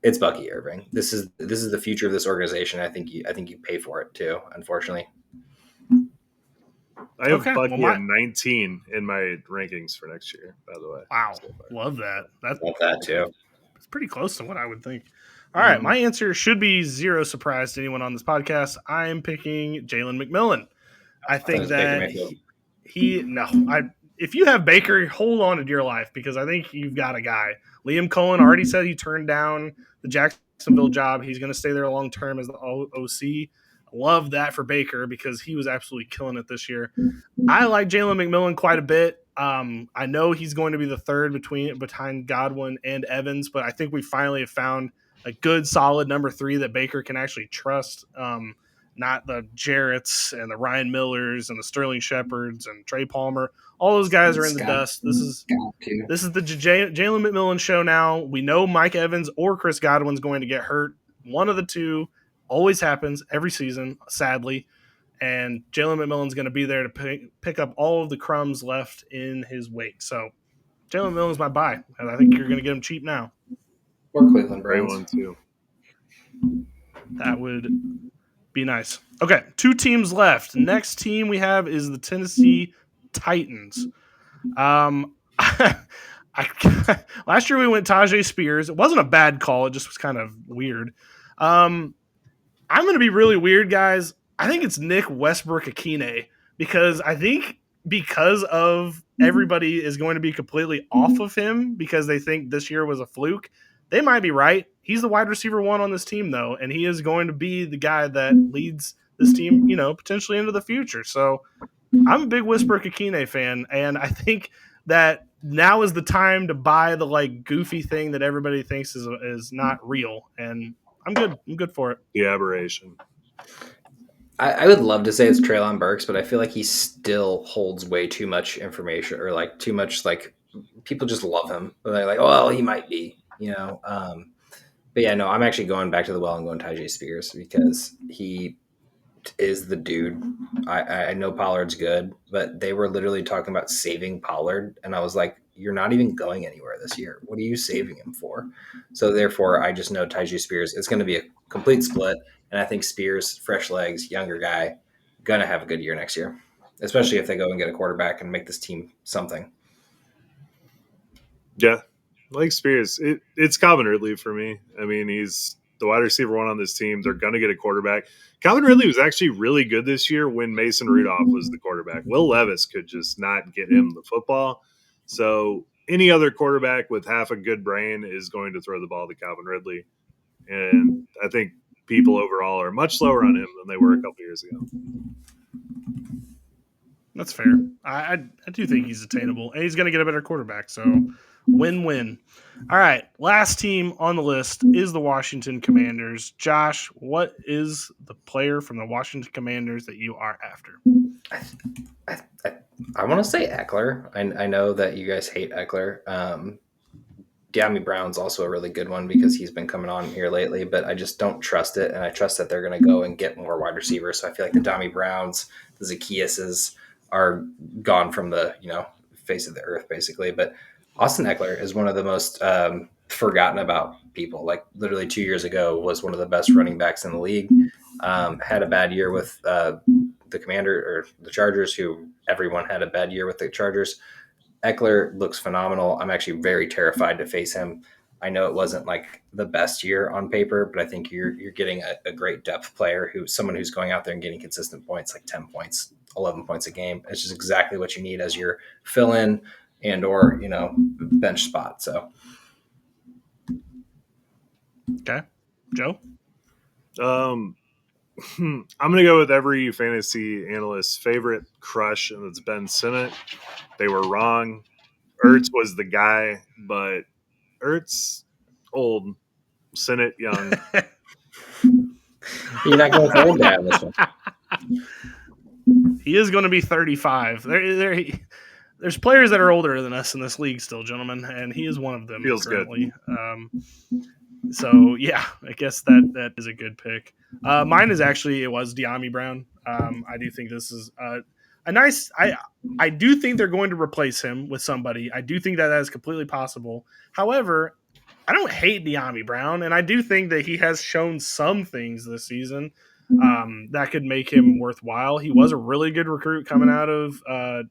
Speaker 2: it's Bucky Irving. This is the future of this organization. I think you pay for it too, unfortunately.
Speaker 1: I have Bucky at 19 in my rankings for next year, by the way.
Speaker 3: Wow. Love that.
Speaker 2: Love that too.
Speaker 3: It's pretty close to what I would think. All right. My answer should be zero surprise to anyone on this podcast. I am picking Jalen McMillan. I think that if you have Baker, hold on to dear life because I think you've got a guy. Liam Cohen already said he turned down the Jacksonville job. He's going to stay there long term as the OC. Love that for Baker because he was absolutely killing it this year. I like Jalen McMillan quite a bit. I know he's going to be the third behind Godwin and Evans, but I think we finally have found a good, solid number 3 that Baker can actually trust. Not the Jarretts and the Ryan Millers and the Sterling Shepherds and Trey Palmer. All those guys are in the dust. This is the Jalen McMillan show now. We know Mike Evans or Chris Godwin's going to get hurt. One of the two always happens every season, sadly. And Jalen McMillan's going to be there to pick up all of the crumbs left in his wake. So Jalen McMillan's my buy. And I think you're going to get him cheap now.
Speaker 2: Or Cleveland Browns.
Speaker 1: One, too.
Speaker 3: That would be nice. Okay, 2 teams left. Next team we have is the Tennessee Titans. Last year we went Tajay Spears. It wasn't a bad call. It just was kind of weird. I'm going to be really weird, guys. I think it's Nick Westbrook-Akine because I think because of everybody is going to be completely off of him because they think this year was a fluke. They might be right. He's the wide receiver 1 on this team, though, and he is going to be the guy that leads this team, potentially into the future. So I'm a big Westbrook-Akine fan, and I think that now is the time to buy the goofy thing that everybody thinks is not real, and I'm good. I'm good for it.
Speaker 1: The aberration.
Speaker 2: I would love to say it's Treylon Burks, but I feel like he still holds way too much information or too much people just love him. They're like, oh, well, he might be, But yeah, no, I'm actually going back to the well and going Tajay Spears because is the dude. I know Pollard's good, but they were literally talking about saving Pollard, and I was like, you're not even going anywhere this year. What are you saving him for? So therefore, I just know Tyjae Spears. It's going to be a complete split, and I think Spears, fresh legs, younger guy, gonna have a good year next year, especially if they go and get a quarterback and make this team something.
Speaker 1: Yeah, like Spears, it's Calvin Ridley for me. I mean, he's the wide receiver one on this team. They're going to get a quarterback. Calvin Ridley was actually really good this year when Mason Rudolph was the quarterback. Will Levis could just not get him the football. So any other quarterback with half a good brain is going to throw the ball to Calvin Ridley. And I think people overall are much slower on him than they were a couple years ago.
Speaker 3: That's fair. I do think he's attainable, and he's going to get a better quarterback. So win-win. All right, last team on the list is the Washington Commanders. Josh, what is the player from the Washington Commanders that you are after?
Speaker 2: I want to say Eckler. I know that you guys hate Eckler. De'Ami Brown's also a really good one because he's been coming on here lately, but I just don't trust it, and I trust that they're going to go and get more wide receivers. So I feel like the De'Ami Browns, the Zacchaeuses are gone from the face of the earth, basically. But Austin Eckler is one of the most forgotten about people. Like literally 2 years ago was one of the best running backs in the league. Had a bad year with the Commander or the Chargers, who everyone had a bad year with the Chargers. Eckler looks phenomenal. I'm actually very terrified to face him. I know it wasn't like the best year on paper, but I think you're getting a great depth player someone who's going out there and getting consistent points, like 10 points, 11 points a game. It's just exactly what you need as your fill in and or bench spot. So
Speaker 3: okay, Joe.
Speaker 1: I'm going to go with every fantasy analyst's favorite crush, and it's Ben Sinnott. They were wrong. Ertz was the guy, but Ertz old, Sinnott young.
Speaker 2: You're not going to old guy on this one.
Speaker 3: He is going to be 35. There's players that are older than us in this league still, gentlemen, and he is one of them.
Speaker 1: Feels
Speaker 3: currently. Good. So yeah, I guess that is a good pick. Mine is actually it was De'Ami Brown. I do think this is a nice. I do think they're going to replace him with somebody. I do think that is completely possible. However, I don't hate De'Ami Brown, and I do think that he has shown some things this season that could make him worthwhile. He was a really good recruit coming out of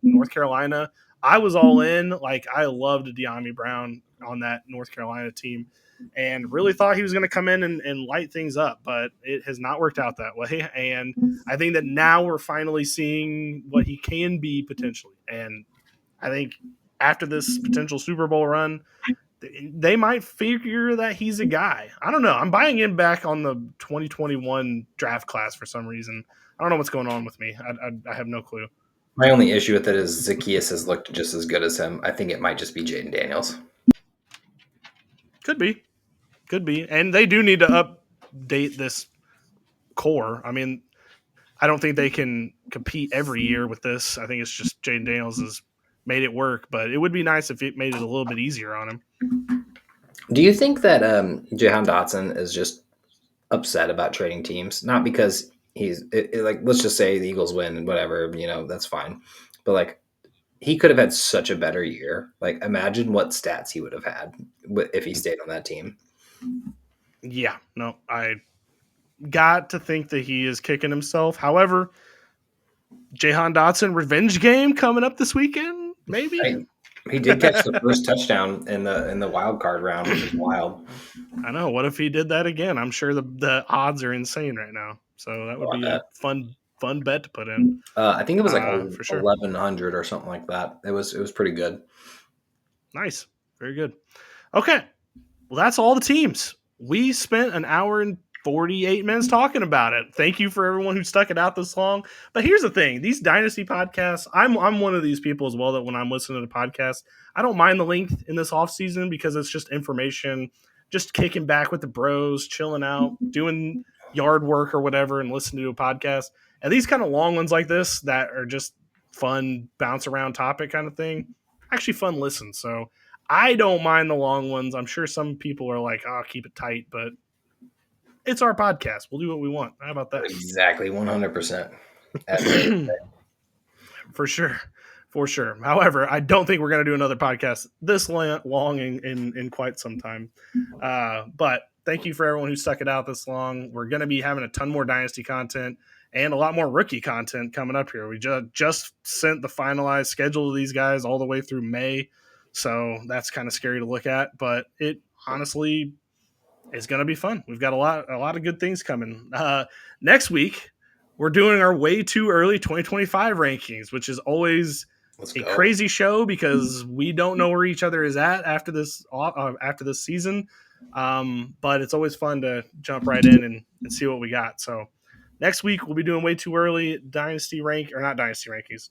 Speaker 3: North Carolina. I was all in. Like I loved De'Ami Brown on that North Carolina team, and really thought he was going to come in and light things up, but it has not worked out that way. And I think that now we're finally seeing what he can be potentially. And I think after this potential Super Bowl run, they might figure that he's a guy. I don't know. I'm buying in back on the 2021 draft class for some reason. I don't know what's going on with me. I have no clue.
Speaker 2: My only issue with it is Zacchaeus has looked just as good as him. I think it might just be Jaden Daniels.
Speaker 3: Could be. And they do need to update this core. I mean, I don't think they can compete every year with this. I think it's just Jaden Daniels has made it work, but it would be nice if it made it a little bit easier on him.
Speaker 2: Do you think that Jahan Dotson is just upset about trading teams? Not because he's like, let's just say the Eagles win and whatever, that's fine. But like, he could have had such a better year. Like, imagine what stats he would have had if he stayed on that team.
Speaker 3: Yeah, no, I got to think that he is kicking himself. However, Jahan Dotson revenge game coming up this weekend, maybe.
Speaker 2: He did catch the first touchdown in the wild card round, which is wild.
Speaker 3: I know. What if he did that again? I'm sure the odds are insane right now. So that would be a fun bet to put in.
Speaker 2: I think it was like
Speaker 3: for sure.
Speaker 2: 1,100 or something like that. It was pretty good.
Speaker 3: Nice. Very good. Okay. Well, that's all the teams. We spent an hour and 48 minutes talking about it. Thank you for everyone who stuck it out this long. But here's the thing. These Dynasty podcasts, I'm one of these people as well that when I'm listening to the podcast, I don't mind the length in this off season because it's just information, just kicking back with the bros, chilling out, doing yard work or whatever and listening to a podcast. And these kind of long ones like this that are just fun, bounce around topic kind of thing, actually fun listen. So I don't mind the long ones. I'm sure some people are like, oh, keep it tight, but It's our podcast. We'll do what we want. How about that?
Speaker 2: Exactly, 100%.
Speaker 3: For sure. However, I don't think we're going to do another podcast this long in quite some time. But thank you for everyone who stuck it out this long. We're going to be having a ton more Dynasty content and a lot more rookie content coming up here. We just sent the finalized schedule to these guys all the way through May. So that's kind of scary to look at, but it honestly is going to be fun. We've got a lot of good things coming. Next week, we're doing our way too early 2025 rankings, which is always a crazy show because we don't know where each other is at after this season. But it's always fun to jump right in and see what we got. So next week we'll be doing way too early rankings,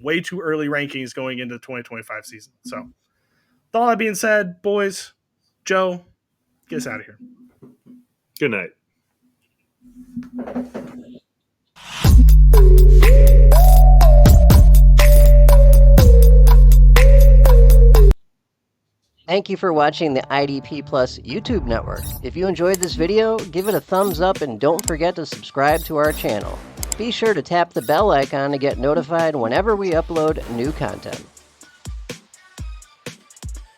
Speaker 3: way too early rankings going into the 2025 season. So with all that being said, boys, Joe, get us out of here.
Speaker 1: Good night.
Speaker 4: Thank you for watching the IDP Plus YouTube network. If you enjoyed this video, give it a thumbs up and don't forget to subscribe to our channel. Be sure to tap the bell icon to get notified whenever we upload new content.